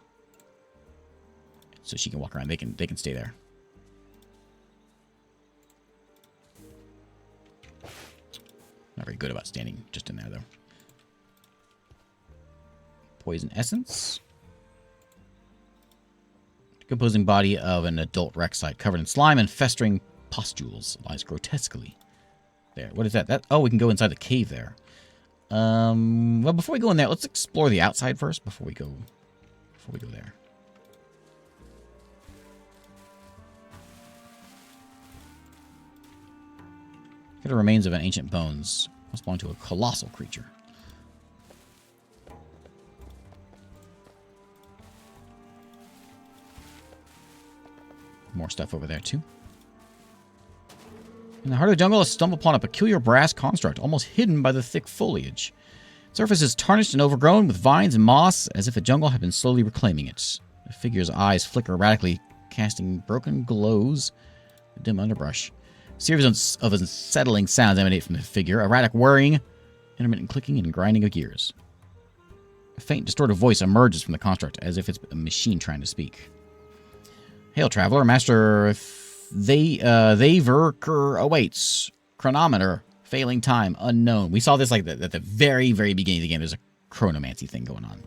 so she can walk around. They can stay there. Not very good about standing just in there though. Poison essence. Decomposing body of an adult Rexite covered in slime and festering pustules lies grotesquely there. What is that? Oh, we can go inside the cave there. Well, before we go in there, let's explore the outside first before we go there. Here are the remains of an ancient bones. Must belong to a colossal creature. More stuff over there, too. In the heart of the jungle, I stumble upon a peculiar brass construct, almost hidden by the thick foliage. Its surface is tarnished and overgrown with vines and moss, as if the jungle had been slowly reclaiming it. The figure's eyes flicker erratically, casting broken glows in the dim underbrush. A series of unsettling sounds emanate from the figure, erratic whirring, intermittent clicking, and grinding of gears. A faint, distorted voice emerges from the construct, as if it's a machine trying to speak. Hail, traveler. Master Thaverker awaits. Chronometer. Failing time. Unknown. We saw this like at the very, very beginning of the game. There's a chronomancy thing going on.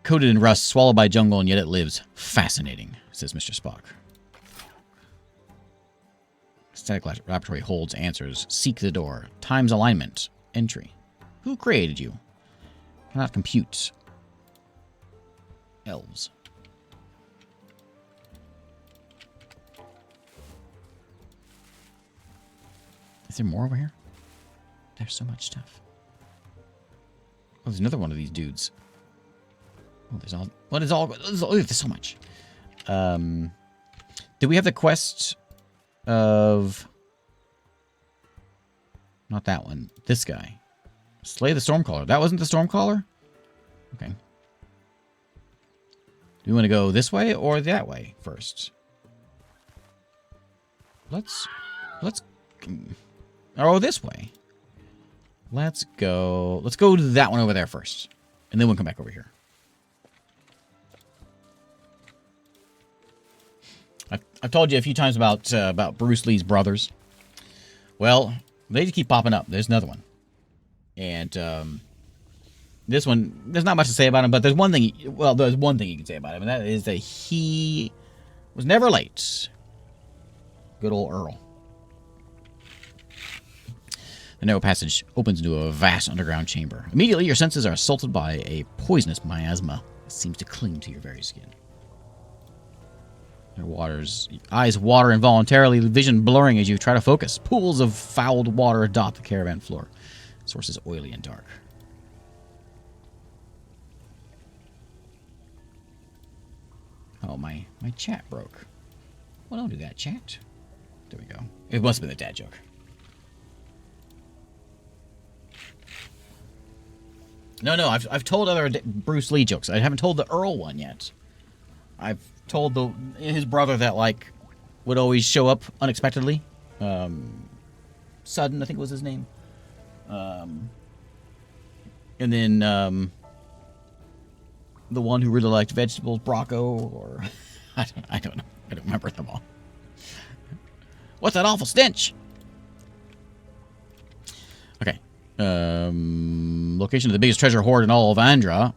Coated in rust, swallowed by jungle, and yet it lives. Fascinating, says Mr. Spock. Static laboratory holds answers. Seek the door. Time's alignment. Entry. Who created you? Cannot compute. Elves. Is there more over here? There's so much stuff. Oh, there's another one of these dudes. Oh, there's all... What is all... There's so much. Do we have the quest of... Not that one. This guy. Slay the Stormcaller. That wasn't the Stormcaller? Okay. Do we want to go this way or that way first? Let's... Oh, this way. Let's go to that one over there first. And then we'll come back over here. I've told you a few times about Bruce Lee's brothers. Well, they just keep popping up. There's another one. And this one, there's not much to say about him, but there's one thing, there's one thing you can say about him, and that is that he was never late. Good old Earl. The narrow passage opens into a vast underground chamber. Immediately, your senses are assaulted by a poisonous miasma that seems to cling to your very skin. Your eyes water involuntarily, vision blurring as you try to focus. Pools of fouled water dot the caravan floor. Source is oily and dark. Oh, my chat broke. Well, don't do that, chat. There we go. It must have been a dad joke. No, I've told other Bruce Lee jokes. I haven't told the Earl one yet. I've told his brother that, like, would always show up unexpectedly. Sudden, I think was his name. And then the one who really liked vegetables, Brocco, or I don't know. I don't remember them all. What's that awful stench? Okay. Location of the biggest treasure hoard in all of Andra.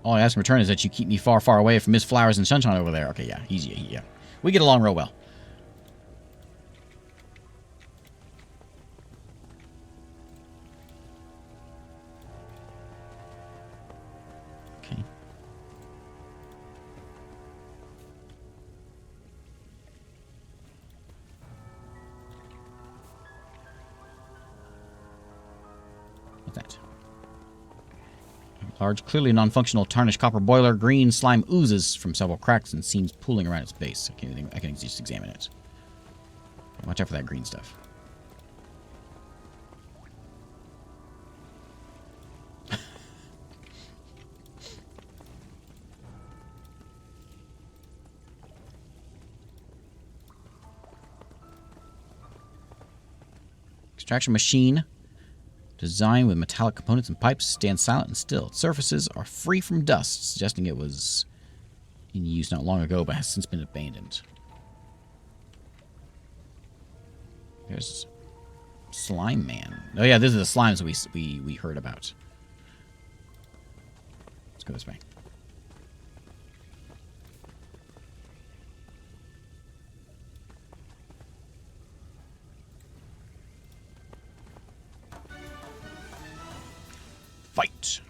All I ask in return is that you keep me far, far away from Miss Flowers and Sunshine over there. Okay, yeah, easy, yeah. We get along real well. Okay. What's that? Large, clearly non-functional tarnished copper boiler. Green slime oozes from several cracks and seams pooling around its base. I can just examine it. Watch out for that green stuff. Extraction machine. Designed with metallic components and pipes, stands silent and still. Its surfaces are free from dust, suggesting it was in use not long ago, but has since been abandoned. There's Slime Man. Oh yeah, these are the slimes we heard about. Let's go this way. Fight!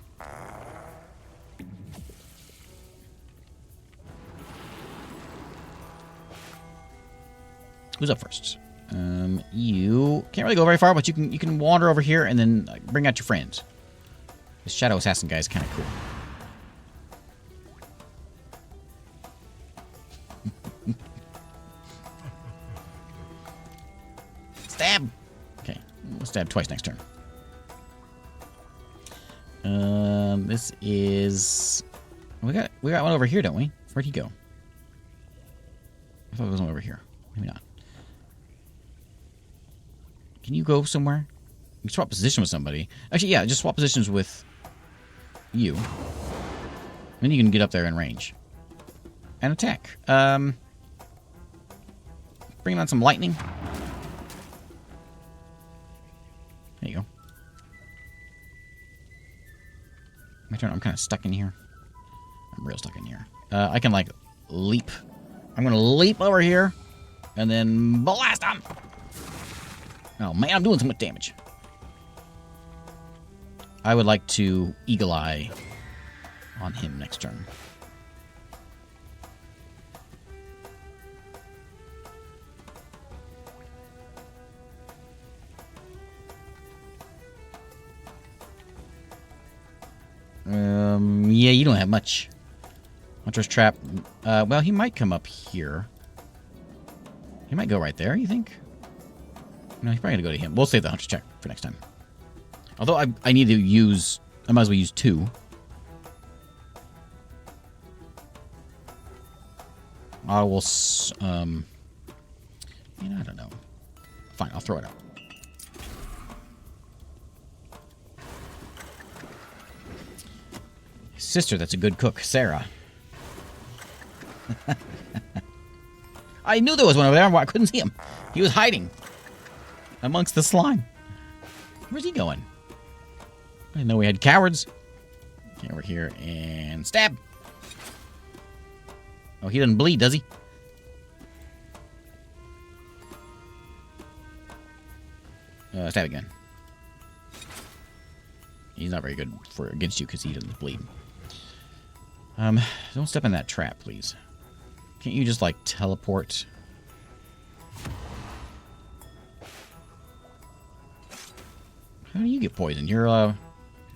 Who's up first? You can't really go very far, but you can wander over here and then bring out your friends. This Shadow Assassin guy is kind of cool. Stab! Okay, we'll stab twice next turn. This is... We got one over here, don't we? Where'd he go? I thought there was one over here. Maybe not. Can you go somewhere? You can swap position with somebody. Actually, yeah, just swap positions with you. Then you can get up there in range. And attack. Bring on some lightning. There you go. My turn. I'm kind of stuck in here. I'm real stuck in here. I can, like, leap. I'm going to leap over here. And then blast him. Oh, man, I'm doing so much damage. I would like to Eagle Eye on him next turn. Yeah, you don't have much. Hunter's trap. Well, he might come up here. He might go right there, you think? No, he's probably gonna go to him. We'll save the hunter's check for next time. Although I need to use... I might as well use 2. I will... I don't know. Fine, I'll throw it out. His sister, that's a good cook, Sarah. I knew there was one over there. I couldn't see him. He was hiding amongst the slime. Where's he going? I didn't know we had cowards. Okay, over here and stab. Oh, he doesn't bleed, does he? Stab again. He's not very good for against you because he doesn't bleed. Don't step in that trap, please. Can't you just, like, teleport? How do you get poisoned? You're a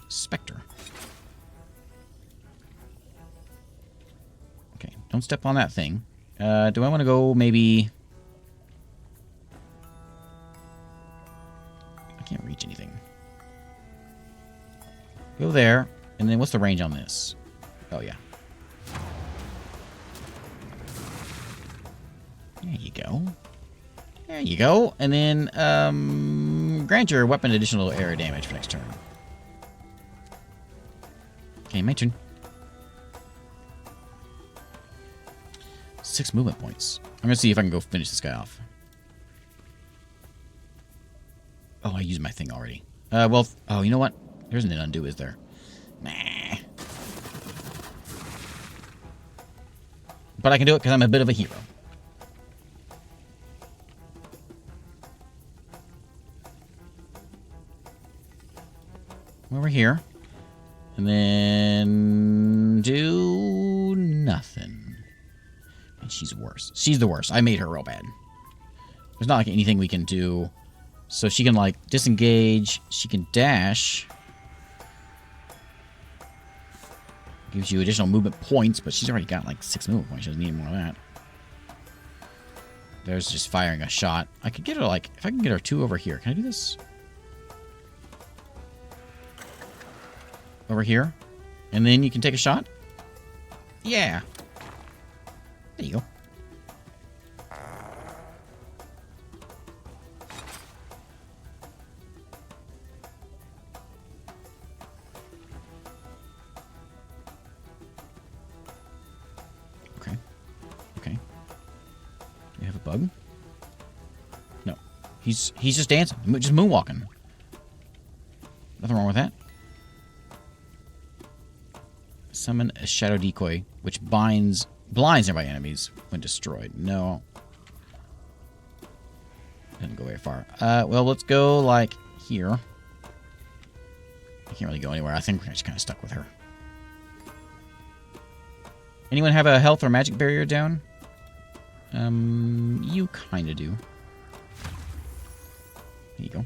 specter. Okay, don't step on that thing. Do I want to go maybe... I can't reach anything. Go there, and then what's the range on this? Oh, yeah. There you go. There you go. And then, grant your weapon additional area damage for next turn. Okay, my turn. 6 movement points. I'm gonna see if I can go finish this guy off. Oh, I used my thing already. Well, oh, you know what? There isn't an undo, is there? Nah. But I can do it because I'm a bit of a hero. Over here. And then do nothing. And she's worse. She's the worst. I made her real bad. There's not like anything we can do. So she can like disengage. She can dash. Gives you additional movement points, but she's already got like 6 movement points. She doesn't need more of that. There's just firing a shot. I could get her like, if I can get her 2 over here. Can I do this? Over here. And then you can take a shot? Yeah. There you go. Okay. Okay. Do we have a bug? No. He's just dancing. Just moonwalking. Nothing wrong with that. Summon a shadow decoy, which blinds nearby enemies when destroyed. No. Doesn't go very far. Well, let's go, like, here. I can't really go anywhere. I think we're just kind of stuck with her. Anyone have a health or magic barrier down? You kind of do. There you go.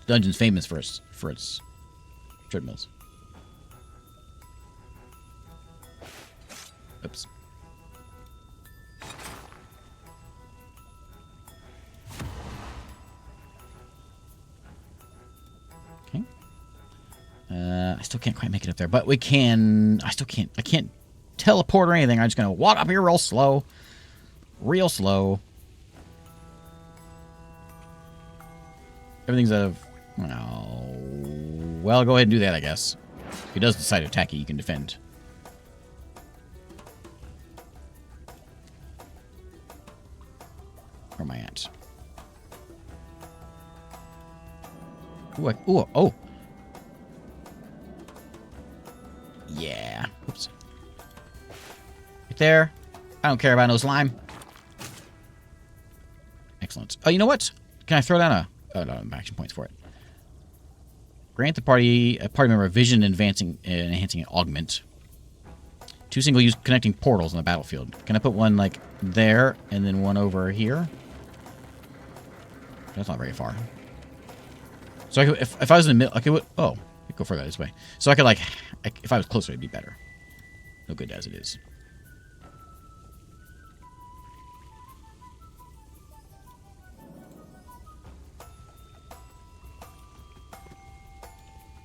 Dungeon's famous for its treadmills. Oops. Okay. I still can't quite make it up there, but we can. I can't teleport or anything. I'm just gonna walk up here real slow. Real slow. Everything's out of... Oh, well, go ahead and do that, I guess. If he does decide to attack you, you can defend. Where am I at? Ooh, oh! Yeah. Oops. Right there. I don't care about no slime. Excellent. Oh, you know what? Can I throw down a... Oh, no, action points for it. Grant a party member vision enhancing augment. 2 single-use connecting portals on the battlefield. Can I put one, like, there, and then one over here? That's not very far. So I could, if I was in the middle, I could. Oh, I could go further this way. So I could like, if I was closer, it'd be better. No good as it is.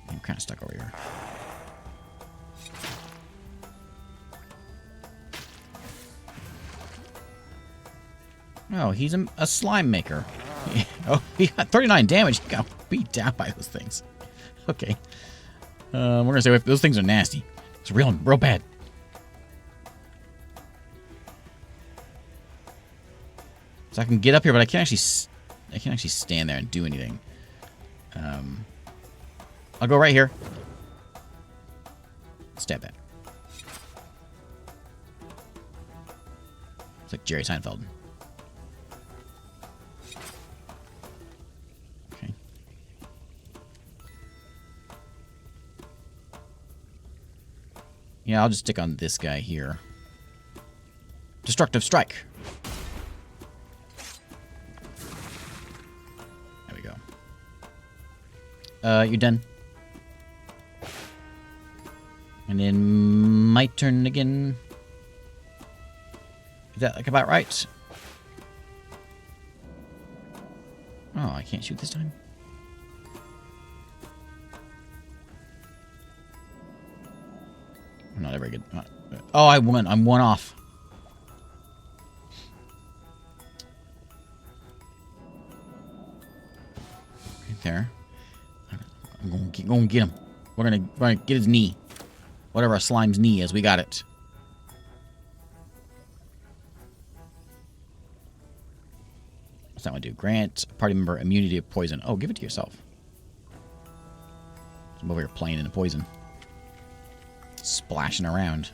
I'm kind of stuck over here. Oh, he's a slime maker. Oh, he got 39 damage. He got beat down by those things. Okay. We're gonna say those things are nasty. It's real bad. So I can get up here, but I can't actually stand there and do anything. I'll go right here. Stab that. It's like Jerry Seinfeld. Okay. Yeah, I'll just stick on this guy here. Destructive strike. There we go. You're done. And then my turn again. Is that like about right? Oh, I can't shoot this time? I'm not very good. Oh, I won. I'm one off. Right there. I'm going to get him. We're gonna get his knee. Whatever a slime's knee is, we got it. What's that one do? Grant a party member immunity to poison. Oh, give it to yourself. I'm over here playing in the poison. Splashing around.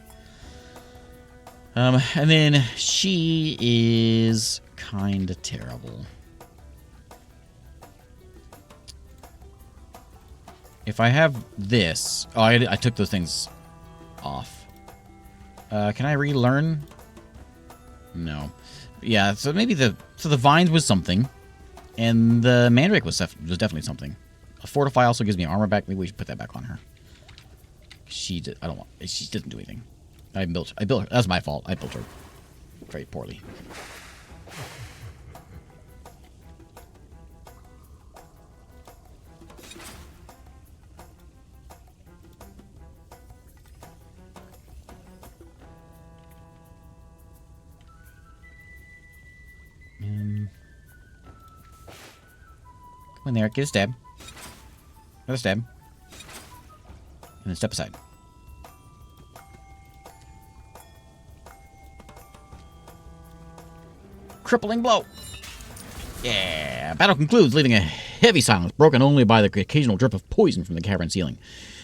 And then she is kind of terrible. If I have this... Oh, I took those things off. Can I relearn? No. Yeah, so maybe the vines was something, and the mandrake was definitely something. A fortify also gives me armor back. Maybe we should put that back on her. She doesn't do anything. I built her. That's my fault. I built her very poorly. Come in there, get a stab. Another stab. And then step aside. Crippling blow. Yeah. Battle concludes, leaving a heavy silence, broken only by the occasional drip of poison from the cavern ceiling.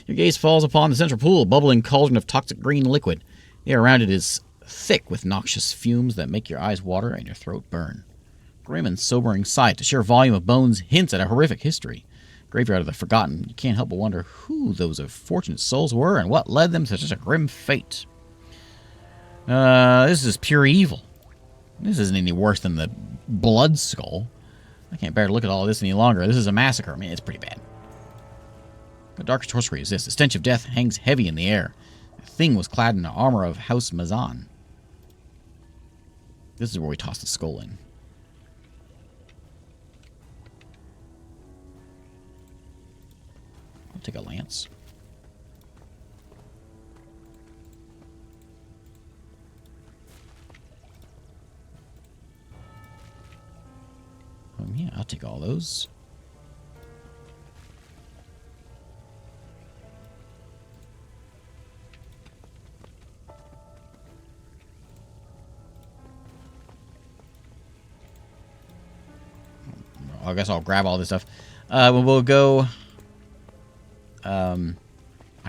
Your gaze falls upon the central pool, a bubbling cauldron of toxic green liquid. The air around it is thick with noxious fumes that make your eyes water and your throat burn. Grim and sobering sight, the sheer volume of bones hints at a horrific history. Graveyard of the Forgotten. You can't help but wonder who those unfortunate souls were and what led them to such a grim fate. This is pure evil. This isn't any worse than the Blood Skull. I can't bear to look at all of this any longer. This is a massacre. I mean, it's pretty bad. The dark sorcery is this. The stench of death hangs heavy in the air. The thing was clad in the armor of House Mazan. This is where we toss the skull in. I'll take a lance. Yeah, I'll take all those. I guess I'll grab all this stuff. We'll go... I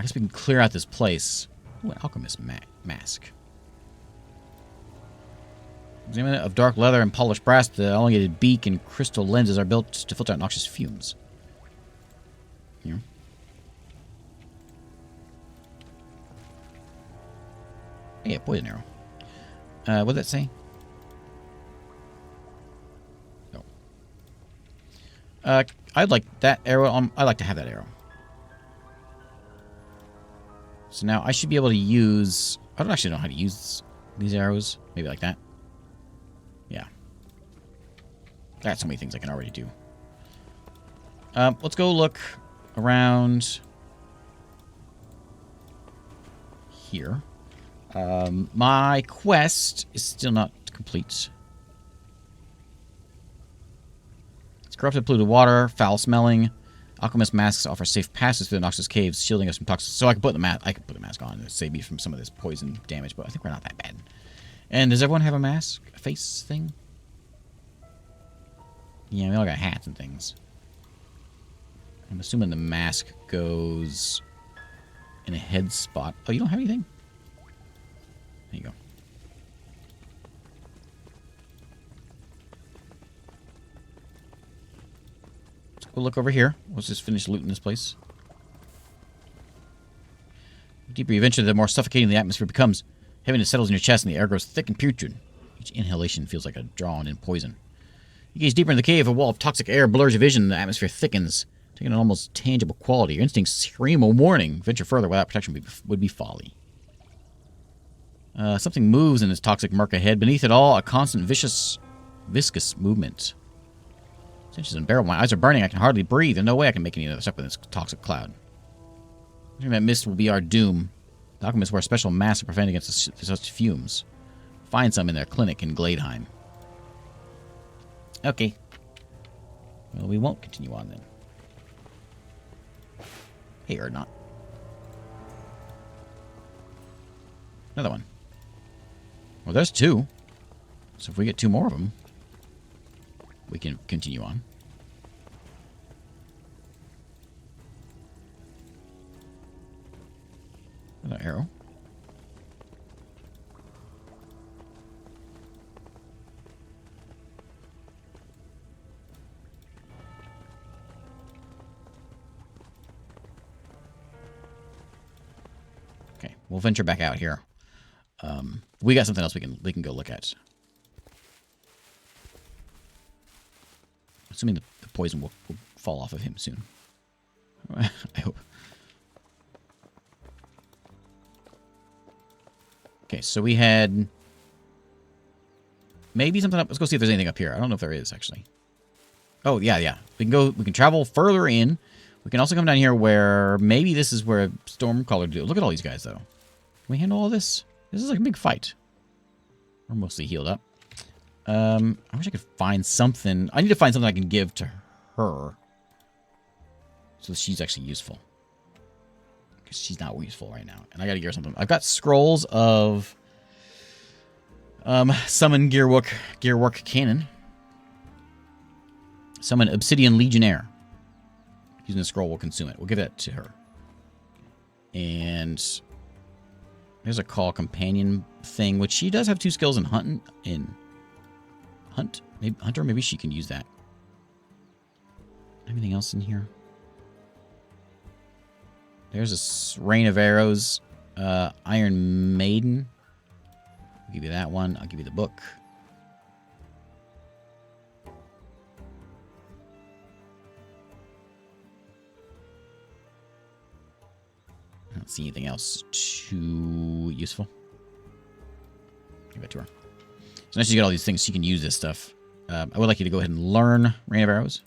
guess we can clear out this place. Ooh, an alchemist mask. Examine of dark leather and polished brass. The elongated beak and crystal lenses are built to filter out noxious fumes. Here. Yeah, poison arrow. What did that say? Oh. I'd like that arrow. I'd like to have that arrow. So now I should be able to use... I don't actually know how to use these arrows. Maybe like that. Yeah. That's so many things I can already do. Let's go look around here. My quest is still not complete. It's corrupted, polluted water, foul-smelling. Alchemist masks offer safe passes through the noxious caves, shielding us from toxic. So I can put the mask. I can put the mask on and save me from some of this poison damage, but I think we're not that bad. And does everyone have a mask, a face thing? Yeah, we all got hats and things. I'm assuming the mask goes in a head spot. Oh, you don't have anything? There you go. Let's go look over here. Let's just finish looting this place. The deeper you venture, the more suffocating the atmosphere becomes. Heaviness settles in your chest and the air grows thick and putrid. Each inhalation feels like a drawn-in poison. You gaze deeper into the cave, a wall of toxic air blurs your vision, and the atmosphere thickens, taking an almost tangible quality. Your instincts scream a warning. Venture further without protection would be folly. Something moves in this toxic murk ahead. Beneath it all, a constant viscous movement. It's unbearable. My eyes are burning. I can hardly breathe. There's no way I can make any other step in this toxic cloud. I think that mist will be our doom. The alchemists wear a special mask to prevent against such fumes. Find some in their clinic in Gladeheim. Okay. Well, we won't continue on then. Hey, or not. Another one. Well, there's two. So if we get two more of them, we can continue on. Another arrow. Okay, we'll venture back out here. We got something else we can go look at. Assuming the poison will fall off of him soon. I hope. Okay, so we had maybe something up. Let's go see if there's anything up here. I don't know if there is actually. Oh yeah. We can travel further in. We can also come down here where maybe this is where Stormcaller do. Look at all these guys though. Can we handle all this? This is like a big fight. We're mostly healed up. I wish I could find something. I need to find something I can give to her. So she's actually useful. Because she's not useful right now. And I gotta give her something. I've got scrolls of summon gearwork cannon. Summon obsidian legionnaire. Using the scroll will consume it. We'll give that to her. And there's a call companion thing, which she does have 2 skills in hunting. Hunter, maybe she can use that. Anything else in here? There's a rain of arrows. Iron Maiden. I'll give you that one. I'll give you the book. I don't see anything else too useful. Give it to her. So now she's got all these things, she can use this stuff. I would like you to go ahead and learn Rain of Arrows.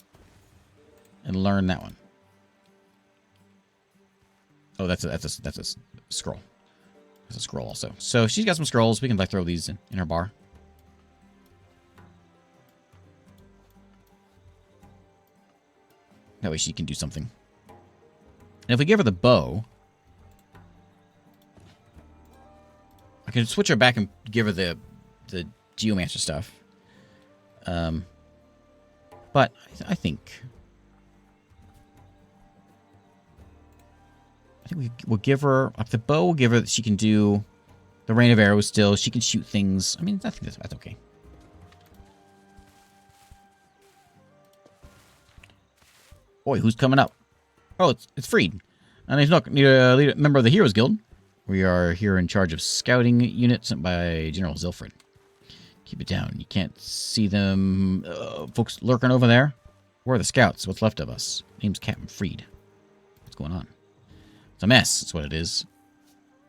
And learn that one. Oh, that's a scroll. That's a scroll also. So she's got some scrolls. We can like throw these in her bar. That way she can do something. And if we give her the bow, I can switch her back and give her the Geomancer stuff. But I think we'll give her the bow. We'll give her that she can do the rain of arrows still. She can shoot things. I mean, I think that's okay. Boy, who's coming up? Oh, it's Freed. And he's not a member of the Heroes Guild. We are here in charge of scouting unit sent by General Zilfrid. Keep it down. You can't see them folks lurking over there. Where are the scouts? What's left of us? Name's Captain Freed. What's going on? It's a mess. That's what it is.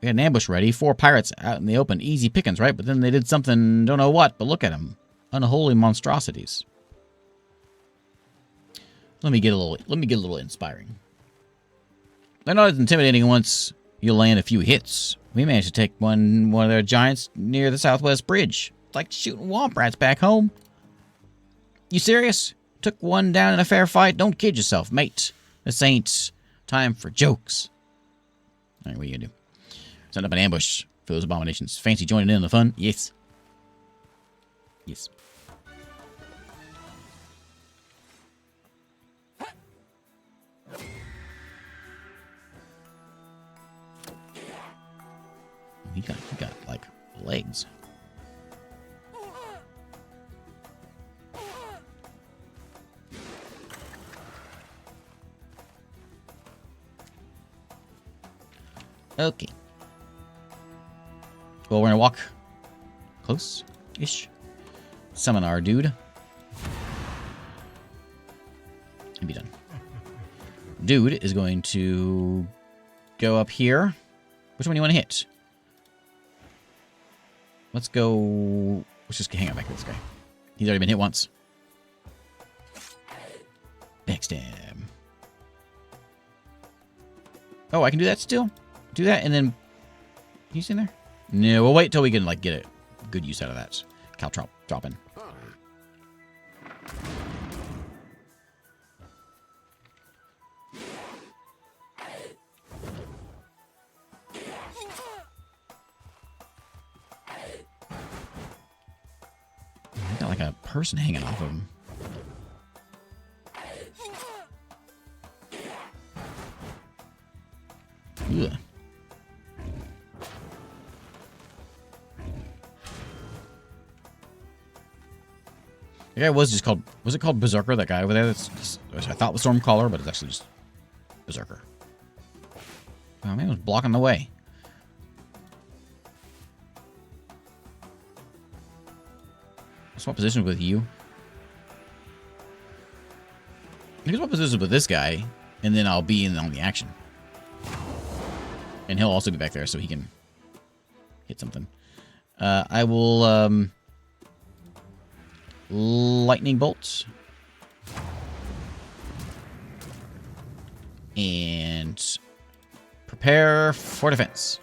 We had an ambush ready. 4 pirates out in the open. Easy pickings, right? But then they did something, don't know what, but look at them. Unholy monstrosities. Let me get a little inspiring. They're not as intimidating once you land a few hits. We managed to take one of their giants near the southwest bridge. It's like shooting womp rats back home. You serious? Took one down in a fair fight? Don't kid yourself, mate. This ain't time for jokes. All right, what are you gonna do? Set up an ambush for those abominations. Fancy joining in the fun? Yes. Yes. He got like legs. Okay. Well, we're gonna walk close-ish. Summon our dude. And be done. Dude is going to go up here. Which one do you want to hit? Let's go... Let's just hang out back with this guy. He's already been hit once. Backstab. Oh, I can do that still? Do that and then... Can you see in there? No, we'll wait till we can, like, get a good use out of that. Caltrop dropping. Got like a person hanging off of him. Ugh. The guy was just called... Was it called Berserker? That guy over there? That's I thought was Stormcaller, but it's actually just Berserker. Oh, man, it was blocking the way. I'll swap positions with you. I can swap positions with this guy, and then I'll be in on the action. And he'll also be back there, so he can hit something. I will... lightning bolts. And prepare for defense.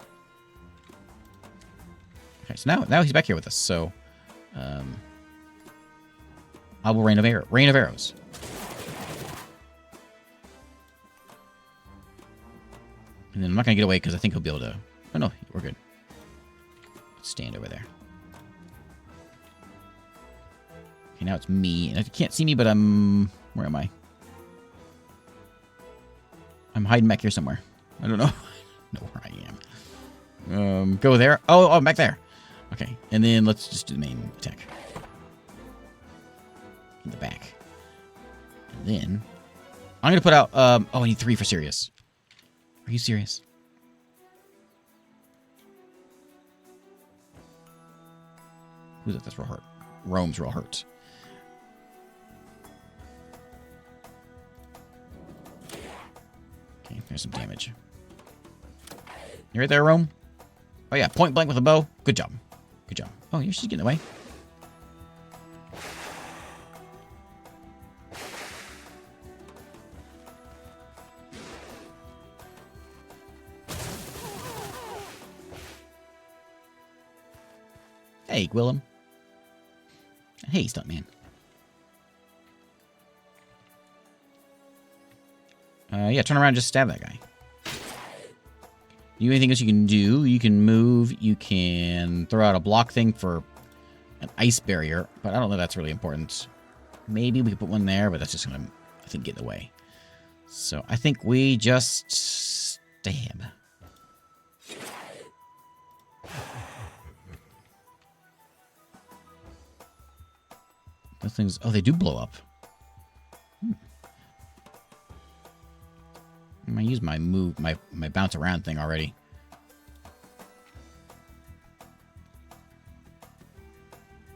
Okay, so now he's back here with us, so I will rain of arrows. And then I'm not gonna get away because I think he'll be able to... Oh no, we're good. Stand over there. Okay, now it's me. And you can't see me, but I'm... Where am I? I'm hiding back here somewhere. I don't know. know where I am. Go there. Oh, I'm back there. Okay, and then let's just do the main attack. In the back. And then... I'm going to put out... oh, I need 3 for serious. Are you serious? Who's that? That's real hurt. Rome's real hurt. Okay, there's some damage. You right there, Rome? Oh yeah, point blank with a bow. Good job. Good job. Oh, she's getting away. Hey, Gwillem. Hey, Stuntman. Yeah, turn around and just stab that guy. Anything else you can do? You can move. You can throw out a block thing for an ice barrier, but I don't know if that's really important. Maybe we could put one there, but that's just going to, I think, get in the way. So I think we just stab. Those things, oh, they do blow up. I use my move, my bounce around thing already.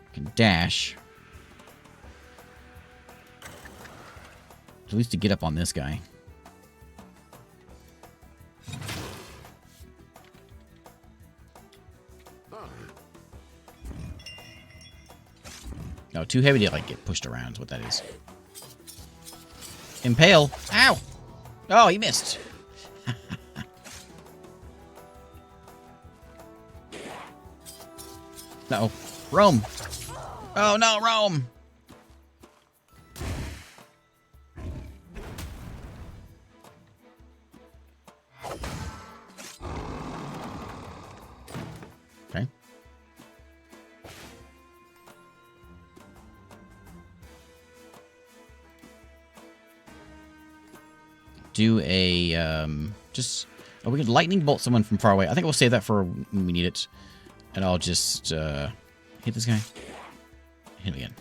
I can dash. At least to get up on this guy. No, too heavy to like get pushed around is what that is. Impale. Ow! Oh, he missed. Uh-oh. Rome. Oh no, Rome. Okay. Do a just we could lightning bolt someone from far away. I think we'll save that for when we need it. And I'll just hit this guy. Hit him again.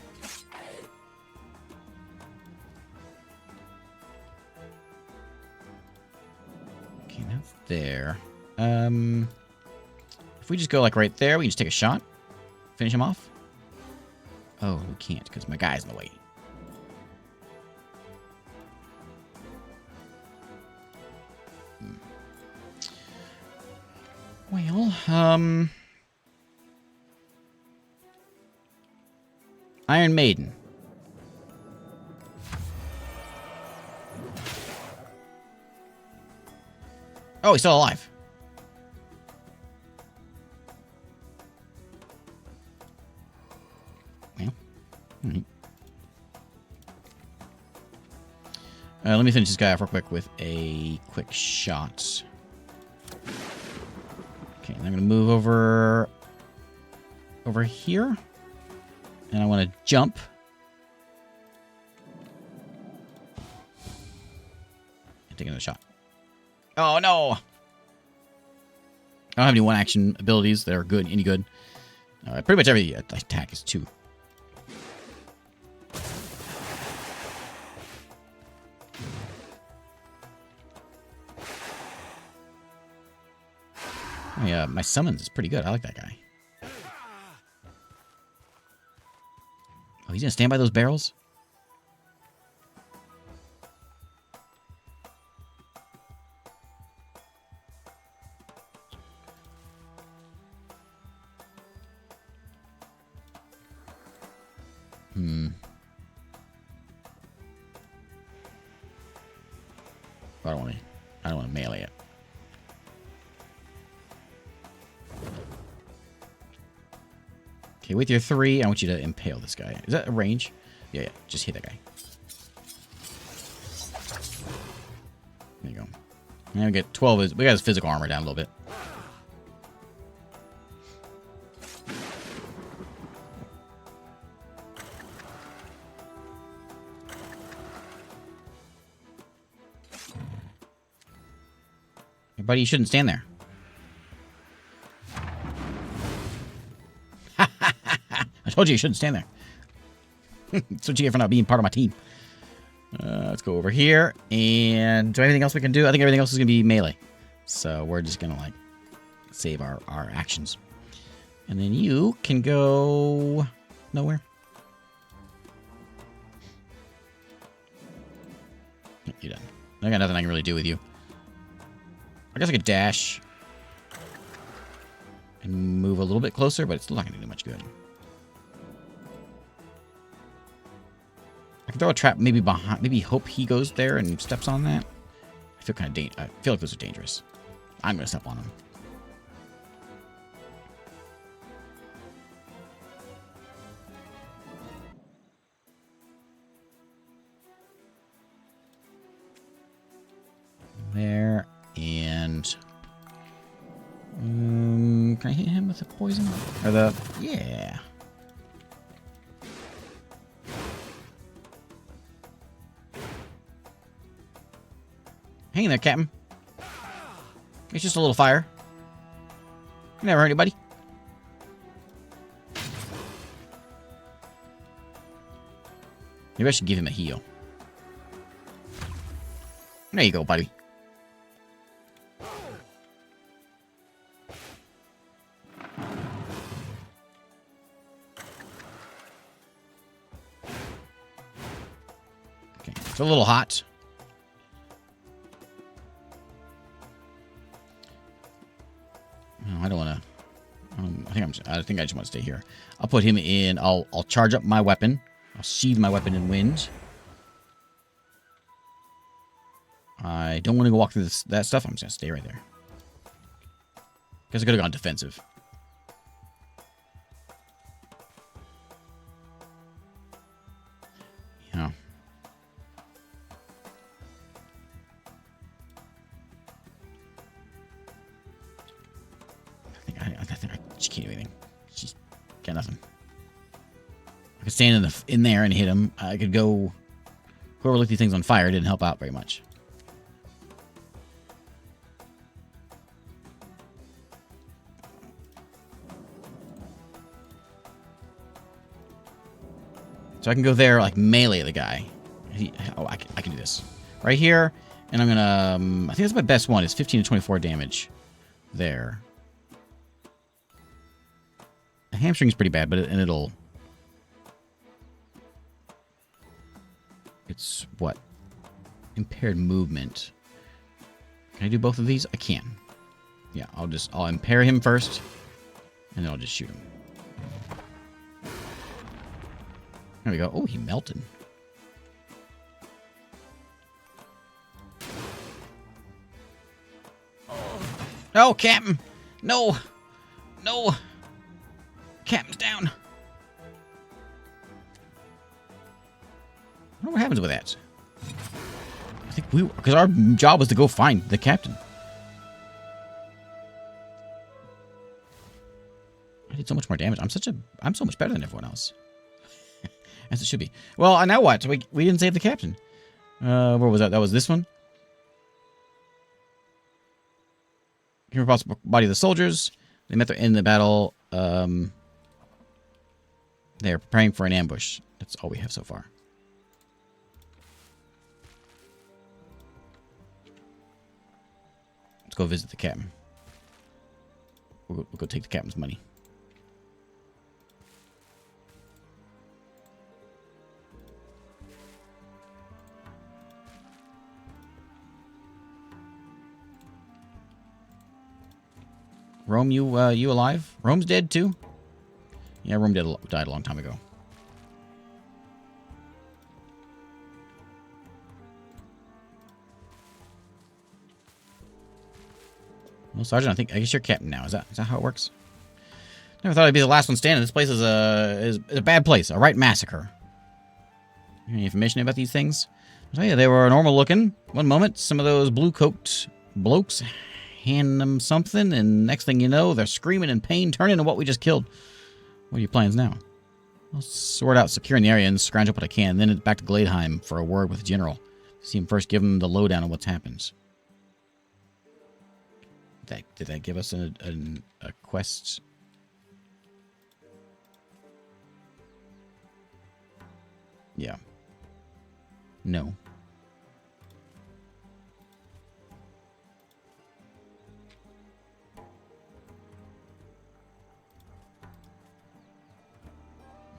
Okay, that's there. If we just go like right there, we can just take a shot. Finish him off. Oh, we can't because my guy's in the way. Well, Iron Maiden. Oh, he's still alive. Well, all right. Let me finish this guy off real quick with a quick shot. Okay, I'm going to move over here. And I want to jump. And take another shot. Oh, no! I don't have any one-action abilities that are good, any good. Pretty much every attack is 2. Oh, yeah, my summons is pretty good. I like that guy. Oh, he's gonna stand by those barrels? I don't want to melee it. Okay, with your 3, I want you to impale this guy. Is that a range? Yeah, just hit that guy. There you go. And we get 12. We got his physical armor down a little bit. Hey, buddy, you shouldn't stand there. I told you shouldn't stand there. That's what you get for not being part of my team. Let's go over here. And do anything else we can do? I think everything else is going to be melee. So we're just going to, like, save our actions. And then you can go nowhere. You're done. I got nothing I can really do with you. I guess I could dash and move a little bit closer, but it's still not going to do much good. I can throw a trap maybe behind, maybe hope he goes there and steps on that. I feel kind of I feel like those are dangerous. I'm going to step on them. There, and can I hit him with the poison? Or the, yeah. Hang in there, Captain. It's just a little fire. You never hurt anybody. Maybe I should give him a heal. There you go, buddy. a little hot. No, I don't want to. I think I just want to stay here. I'll put him in. I'll charge up my weapon. I'll sheathe my weapon in wind. I don't want to go walk through that stuff. I'm just gonna stay right there. Guess I could have gone defensive. Yeah. I think I just can't do anything. Just got nothing. I could stand in there and hit him. I could go. Whoever lit these things on fire didn't help out very much. So I can go there, like, melee the guy. I can do this. Right here, and I'm gonna... I think that's my best one, is 15 to 24 damage. There. The hamstring's pretty bad, but it'll... It's, what? Impaired movement. Can I do both of these? I can. Yeah, I'll impair him first, and then I'll just shoot him. There we go. Oh, he melted. No, Captain! No! No! Captain's down! I wonder what happens with that. I think because our job was to go find the captain. I did so much more damage. I'm so much better than everyone else. As it should be. Well, now what? We didn't save the captain. Where was that? That was this one? Came across the body of the soldiers. They met their end in the battle. They're preparing for an ambush. That's all we have so far. Let's go visit the captain. We'll go take the captain's money. Rome, you alive? Rome's dead too? Yeah, Rome died a long time ago. Well, Sergeant, I guess you're captain now. Is that how it works? Never thought I'd be the last one standing. This place is a bad place. A right massacre. Any information about these things? I'll tell you, they were normal looking. One moment, some of those blue-coat blokes hand them something, and next thing you know, they're screaming in pain, turning to what we just killed. What are your plans now? I'll sort out securing the area and scrounge up what I can, then it's back to Gladeheim for a word with the general. See him first, give him the lowdown on what's happened. Did that give us a quest? Yeah. No.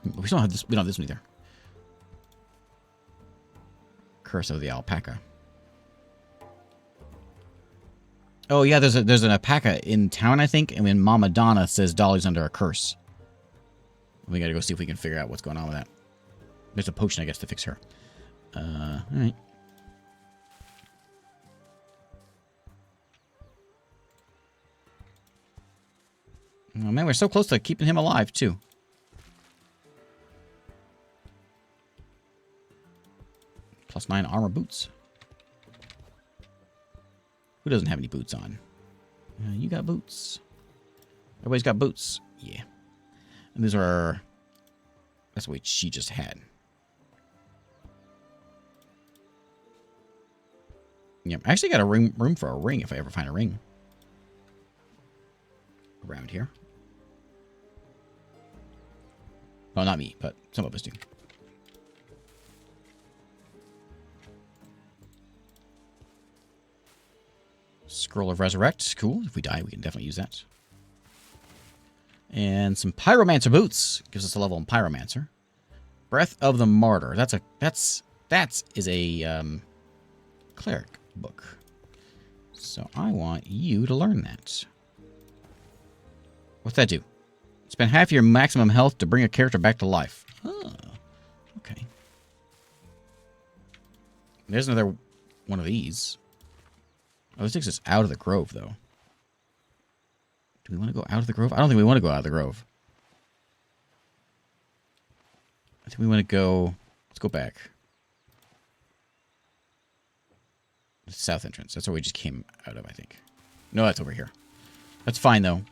We don't have this. We don't have this one either. Curse of the alpaca. Oh yeah, there's an alpaca in town, I think, and when Mama Donna says Dolly's under a curse, we gotta go see if we can figure out what's going on with that. There's a potion, I guess, to fix her. All right. Oh man, we're so close to keeping him alive too. +9 armor boots. Who doesn't have any boots on? You got boots. Everybody's got boots. Yeah. And these are... That's what she just had. Yeah, I actually got a room for a ring if I ever find a ring. Around here. Well, not me, but some of us do. Scroll of Resurrect. Cool. If we die, we can definitely use that. And some Pyromancer boots. Gives us a level in Pyromancer. Breath of the Martyr. That's That is a cleric book. So I want you to learn that. What's that do? Spend half your maximum health to bring a character back to life. Oh, okay. There's another one of these. Oh, this takes us out of the grove, though. Do we want to go out of the grove? I don't think we want to go out of the grove. I think we want to go... Let's go back. The south entrance. That's where we just came out of, I think. No, that's over here. That's fine, though.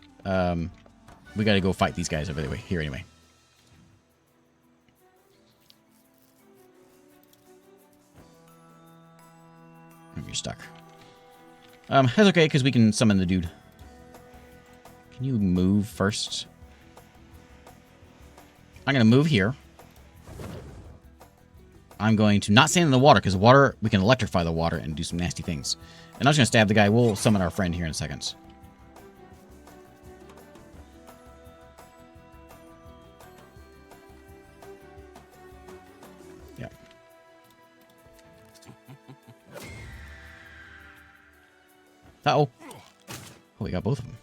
We gotta go fight these guys over the way here anyway. You're stuck. That's okay, because we can summon the dude. Can you move first? I'm gonna move here. I'm going to not stand in the water, because water, we can electrify the water and do some nasty things. And I'm just gonna stab the guy. We'll summon our friend here in a second. Uh-oh. Oh, we got both of them.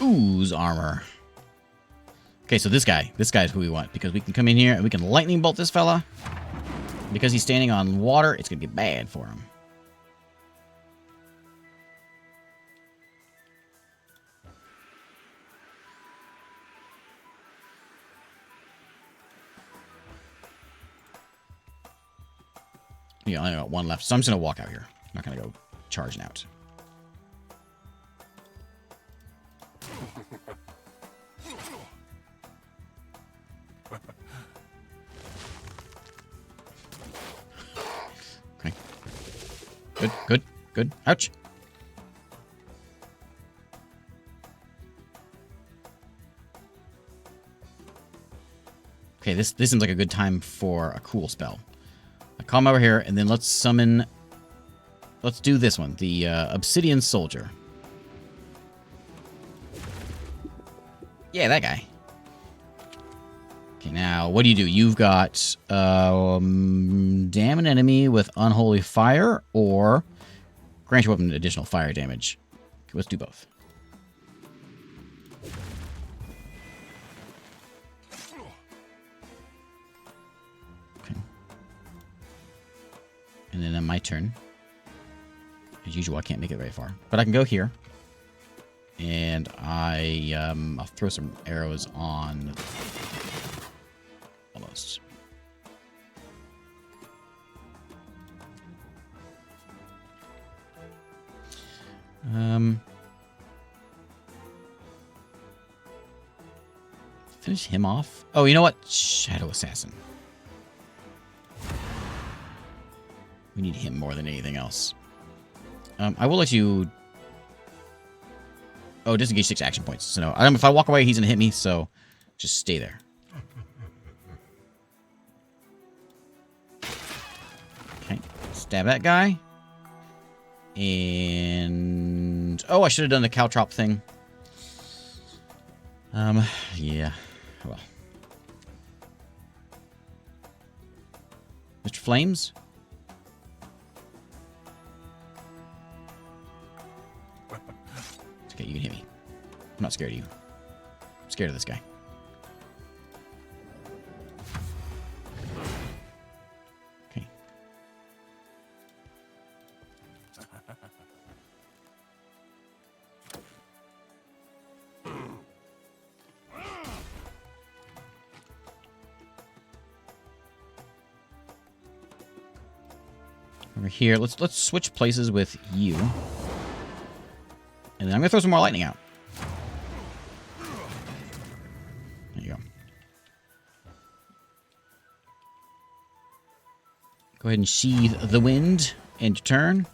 Ooze armor. Okay, so this guy is who we want, because we can come in here and we can lightning bolt this fella. Because he's standing on water, it's gonna be bad for him. Yeah, I only got one left, so I'm just gonna walk out here. I'm not gonna go charging out. Okay. Good, good, good. Ouch. Okay, this seems like a good time for a cool spell. I come over here, and then let's summon... Let's do this one, the Obsidian Soldier. Yeah, that guy. Okay, now, what do? You've got damn an enemy with Unholy Fire, or grant your weapon additional fire damage. Okay, let's do both. And then on my turn, as usual, I can't make it very far. But I can go here. And I'll throw some arrows on... Almost. Finish him off. Oh, you know what? Shadow Assassin. We need him more than anything else. I will let you... Oh, disengage 6 action points. So no, if I walk away, he's going to hit me, so just stay there. Okay, stab that guy. And... Oh, I should have done the caltrop thing. Yeah. Well. Mr. Flames? It's okay, you can hit me. I'm not scared of you. I'm scared of this guy. Okay. Over here, let's switch places with you. And then I'm gonna throw some more lightning out. There you go. Go ahead and sheathe the wind and turn.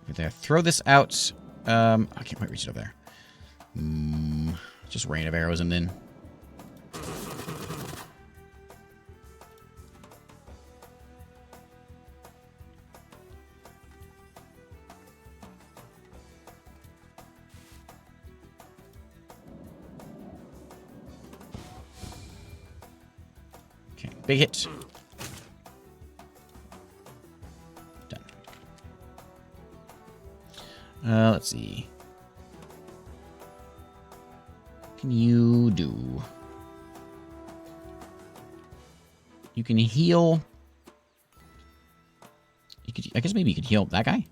Right there. Throw this out. I can't quite reach it over there. Just rain of arrows and then. Big hit. Done. Let's see. What can you do? You can heal. You could, I guess maybe you could heal that guy.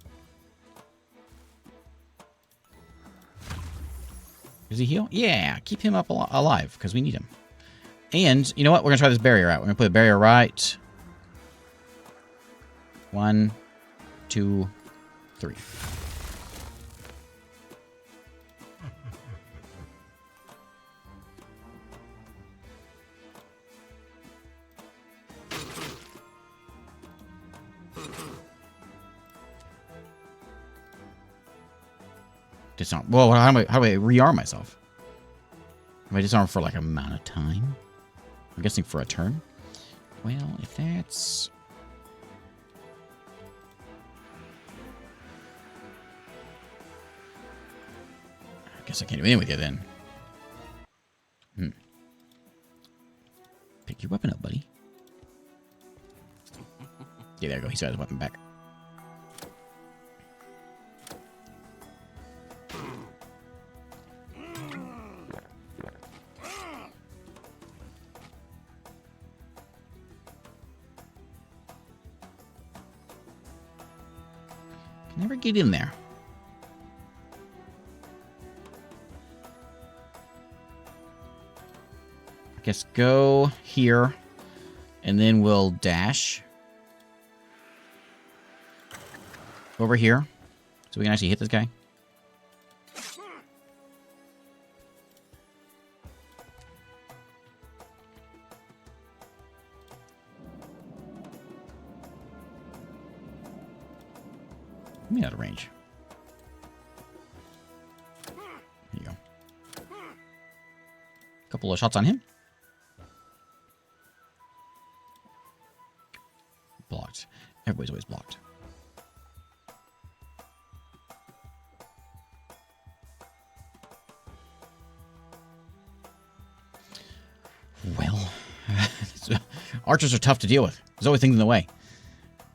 Does he heal? Yeah, keep him up alive because we need him. And you know what? We're gonna try this barrier out. We're gonna put a barrier right. 1, 2, 3. Disarm. Well, how do I rearm myself? Am I disarmed for like a amount of time? I'm guessing for a turn. Well, if that's... I guess I can't do anything with you then. Pick your weapon up, buddy. Yeah, there you go. He's got his weapon back. Can never get in there. I guess go here, and then we'll dash over here, so we can actually hit this guy. Let me out of range. There you go. Couple of shots on him. Blocked. Everybody's always blocked. Well, archers are tough to deal with. There's always things in the way.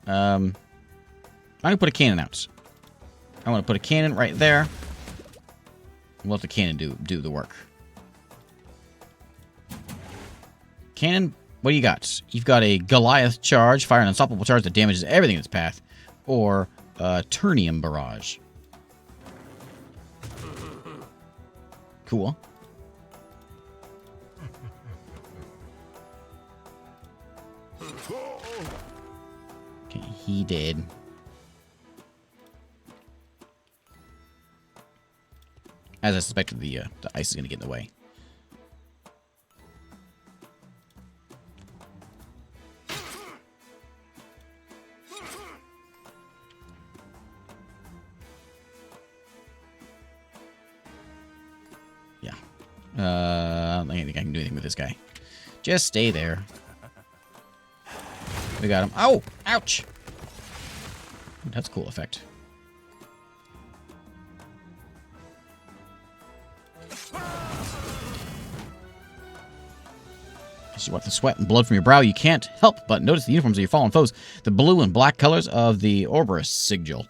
I'm going to put a cannon out. I want to put a cannon right there. We'll let the cannon do the work. Cannon, what do you got? You've got a Goliath charge, fire an unstoppable charge that damages everything in its path, or a Turnium barrage. Cool. Okay, he did. As I suspected, the ice is going to get in the way. Yeah. I don't think I can do anything with this guy. Just stay there. We got him. Oh! Ouch! That's a cool effect. You wipe the sweat and blood from your brow, you can't help but notice the uniforms of your fallen foes. The blue and black colors of the Orberus sigil.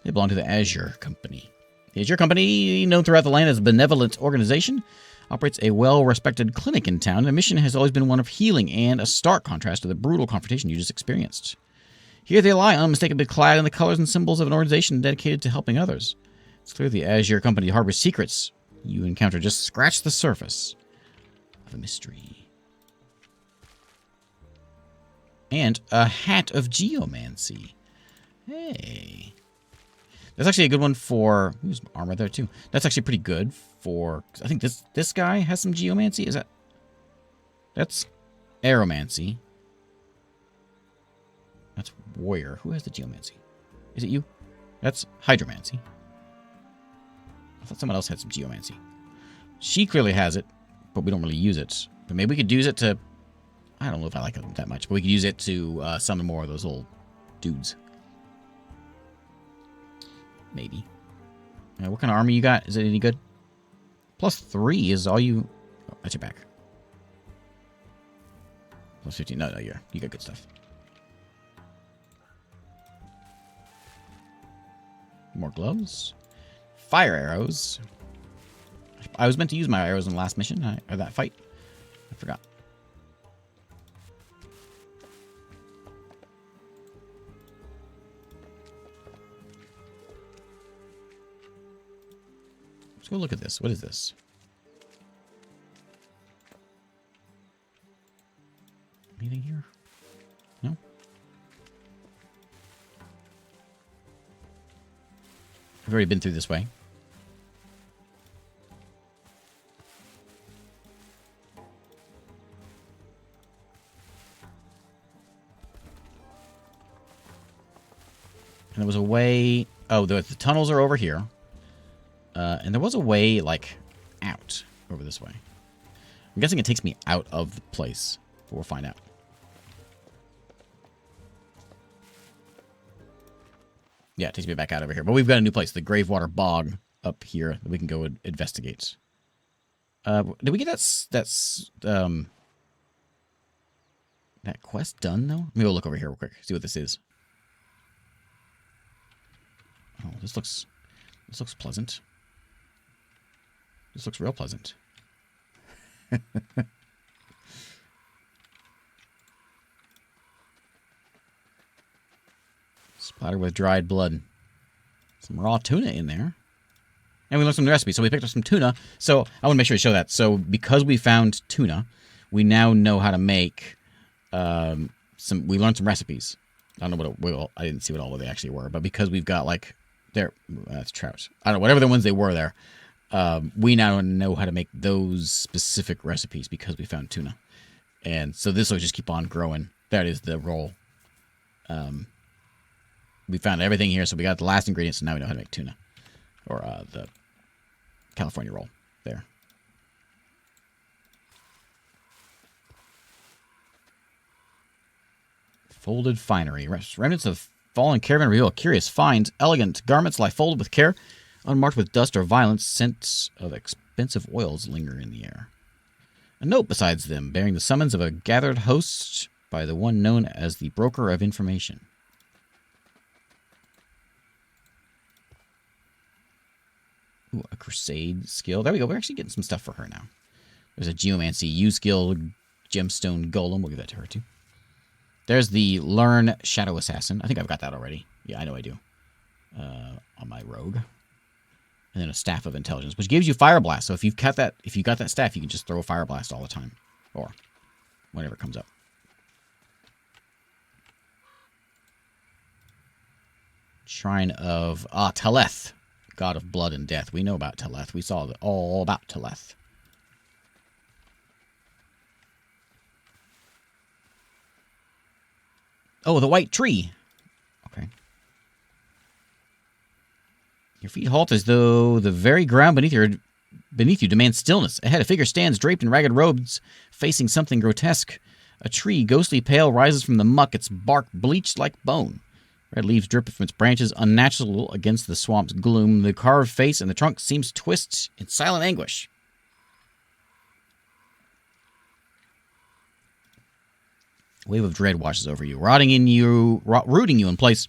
They belong to the Azure Company. The Azure Company, known throughout the land as a benevolent organization, operates a well-respected clinic in town. The mission has always been one of healing and a stark contrast to the brutal confrontation you just experienced. Here they lie, unmistakably clad in the colors and symbols of an organization dedicated to helping others. It's clear the Azure Company harbors secrets you encounter just scratch the surface of a mystery. And a hat of geomancy. Hey. That's actually a good one for... Ooh, armor there, too. That's actually pretty good for... I think this guy has some geomancy. Is that... That's aeromancy. That's warrior. Who has the geomancy? Is it you? That's hydromancy. I thought someone else had some geomancy. She clearly has it, but we don't really use it. But maybe we could use it to... I don't know if I like it that much, but we could use it to summon more of those little dudes. Maybe. What kind of armor you got? Is it any good? +3 is all you... Oh, that's your back. Plus 15. No, you got good stuff. More gloves. Fire arrows. I was meant to use my arrows in the last mission, or that fight. I forgot. Let's go look at this. What is this? Anything here? No? I've already been through this way. And there was a way... Oh, the tunnels are over here. And there was a way, like, out over this way. I'm guessing it takes me out of the place. But we'll find out. Yeah, it takes me back out over here. But we've got a new place, the Gravewater Bog up here that we can go and investigate. Did we get that quest done, though? Let me go look over here real quick, see what this is. Oh, this looks pleasant. This looks real pleasant. Splattered with dried blood. Some raw tuna in there. And we learned some recipes. So we picked up some tuna. So I want to make sure to show that. So because we found tuna, we now know how to make we learned some recipes. I don't know what I didn't see what all they actually were, but because we've got like that's trout. I don't know, whatever the ones they were there. We now know how to make those specific recipes because we found tuna. And so this will just keep on growing. That is the roll. We found everything here, so we got the last ingredients, so now we know how to make tuna. Or the California roll. There. Folded finery. Remnants of fallen caravan reveal curious finds. Elegant garments lie folded with care. Unmarked with dust or violence, scents of expensive oils linger in the air. A note besides them, bearing the summons of a gathered host by the one known as the Broker of Information. Ooh, a crusade skill. There we go. We're actually getting some stuff for her now. There's a geomancy U skill, gemstone golem. We'll give that to her too. There's the learn shadow assassin. I think I've got that already. Yeah, I know I do. On my rogue. And then a staff of intelligence, which gives you fire blast. So if you got that staff, you can just throw a fire blast all the time, or whenever it comes up. Shrine of Teleth, god of blood and death. We know about Teleth. We saw all about Teleth. Oh, the white tree. Okay. Your feet halt as though the very ground beneath you demands stillness. Ahead, a figure stands draped in ragged robes, facing something grotesque. A tree, ghostly pale, rises from the muck, its bark bleached like bone. Red leaves drip from its branches, unnatural against the swamp's gloom. The carved face and the trunk seems to twist in silent anguish. A wave of dread washes over you, rooting you in place.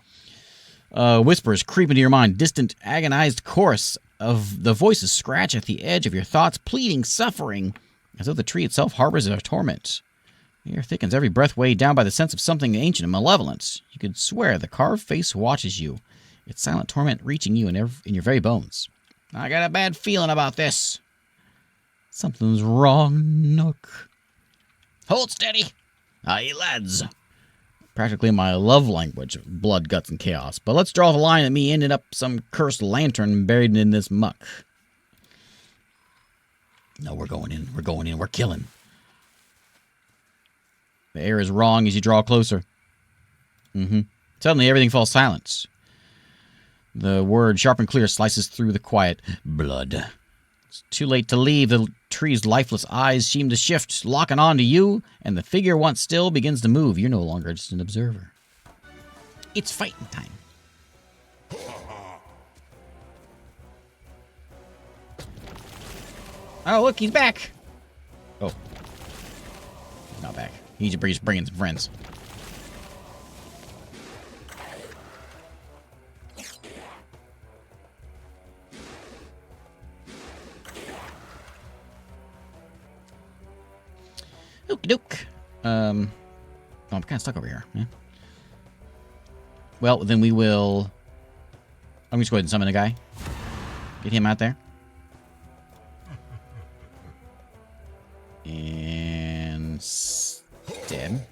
Whispers creep into your mind. Distant, agonized chorus of the voices scratch at the edge of your thoughts, pleading, suffering, as though the tree itself harbors a torment. The air thickens, every breath weighed down by the sense of something ancient and malevolent. You could swear the carved face watches you, its silent torment reaching you in your very bones. I got a bad feeling about this. Something's wrong, Nook. Hold steady. Aye, lads. Practically my love language of blood, guts, and chaos. But let's draw the line at me ending up some cursed lantern buried in this muck. No, we're going in. We're going in. We're killing. The air is wrong as you draw closer. Suddenly, everything falls silent. The word, sharp and clear, slices through the quiet. Blood. It's too late to leave. The tree's lifeless eyes seem to shift, locking on to you, and the figure, once still, begins to move. You're no longer just an observer. It's fighting time. Oh, look, he's back. Oh. He's not back. He's just bringing some friends. Okie doke. I'm kind of stuck over here, man. Well, then we will... I'm just going to go ahead and summon a guy. Get him out there. And... dead.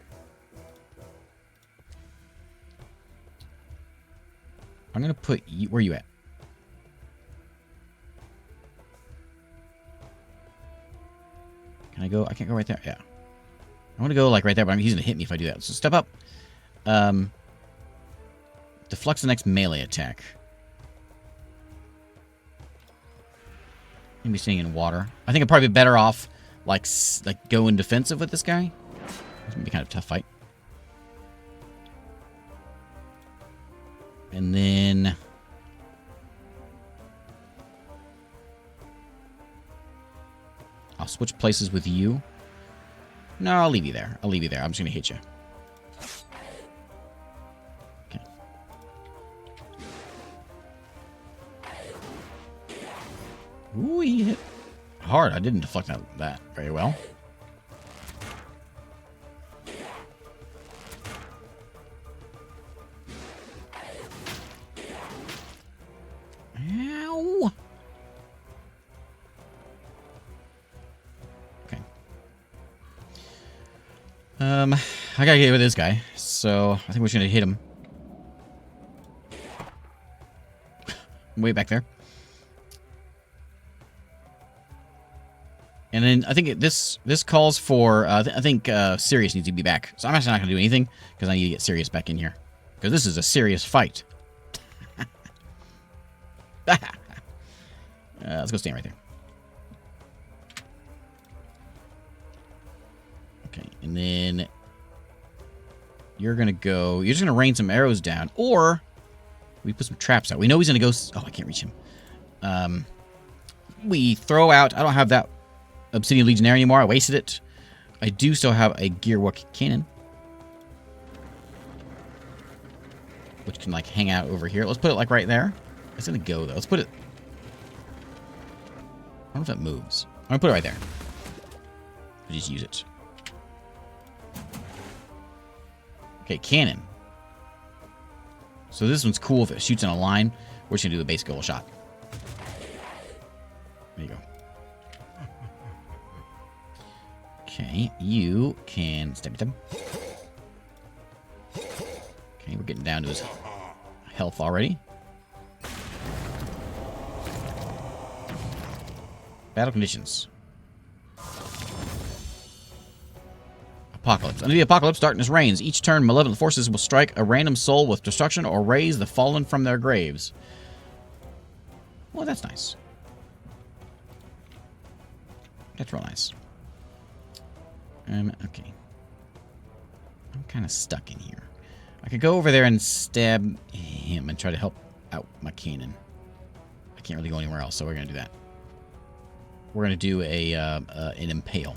I'm going to put you... Where are you at? Can I go? I can't go right there. Yeah. I want to go like right there, but he's going to hit me if I do that. So step up. Deflects the next melee attack. Maybe staying in water. I think I'm probably better off like going defensive with this guy. It's going to be kind of a tough fight. And then... I'll switch places with you. No, I'll leave you there. I'll leave you there. I'm just going to hit you. Okay. Ooh, he hit hard. I didn't deflect that very well. Ow! Okay. I gotta get with this guy, so I think we're just gonna hit him. Way back there. And then I think this calls for, I think Sirius needs to be back. So I'm actually not going to do anything, because I need to get Sirius back in here. Because this is a serious fight. Let's go stand right there. Okay, and then you're going to go, you're just going to rain some arrows down, or we put some traps out. We know he's going to go, oh, I can't reach him. We throw out, I don't have that Obsidian Legionnaire anymore. I wasted it. I do still have a Gearwork Cannon, which can like hang out over here. Let's put it like right there. It's gonna go though. Let's put it. I don't know if that moves. I'm gonna put it right there. We'll just use it. Okay, cannon. So this one's cool if it shoots in a line. We're just gonna do the basic goal shot. There you go. Okay, you can step him. Okay, we're getting down to his health already. Battle conditions. Apocalypse. Under the apocalypse, darkness reigns. Each turn, malevolent forces will strike a random soul with destruction or raise the fallen from their graves. Well, that's nice. That's real nice. Okay. I'm kind of stuck in here. I could go over there and stab him and try to help out my cannon. I can't really go anywhere else, so we're going to do that. We're going to do an impale.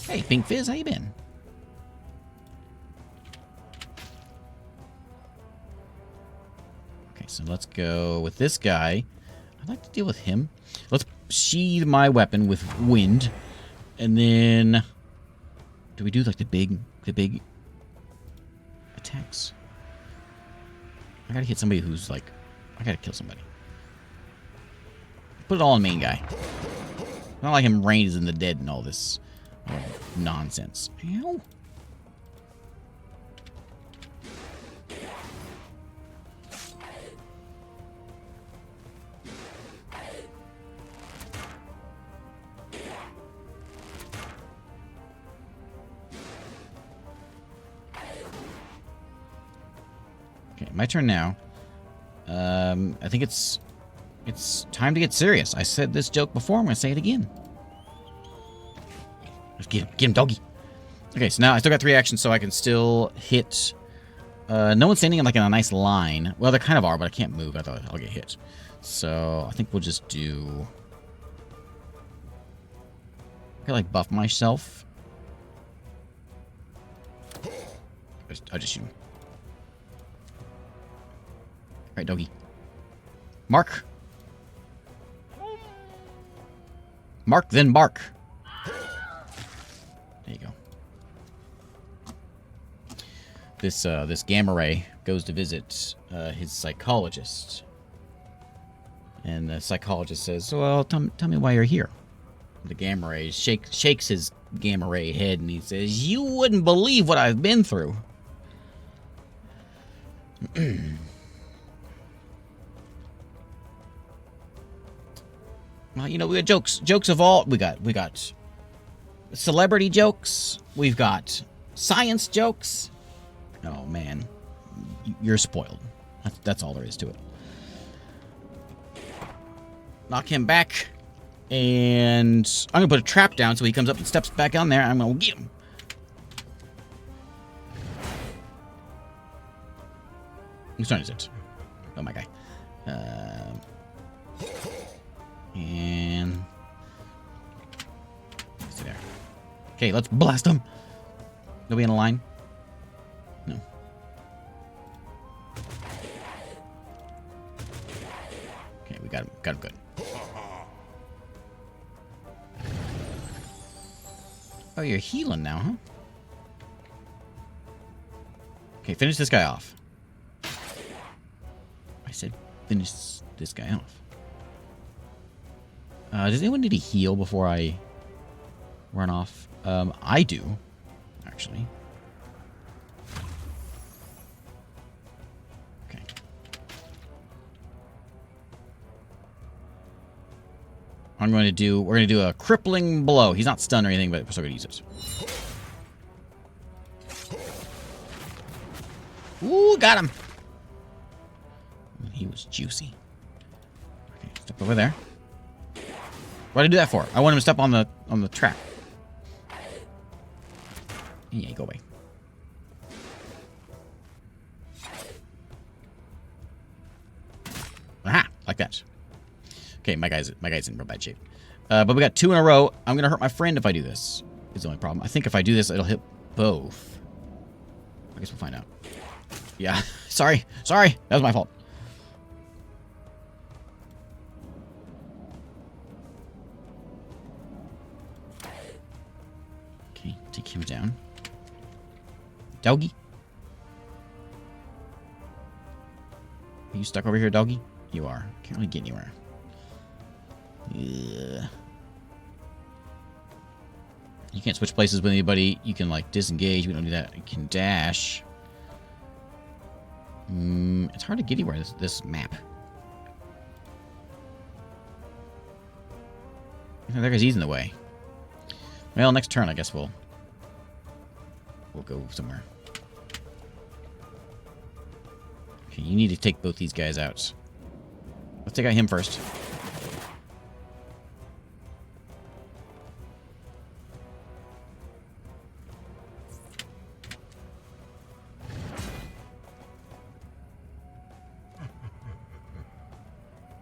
Hey, Pink Fizz, how you been? Okay, so let's go with this guy. I'd like to deal with him. Let's sheathe my weapon with wind. And then, do we do like the big attacks? I gotta hit somebody who's like, I gotta kill somebody. Put it all on main guy. Not like him raising the dead and all this nonsense. Ow. Okay, my turn now. I think it's time to get serious. I said this joke before. I'm going to say it again. Let's get him, doggy. Okay, so now I still got 3 actions, so I can still hit. No one's standing in like in a nice line. Well, they kind of are, but I can't move. I thought I'll get hit. So I think we'll just do. I could like buff myself I'll just shoot him. All right, doggy. Mark. Mark, then bark. There you go. This gamma ray goes to visit his psychologist. And the psychologist says, well, tell me why you're here. The gamma ray shakes his gamma ray head and he says, you wouldn't believe what I've been through. Well, you know, we got jokes of all. We got celebrity jokes. We've got science jokes. Oh man, you're spoiled. That's all there is to it. Knock him back, and I'm gonna put a trap down so he comes up and steps back on there. I'm gonna get him. Whose turn is it? Oh my guy. And stay there. Okay, let's blast him. Nobody in a line? No. Okay, we got him. Got him good. Oh, you're healing now, huh? Okay, finish this guy off. I said finish this guy off. Does anyone need to heal before I run off? I do, actually. Okay. We're going to do a crippling blow. He's not stunned or anything, but we're still going to use it. Ooh, got him. He was juicy. Okay, step over there. What did I do that for? I want him to step on the trap. Yeah, go away. Aha! Like that. Okay, my guy's in real bad shape. But we got 2 in a row. I'm gonna hurt my friend if I do this. Is the only problem. I think if I do this, it'll hit both. I guess we'll find out. Yeah. Sorry. That was my fault. Okay, take him down. Doggy? Are you stuck over here, doggy? You are. Can't really get anywhere. Yeah. You can't switch places with anybody. You can, like, disengage. We don't do that. You can dash. It's hard to get anywhere, this map. There goes he's in the way. Well, next turn, I guess we'll go somewhere. Okay, you need to take both these guys out. Let's take out him first.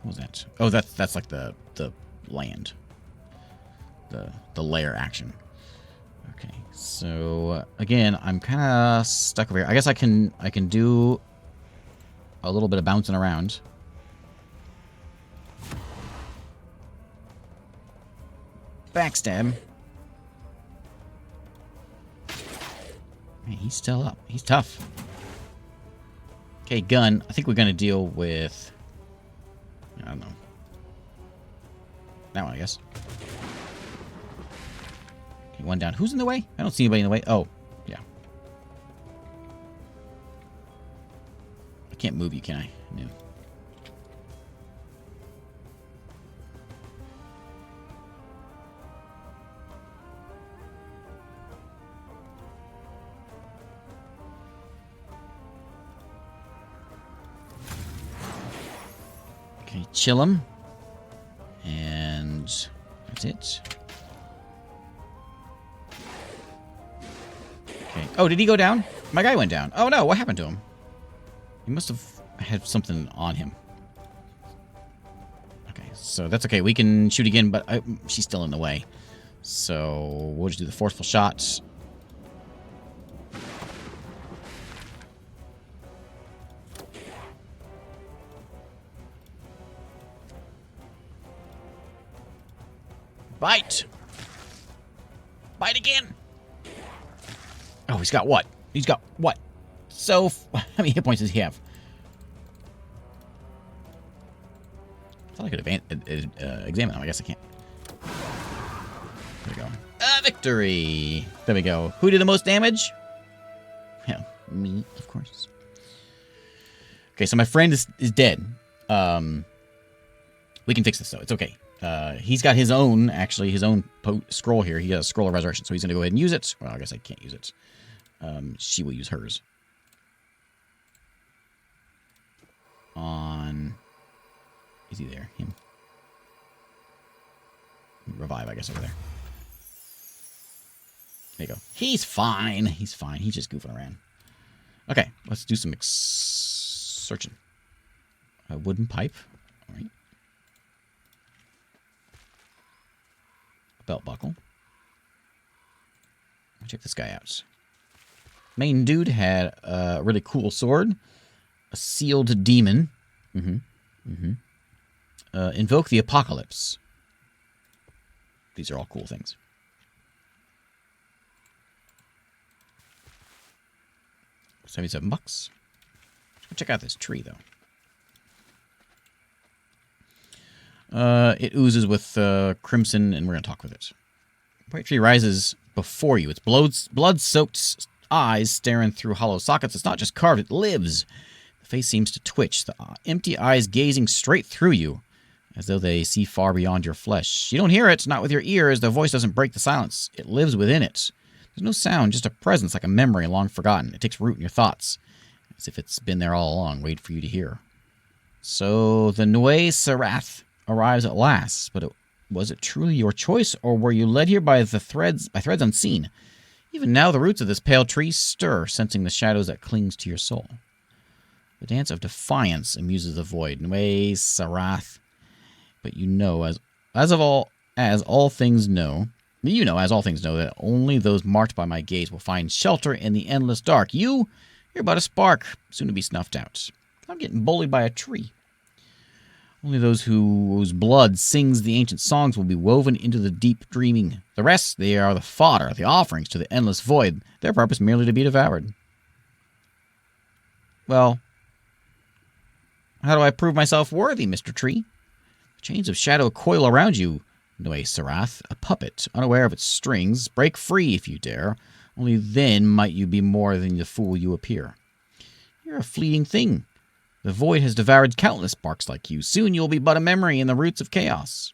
What was that? Oh, that's like the land. The lair action. Okay, so again, I'm kind of stuck over here. I guess I can do a little bit of bouncing around. Backstab. Man, he's still up. He's tough. Okay, gun. I think we're gonna deal with. I don't know. That one, I guess. Okay, one down. Who's in the way? I don't see anybody in the way. Oh, yeah. I can't move you, can I? No. Okay, chill him. And that's it. Okay. Oh, did he go down? My guy went down. Oh no, what happened to him? He must have had something on him. Okay, so that's okay. We can shoot again, but she's still in the way. So we'll just do the forceful shots. Bite! Bite again! Oh, he's got what? He's got what? So, how many hit points does he have? I thought I could have examined them. I guess I can't. There we go. Victory! There we go. Who did the most damage? Yeah, me, of course. Okay, so my friend is dead. We can fix this, though. It's okay. He's got his own, actually, his own scroll here. He has a scroll of resurrection, so he's going to go ahead and use it. Well, I guess I can't use it. She will use hers. On... Is he there? Him. Revive, I guess, over there. There you go. He's fine. He's fine. He's just goofing around. Okay, let's do some searching. A wooden pipe. All right. Belt buckle. Check this guy out. Main dude had a really cool sword. A sealed demon. Invoke the apocalypse. These are all cool things. 77 bucks. Let's go check out this tree, though. It oozes with crimson, and we're going to talk with it. The white tree rises before you. Its blood-soaked eyes staring through hollow sockets. It's not just carved, it lives. The face seems to twitch, the empty eyes gazing straight through you, as though they see far beyond your flesh. You don't hear it, not with your ears. The voice doesn't break the silence. It lives within it. There's no sound, just a presence like a memory long forgotten. It takes root in your thoughts, as if it's been there all along, waiting for you to hear. So the Nue Sarath arrives at last, but was it truly your choice, or were you led here by threads unseen? Even now the roots of this pale tree stir, sensing the shadows that clings to your soul. The dance of defiance amuses the void. Nue Sarath. But you know, as all things know, that only those marked by my gaze will find shelter in the endless dark. You're but a spark, soon to be snuffed out. I'm getting bullied by a tree. Only those whose blood sings the ancient songs will be woven into the deep dreaming. The rest, they are the fodder, the offerings to the endless void, their purpose merely to be devoured. Well, how do I prove myself worthy, Mr. Tree? Chains of shadow coil around you, Nue Sarath, a puppet, unaware of its strings. Break free if you dare. Only then might you be more than the fool you appear. You're a fleeting thing. The void has devoured countless sparks like you. Soon you'll be but a memory in the roots of chaos.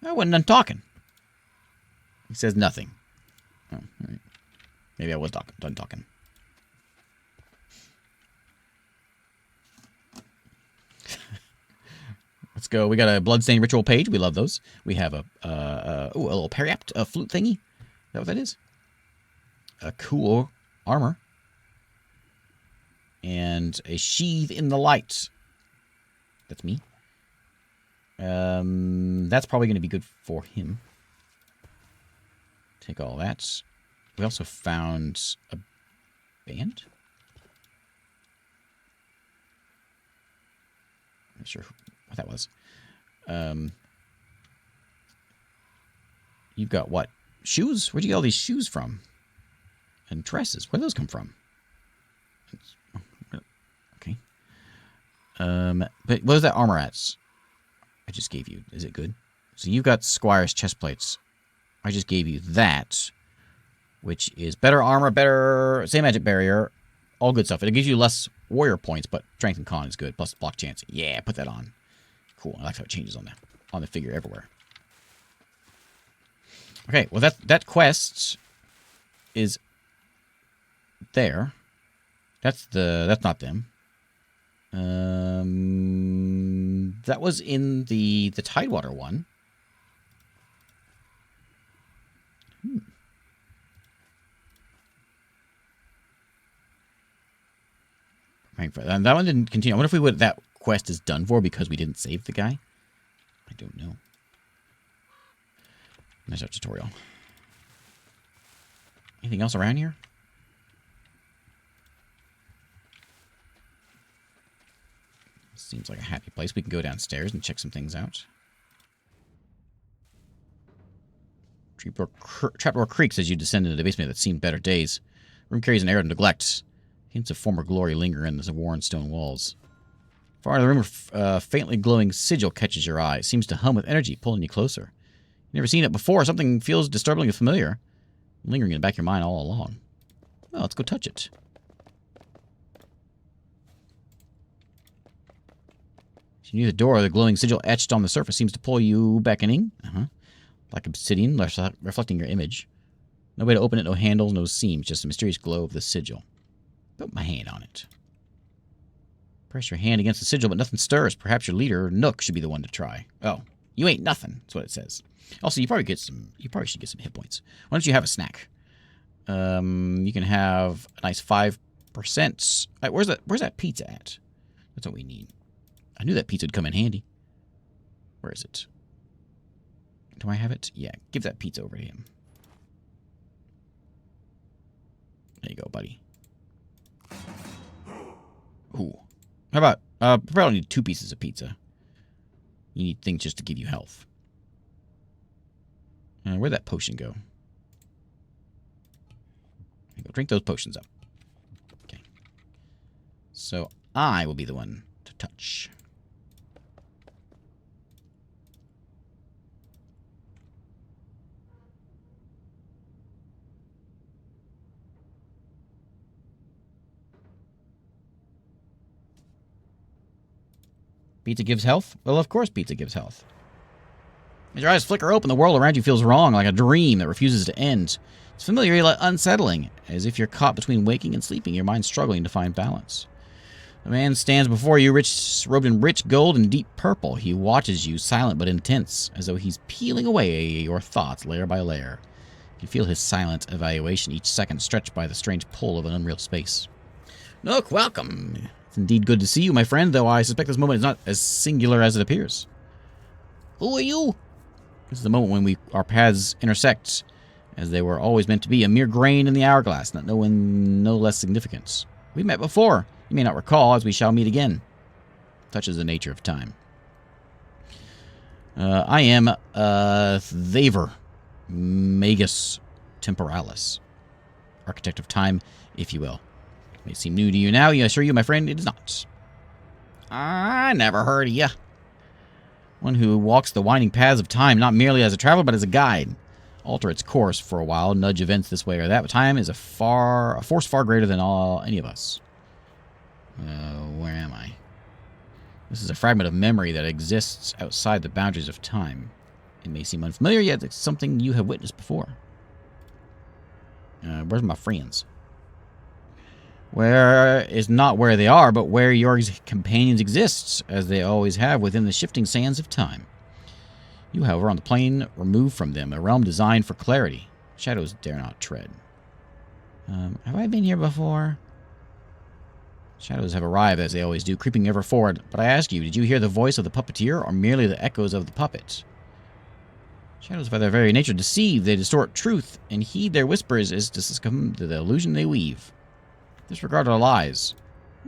I wasn't done talking. He says nothing. Oh, all right. Maybe I was done talking. Let's go. We got a bloodstained ritual page. We love those. We have a little periapt, a flute thingy. Is that what that is? A cool armor. And a sheath in the light. That's me. That's probably going to be good for him. Take all that. We also found a band. I'm not sure what that was. You've got what? Shoes? Where'd you get all these shoes from? And dresses. Where'd those come from? Okay. But what is that armor at? I just gave you. Is it good? So you've got Squire's chest plates. I just gave you that, which is better armor, better same magic barrier, all good stuff. It gives you less warrior points, but strength and con is good. Plus block chance. Yeah, put that on. Cool. I like how it changes on the figure everywhere. Okay, well that quest is there. That's not them. That was in the Tidewater one. And that one didn't continue. I wonder if what that quest is done for because we didn't save the guy. I don't know. There's our tutorial. Anything else around here? Seems like a happy place. We can go downstairs and check some things out. Trapdoor creaks as you descend into the basement that seemed better days. Room carries an air of neglect. Hints of former glory linger in the worn stone walls. Far in the room, a faintly glowing sigil catches your eye. It seems to hum with energy, pulling you closer. You've never seen it before. Something feels disturbingly familiar, lingering in the back of your mind all along. Well, let's go touch it. As you near the door, the glowing sigil etched on the surface seems to pull you beckoning. Like obsidian, reflecting your image. No way to open it, no handles, no seams, just a mysterious glow of the sigil. Put my hand on it. Press your hand against the sigil, but nothing stirs. Perhaps your leader, Nook, should be the one to try. Oh, you ain't nothing. That's what it says. Also, you probably should get some hit points. Why don't you have a snack? You can have a nice 5%. Where's that pizza at? That's what we need. I knew that pizza would come in handy. Where is it? Do I have it? Yeah, give that pizza over to him. There you go, buddy. Ooh. How about, probably need 2 pieces of pizza. You need things just to give you health. Where'd that potion go? Go drink those potions up. Okay. So I will be the one to touch. Pizza gives health? Well, of course pizza gives health. As your eyes flicker open, the world around you feels wrong, like a dream that refuses to end. It's familiar yet unsettling, as if you're caught between waking and sleeping, your mind struggling to find balance. A man stands before you, robed in rich gold and deep purple. He watches you, silent but intense, as though he's peeling away your thoughts layer by layer. You can feel his silent evaluation, each second stretched by the strange pull of an unreal space. Nook, welcome! It's indeed good to see you, my friend, though I suspect this moment is not as singular as it appears. Who are you? This is the moment when our paths intersect, as they were always meant to be, a mere grain in the hourglass, no less significance. We met before. You may not recall, as we shall meet again. Such is the nature of time. I am Thaver, Magus Temporalis, architect of time, if you will. It may seem new to you now, I assure you, my friend, it is not. I never heard of you. One who walks the winding paths of time, not merely as a traveler, but as a guide. Alter its course for a while, nudge events this way or that, but time is a force far greater than any of us. Where am I? This is a fragment of memory that exists outside the boundaries of time. It may seem unfamiliar, yet it's something you have witnessed before. Where's my friends? Where is not where they are, but where your companions exist, as they always have within the shifting sands of time. You, however, on the plane removed from them, a realm designed for clarity. Shadows dare not tread. Have I been here before? Shadows have arrived, as they always do, creeping ever forward. But I ask you, did you hear the voice of the puppeteer, or merely the echoes of the puppet? Shadows, by their very nature, deceive. They distort truth, and heed their whispers is to succumb to the illusion they weave. Disregard our lies.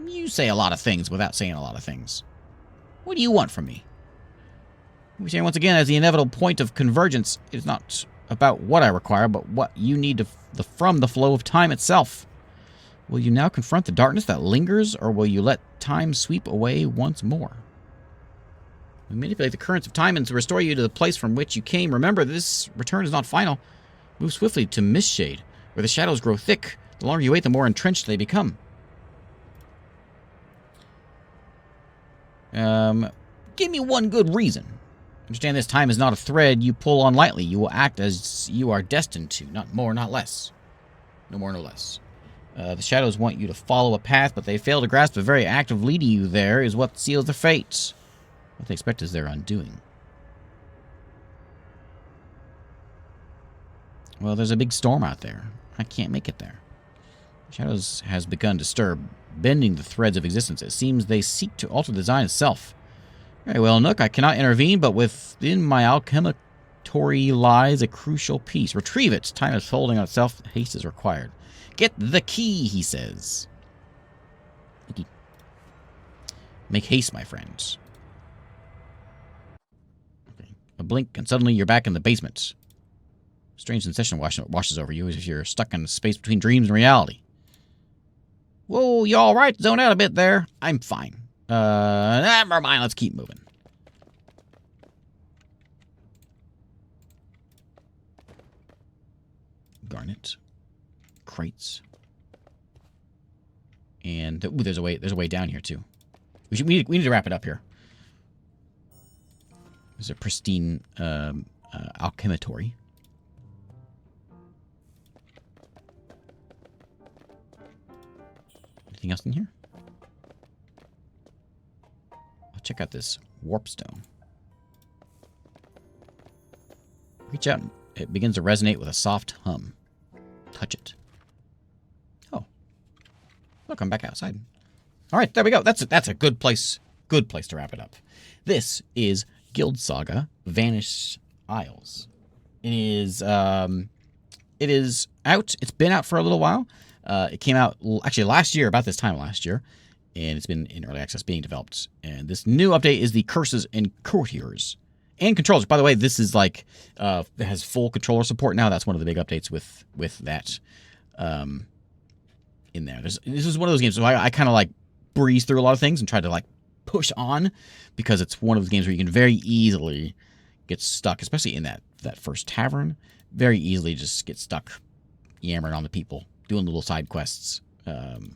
You say a lot of things without saying a lot of things. What do you want from me? We say once again, as the inevitable point of convergence, it is not about what I require, but what you need from the flow of time itself. Will you now confront the darkness that lingers, or will you let time sweep away once more? We manipulate the currents of time and to restore you to the place from which you came. Remember, this return is not final. Move swiftly to Mistshade, where the shadows grow thick. The longer you wait, the more entrenched they become. Give me one good reason. Understand this time is not a thread you pull on lightly. You will act as you are destined to, not more, not less. No more, no less. The shadows want you to follow a path, but they fail to grasp the very act of leading you there is what seals their fates. What they expect is their undoing. Well, there's a big storm out there. I can't make it there. Shadows has begun to stir, bending the threads of existence. It seems they seek to alter the design itself. Very well, Nook, I cannot intervene, but within my alchematory lies a crucial piece. Retrieve it. Time is folding on itself. Haste is required. Get the key, he says. Make haste, my friends. Okay. A blink, and suddenly you're back in the basement. Strange sensation washes over you as if you're stuck in the space between dreams and reality. Whoa, you all right? Zone out a bit there. I'm fine. Never mind. Let's keep moving. Garnet. Crates. And ooh, there's a way down here too. We need to wrap it up here. There's a pristine alchemitory. Anything else in here? I'll check out this warpstone. Reach out and it begins to resonate with a soft hum. Touch it. Oh. Look, I'm back outside. All right, there we go. That's a good place. Good place to wrap it up. This is Guild Saga: Vanished Isles. It is out. It's been out for a little while. It came out actually last year, about this time last year, and it's been in early access being developed. And this new update is the curses and courtiers and controllers. By the way, this is like it has full controller support now. That's one of the big updates with that in there. This is one of those games. So I kind of like breeze through a lot of things and try to like push on because it's one of those games where you can very easily get stuck, especially in that first tavern. Very easily just get stuck yammering on the people, doing little side quests. And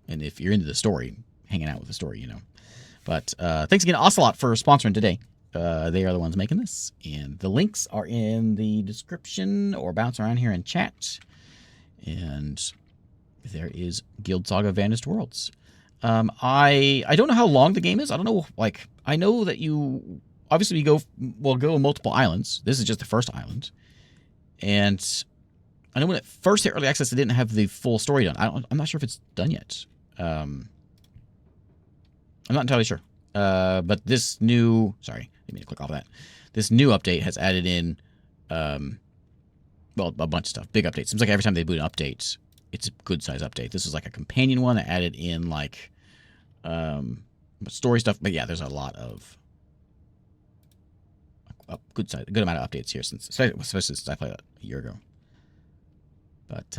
if you're into the story, hanging out with the story, you know. But thanks again, Ocelot, for sponsoring today. They are the ones making this. And the links are in the description or bounce around here in chat. And there is Guild Saga: Vanished Worlds. I don't know how long the game is. I don't know. Like, I know that you obviously go multiple islands. This is just the first island. And I know when it first hit early access, it didn't have the full story done. I'm not sure if it's done yet. I'm not entirely sure. But this new... Sorry, I didn't mean to click off of that. This new update has added in, well, a bunch of stuff. Big updates. Seems like every time they boot an update, it's a good-size update. This is like a companion one that added in, like, story stuff. But yeah, there's a lot of... a good amount of updates here, especially since I played that a year ago. But,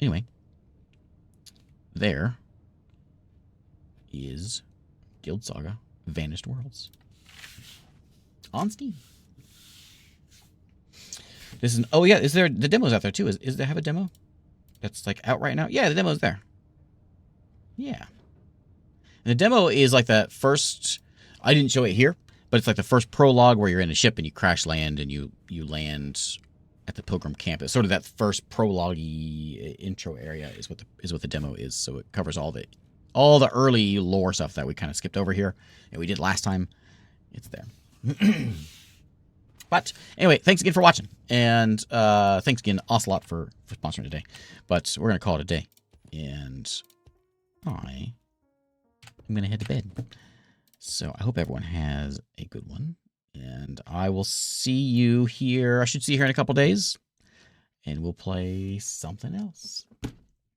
anyway, there is Guild Saga: Vanished Worlds on Steam. This is, oh yeah, is there, the demo's out there too. Is there have a demo that's like out right now? Yeah, the demo's there. Yeah. And the demo is like the first, I didn't show it here, but it's like the first prologue where you're in a ship and you crash land and you land at the Pilgrim camp. It's sort of that first prologue-y intro area is what the demo is. So it covers all the early lore stuff that we kind of skipped over here and we did last time. It's there. But anyway, thanks again for watching, and thanks again, Ocelot, for sponsoring today. But we're gonna call it a day, and I'm gonna head to bed. So I hope everyone has a good one, and I will see you here. I should see you here in a couple days, and we'll play something else.